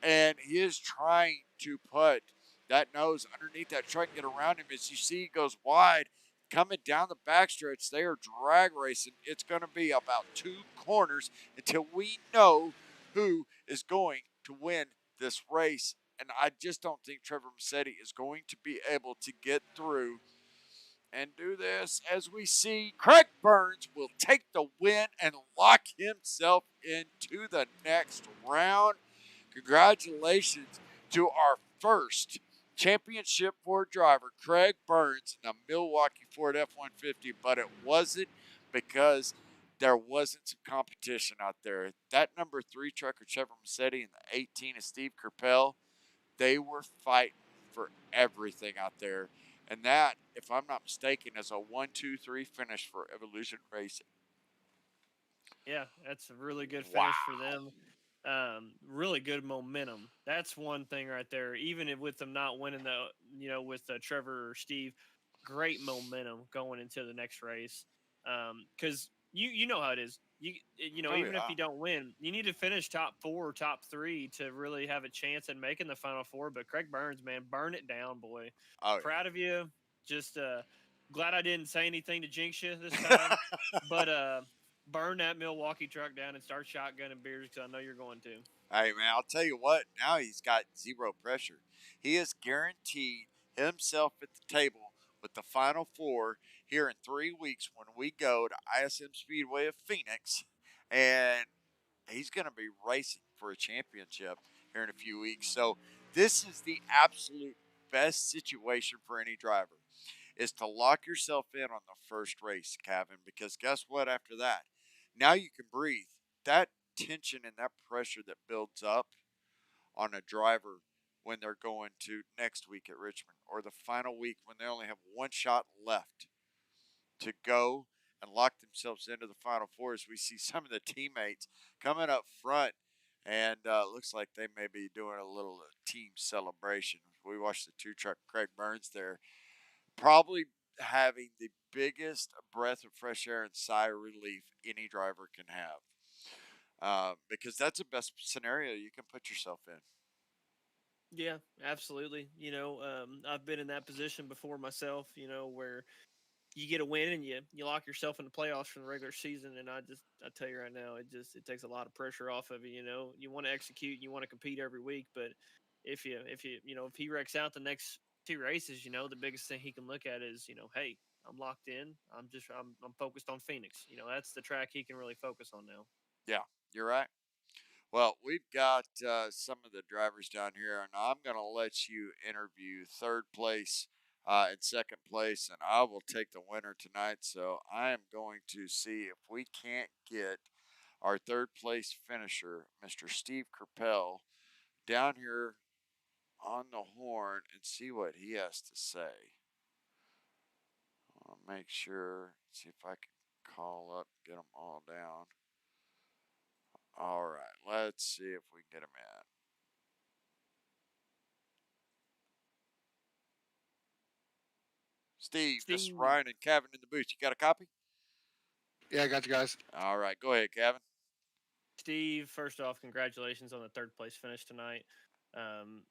And he is trying to put that nose underneath that truck and get around him. As you see, he goes wide. Coming down the backstretch, they are drag racing. It's going to be about 2 corners until we know who is going to win this race. And I just don't think Trevor Massetti is going to be able to get through and do this. As we see, Craig Burns will take the win and lock himself into the next round. Congratulations to our first championship Ford driver, Craig Burns, in the Milwaukee Ford F-150, but it wasn't because there wasn't some competition out there. That number 3 trucker, Trevor Massetti, and the 18 of Steve Kerpel, they were fighting for everything out there. And that, if I'm not mistaken, is a 1-2-3 finish for Evolution Racing. Yeah, that's a really good Wow. finish for them. Really good momentum. That's one thing right there. Even if with them not winning with Trevor or Steve, great momentum going into the next race. Because you know how it is. Oh Even if yeah. you don't win, you need to finish top four, top three to really have a chance at making the final four. But Craig Burns, man, burn it down, boy. Oh Proud of you. Just glad I didn't say anything to jinx you this yeah. time. But burn that Milwaukee truck down and start shotgunning beers because I know you're going to. Hey man, I'll tell you what. Now he's got zero pressure. He is guaranteed himself at the table with the final four here in 3 weeks when we go to ISM Speedway of Phoenix, and he's going to be racing for a championship here in a few weeks. So this is the absolute best situation for any driver is to lock yourself in on the first race, Kevin, because guess what after that? Now you can breathe. That tension and that pressure that builds up on a driver when they're going to next week at Richmond or the final week when they only have one shot left to go and lock themselves into the final four as we see some of the teammates coming up front and looks like they may be doing a little team celebration. We watched the two truck Craig Burns there probably having the biggest breath of fresh air and sigh of relief any driver can have. Because that's the best scenario you can put yourself in. Yeah, absolutely. I've been in that position before myself. Where you get a win and you lock yourself in the playoffs for the regular season. And I tell you right now, it takes a lot of pressure off of you. You want to execute, you want to compete every week, but if he wrecks out the next two races, the biggest thing he can look at is hey, I'm locked in. I'm focused on Phoenix. That's the track he can really focus on now. Yeah, you're right. Well, we've got some of the drivers down here, and I'm going to let you interview third place and second place, and I will take the winner tonight. So I am going to see if we can't get our third place finisher, Mr. Steve Kerpel, down here on the horn and see what he has to say. I'll make sure, see if I can call up, get them all down. All right, let's see if we can get them in. Steve, this is Steve, Ryan and Kevin in the booth. You got a copy? Yeah, I got you guys. All right, go ahead, Kevin. Steve, first off, congratulations on the third place finish tonight.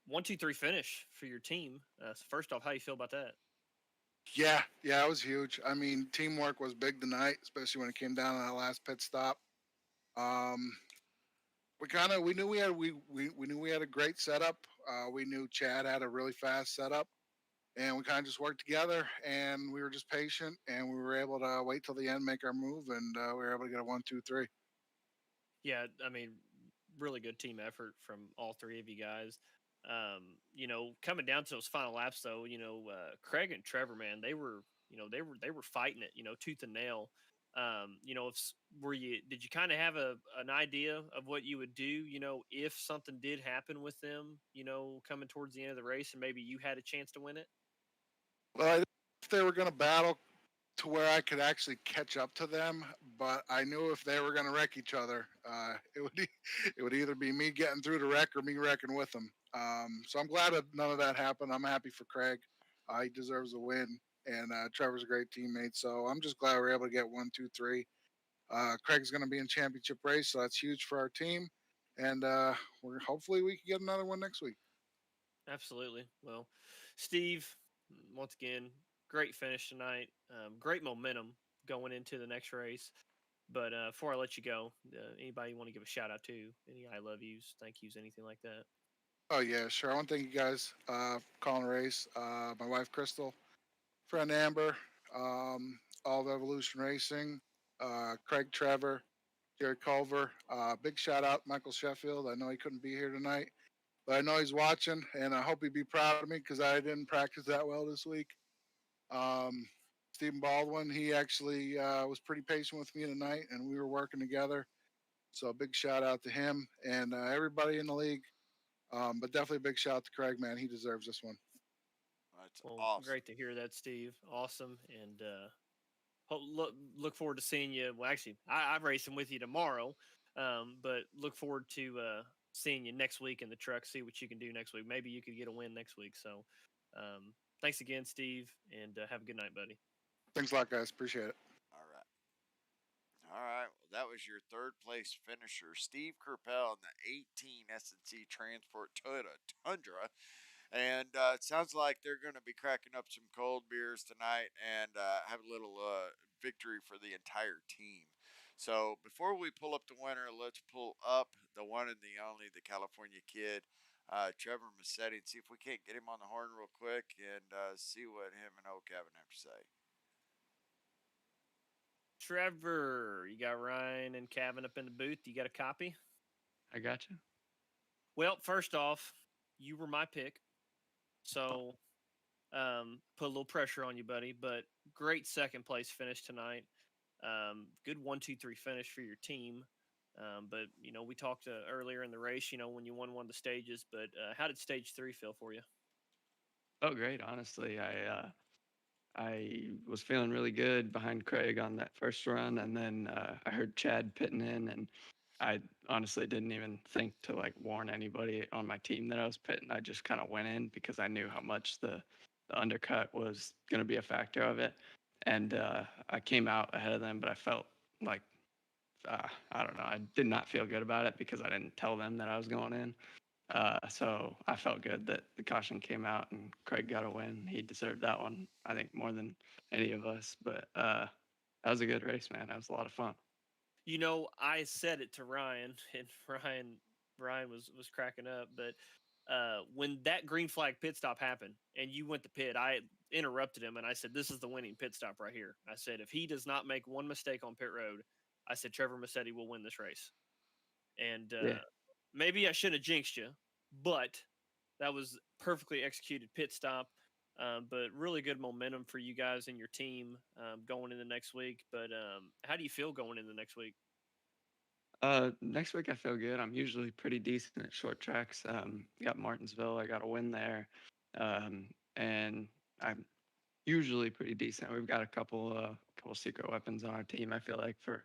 1, 2, 3 finish for your team. So first off, how you feel about that? Yeah, it was huge. I mean, teamwork was big tonight, especially when it came down to that last pit stop. Um, we knew we knew we had a great setup. We knew Chad had a really fast setup, and we kind of just worked together. And we were just patient, and we were able to wait till the end, make our move, and we were able to get a 1, 2, 3. Yeah, I mean, really good team effort from all three of you guys. Coming down to those final laps, though, Craig and Trevor, man, they were fighting it, tooth and nail. Did you kind of have an idea of what you would do, if something did happen with them, coming towards the end of the race, and maybe you had a chance to win it? Well, I didn't know if they were going to battle to where I could actually catch up to them. But I knew if they were going to wreck each other, it would either be me getting through the wreck or me wrecking with them. So I'm glad that none of that happened. I'm happy for Craig. He deserves a win, and Trevor's a great teammate. So I'm just glad we are able to get 1, 2, 3. Craig's going to be in championship race, so that's huge for our team. And we're hopefully we can get another one next week. Absolutely. Well, Steve, once again, great finish tonight. Great momentum going into the next race. But before I let you go, anybody you want to give a shout out to? Any I love yous, thank yous, anything like that? Oh yeah, sure. I want to thank you guys for calling the race. My wife Crystal, friend Amber, all of Evolution Racing, Craig Trevor, Jerry Culver. Big shout out Michael Sheffield. I know he couldn't be here tonight, but I know he's watching, and I hope he'd be proud of me because I didn't practice that well this week. Um, Stephen Baldwin, he actually was pretty patient with me tonight, and we were working together. So a big shout out to him and everybody in the league. But definitely a big shout out to Craig, man. He deserves this one. That's Well, awesome. great to hear that, Steve. Awesome, and look forward to seeing you. Well, actually, I'm racing with you tomorrow, but look forward to seeing you next week in the truck. See what you can do next week. Maybe you could get a win next week. So, thanks again, Steve, and have a good night, buddy. Thanks a lot, guys. Appreciate it. All right. All right. Well, that was your third place finisher, Steve Kerpel in the 18 S&C Transport Toyota Tundra. And it sounds like they're going to be cracking up some cold beers tonight and have a little victory for the entire team. So before we pull up the winner, let's pull up the one and the only, the California kid, Trevor Massetti, and see if we can't get him on the horn real quick and see what him and old Kevin have to say. Trevor, you got Ryan and Kevin up in the booth. You got a copy? I got you. Well, first off, you were my pick, so put a little pressure on you, buddy. But great second place finish tonight. Good 1, 2, 3 finish for your team. But we talked earlier in the race. When you won one of the stages. But how did stage 3 feel for you? Oh, great. Honestly, I was feeling really good behind Craig on that first run, and then I heard Chad pitting in, and I honestly didn't even think to like warn anybody on my team that I was pitting. I just kind of went in because I knew how much the undercut was going to be a factor of it, and I came out ahead of them, but I felt like I don't know. I did not feel good about it because I didn't tell them that I was going in. So I felt good that the caution came out and Craig got a win. He deserved that one, I think, more than any of us. But that was a good race, man. That was a lot of fun. I said it to Ryan, and Ryan was cracking up. But when that green flag pit stop happened, and you went to pit, I interrupted him and I said, "This is the winning pit stop right here." I said, "If he does not make one mistake on pit road, I said Trevor Massetti will win this race." And Yeah. maybe I shouldn't have jinxed you, but that was perfectly executed pit stop. But really good momentum for you guys and your team going in the next week. But how do you feel going in the next week? Next week I feel good. I'm usually pretty decent at short tracks. Got Martinsville. I got a win there, and I'm usually pretty decent. We've got a couple secret weapons on our team. I feel like for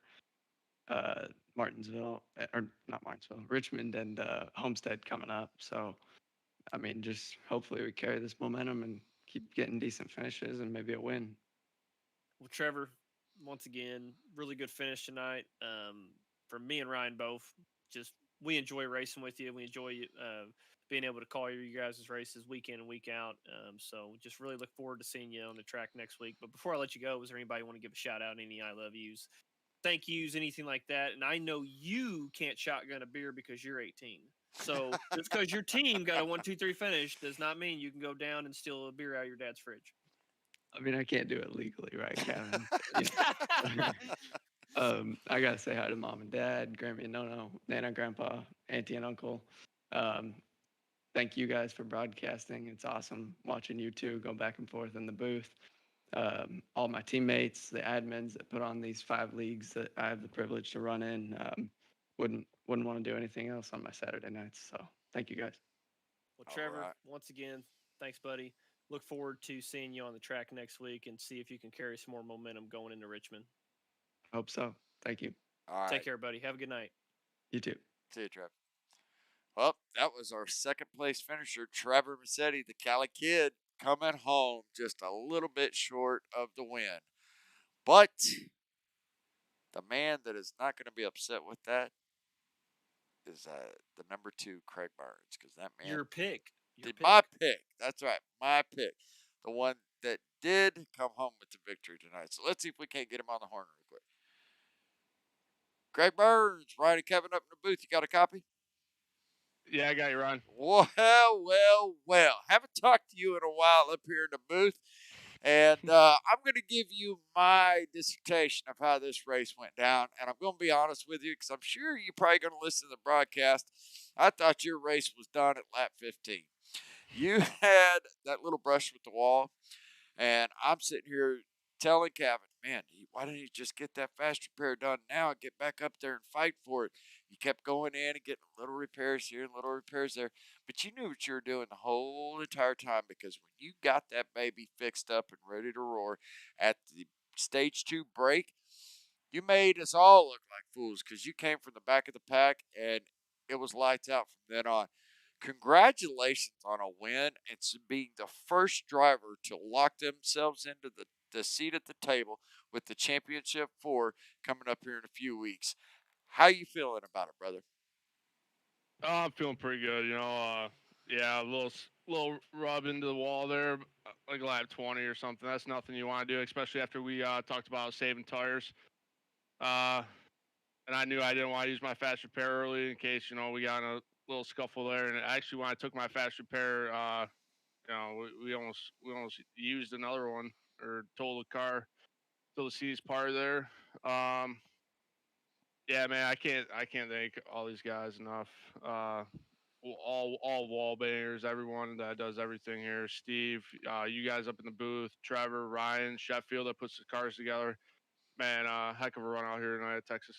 Martinsville or not Martinsville, Richmond and Homestead coming up. So I mean, just hopefully we carry this momentum and keep getting decent finishes and maybe a win. Well, Trevor, once again, really good finish tonight. For me and Ryan both, just we enjoy racing with you. We enjoy being able to call you guys' races week in and week out. So just really look forward to seeing you on the track next week. But before I let you go, is there anybody want to give a shout out? Any I love yous, thank yous, anything like that? And I know you can't shotgun a beer because you're 18. So just because your team got a 1, 2, 3 finish does not mean you can go down and steal a beer out of your dad's fridge. I mean, I can't do it legally, right, Kevin? I gotta say hi to mom and dad, Grammy and Nono, Nana, Grandpa, Auntie and Uncle. Um, Thank you guys for broadcasting. It's awesome watching you two go back and forth in the booth. All my teammates, the admins that put on these 5 leagues that I have the privilege to run in, wouldn't want to do anything else on my Saturday nights. So thank you guys. Well, All Trevor, right. once again, thanks, buddy. Look forward to seeing you on the track next week and see if you can carry some more momentum going into Richmond. Hope so. Thank you. All Take right. care, buddy. Have a good night. You too. See you, Trev. Well, that was our second place finisher, Trevor Massetti, the Cali kid, coming home just a little bit short of the win. But the man that is not going to be upset with that is the number 2, Craig Burns, because that man Your pick. did my pick. That's right, my pick. The one that did come home with the victory tonight. So let's see if we can't get him on the horn real quick. Craig Burns, Ryan and Kevin up in the booth. You got a copy? Yeah, I got you, Ron. Well. Haven't talked to you in a while up here in the booth. And I'm going to give you my dissertation of how this race went down. And I'm going to be honest with you because I'm sure you're probably going to listen to the broadcast. I thought your race was done at lap 15. You had that little brush with the wall. And I'm sitting here telling Kevin, man, why didn't you just get that fast repair done now and get back up there and fight for it? You kept going in and getting little repairs here and little repairs there, but you knew what you were doing the whole entire time because when you got that baby fixed up and ready to roar at the stage two break, you made us all look like fools because you came from the back of the pack and it was lights out from then on. Congratulations on a win and being the first driver to lock themselves into the seat at the table with the championship four coming up here in a few weeks. How you feeling about it, brother? Oh, I'm feeling pretty good. Yeah, a little rub into the wall there, like lap 20 or something. That's nothing you want to do, especially after we talked about saving tires. Uh, and I knew I didn't want to use my fast repair early in case we got in a little scuffle there. And actually, when I took my fast repair, we almost used another one or totaled the car, till the C's part there. Um, yeah, man, I can't thank all these guys enough. All Wallbangers, everyone that does everything here. Steve, you guys up in the booth, Trevor, Ryan, Sheffield that puts the cars together. Man, heck of a run out here tonight at Texas.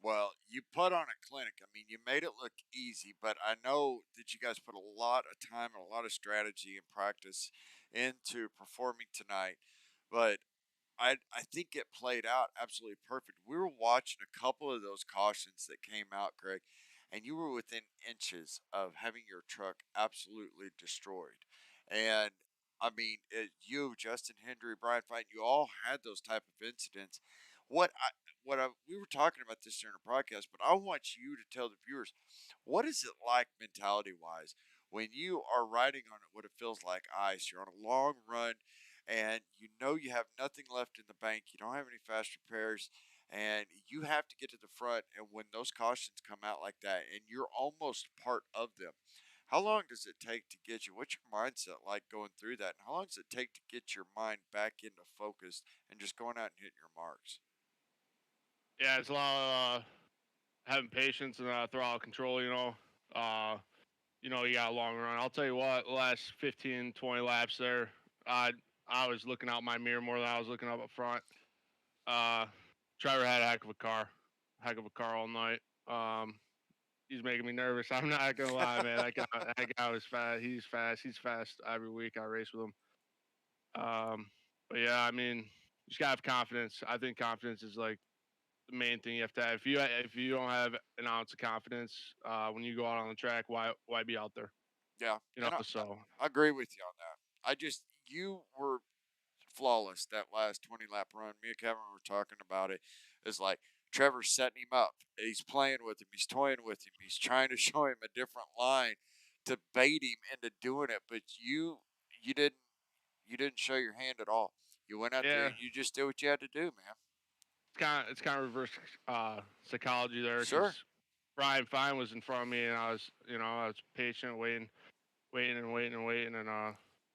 Well, you put on a clinic. I mean, you made it look easy, but I know that you guys put a lot of time and a lot of strategy and practice into performing tonight. But I think it played out absolutely perfect. We were watching a couple of those cautions that came out, Greg, and you were within inches of having your truck absolutely destroyed. And I mean, you, Justin Hendry, Brian Fight, you all had those type of incidents. What I we were talking about this during the broadcast, but I want you to tell the viewers what is it like mentality wise when you are riding on what it feels like ice. You're on a long run and you know you have nothing left in the bank. You don't have any fast repairs, and you have to get to the front. And when those cautions come out like that, and you're almost part of them, how long does it take to get you? What's your mindset like going through that? And how long does it take to get your mind back into focus and just going out and hitting your marks? Yeah, it's a lot of having patience and throttle control. Uh, you got a long run. I'll tell you what, the last 15, 20 laps there, I I was looking out my mirror more than I was looking up front. Uh, Trevor had a heck of a car all night. Um, he's making me nervous. I'm not gonna lie, man. That guy was fast. He's fast. He's fast every week I race with him. Um, but yeah, I mean, you just gotta have confidence. I think confidence is like the main thing you have to have. If you don't have an ounce of confidence when you go out on the track, why be out there? Yeah, and So I agree with you on that. You were flawless that last 20 lap run. Me and Kevin were talking about it. It's like Trevor's setting him up. He's playing with him. He's toying with him. He's trying to show him a different line to bait him into doing it. But you didn't you didn't show your hand at all. You went out there yeah, and you just did what you had to do, man. it's kind of reverse psychology there because Sure. Brian Fine was in front of me and I was patient, waiting, and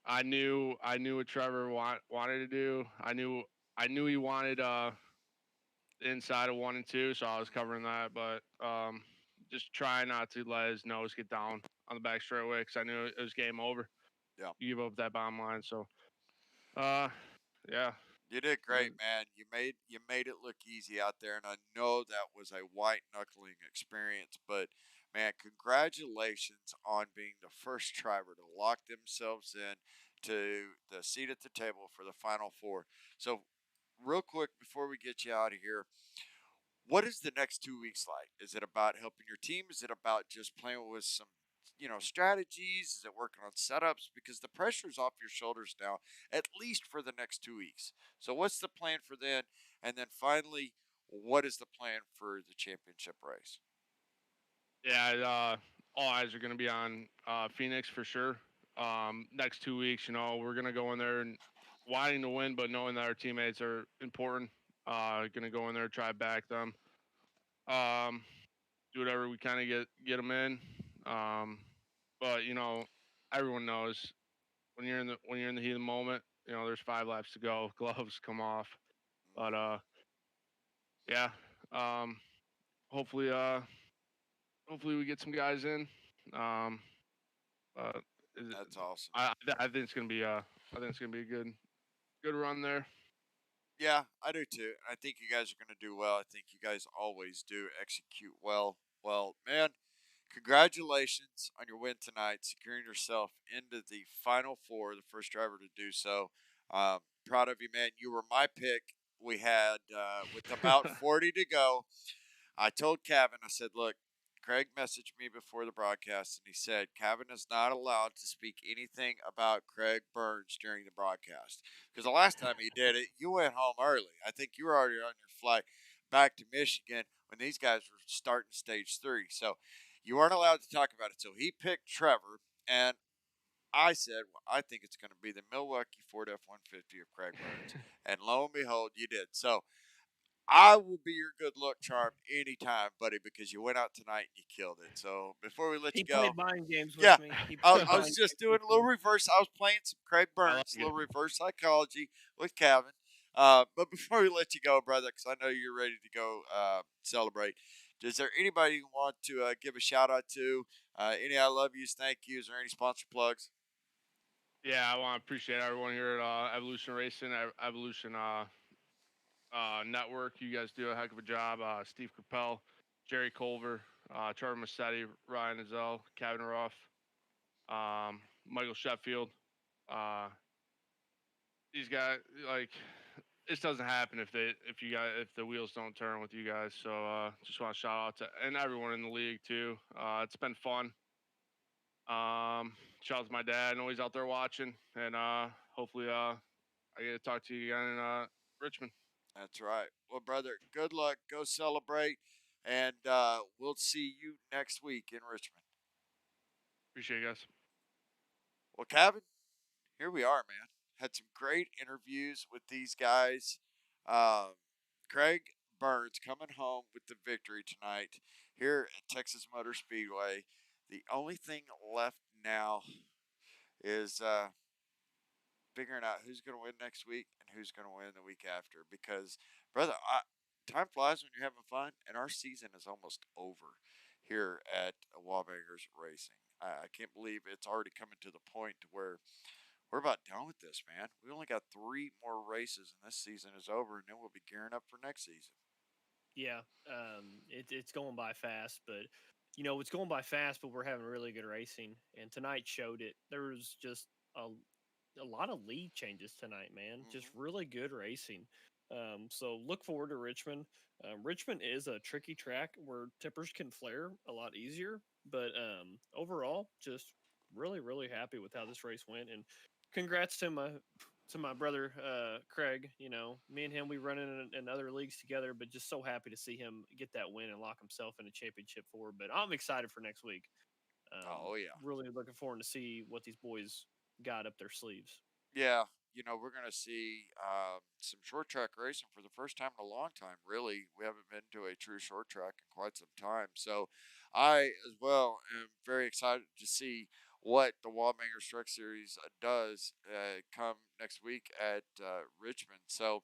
I knew what Trevor wanted to do. I knew he wanted inside of 1 and 2, so I was covering that. But just try not to let his nose get down on the back straightaway because I knew it was game over. Yeah. You give up that bottom line, so uh, yeah, You did uh, great, man. You made it look easy out there, and I know that was a white knuckling experience. But man, congratulations on being the first driver to lock themselves in to the seat at the table for the final four. So, real quick before we get you out of here, what is the next 2 weeks like? Is it about helping your team? Is it about just playing with some, strategies? Is it working on setups? Because the pressure's off your shoulders now, at least for the next 2 weeks. So, what's the plan for then? And then finally, what is the plan for the championship race? yeah. All eyes are going to be on Phoenix for sure. Next 2 weeks, we're going to go in there and wanting to win, but knowing that our teammates are important. Going to go in there, try to back them. Um, do whatever we kind of get them in. Um, but everyone knows when you're in the heat of the moment, there's 5 laps to go. Gloves come off, but yeah. Um, hopefully, hopefully we get some guys in. Um, uh, That's awesome. I think it's gonna be a good run there. Yeah, I do too. I think you guys are going to do well. I think you guys always do execute well Well, man, congratulations on your win tonight, securing yourself into the final four, the first driver to do so. Proud of you, man. You were my pick. We had, with about 40 to go, I told Kevin, I said, look, Craig messaged me before the broadcast, and he said Kevin is not allowed to speak anything about Craig Burns during the broadcast. Because the last time he did it, you went home early. I think you were already on your flight back to Michigan when these guys were starting stage three. So you weren't allowed to talk about it. So he picked Trevor, and I said, well, I think it's going to be the Milwaukee Ford F 150 of Craig Burns. And lo and behold, you did. So I will be your good luck charm anytime, buddy, because you went out tonight and you killed it. So before we let He you go, played mind games with yeah, me. He I, played I was mind just games doing with a me. little reverse. I was playing some Craig I like Burns, a it. little reverse psychology with Kevin. But before we let you go, brother, because I know you're ready to go celebrate, is there anybody you want to give a shout out to? Any I love yous, thank yous, or any sponsor plugs? Yeah, I want to appreciate everyone here at Evolution Racing, Evolution Network. You guys do a heck of a job. Steve Capel, Jerry Culver, Trevor Massetti, Ryan Azell, Kevin Ruff, Michael Sheffield. Uh, these guys, like, this doesn't happen if the wheels don't turn with you guys. So just want to shout out to and everyone in the league too. It's been fun. Shout out to my dad. I know he's out there watching, and hopefully I get to talk to you again in Richmond. That's right. Well, brother, good luck. Go celebrate, and we'll see you next week in Richmond. Appreciate you guys. Well, Kevin, here we are, man. Had some great interviews with these guys. Um, Craig Burns coming home with the victory tonight here at Texas Motor Speedway. The only thing left now is figuring out who's going to win next week and who's going to win the week after. Because, brother, time flies when you're having fun, and our season is almost over here at Wallbangers Racing. I can't believe it's already coming to the point to where we're about done with this, man. We only got three more races, and this season is over, and then we'll be gearing up for next season. Yeah, it's going by fast, but it's going by fast. But we're having really good racing, and tonight showed it. There was just a a lot of lead changes tonight, man. Just Mm-hmm. really good racing. So look forward to Richmond. Richmond is a tricky track where tippers can flare a lot easier, but overall, just really, really happy with how this race went. And congrats to my brother Craig. Me and him we run in other leagues together, but just so happy to see him get that win and lock himself in a championship forward. But I'm excited for next week. Oh, yeah. Really looking forward to see what these boys got up their sleeves. Yeah, we're going to see some short track racing for the first time in a long time. Really, we haven't been to a true short track in quite some time. So, I as well am very excited to see what the Wallbangers Truck Series does come next week at Richmond. So,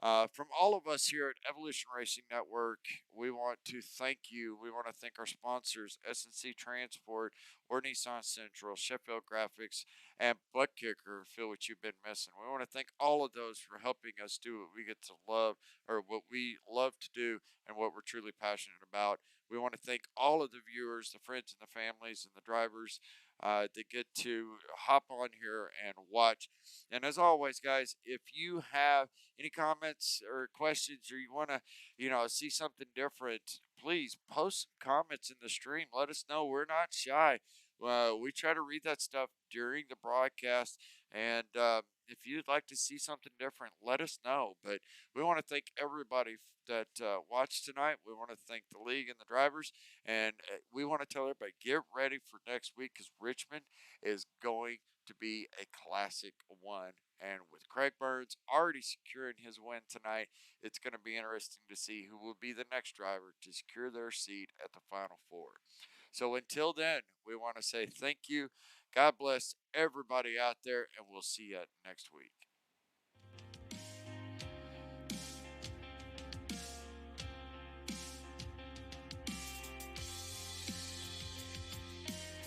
from all of us here at Evolution Racing Network, we want to thank you. We want to thank our sponsors, SNC Transport, or Nissan Central, Sheffield Graphics, and Butt Kicker. Feel what you've been missing. We want to thank all of those for helping us do what we get to love, or what we love to do, and what we're truly passionate about. We want to thank all of the viewers, the friends, and the families, and the drivers that get to hop on here and watch. And as always, guys, if you have any comments or questions, or you want to, see something different, please post some comments in the stream. Let us know. We're not shy. We try to read that stuff during the broadcast, and if you'd like to see something different, let us know. But we want to thank everybody that watched tonight. We want to thank the league and the drivers, and we want to tell everybody get ready for next week because Richmond is going to be a classic one. And with Craig Burns already securing his win tonight, it's going to be interesting to see who will be the next driver to secure their seat at the Final Four. So until then, we want to say thank you. God bless everybody out there, and we'll see you next week.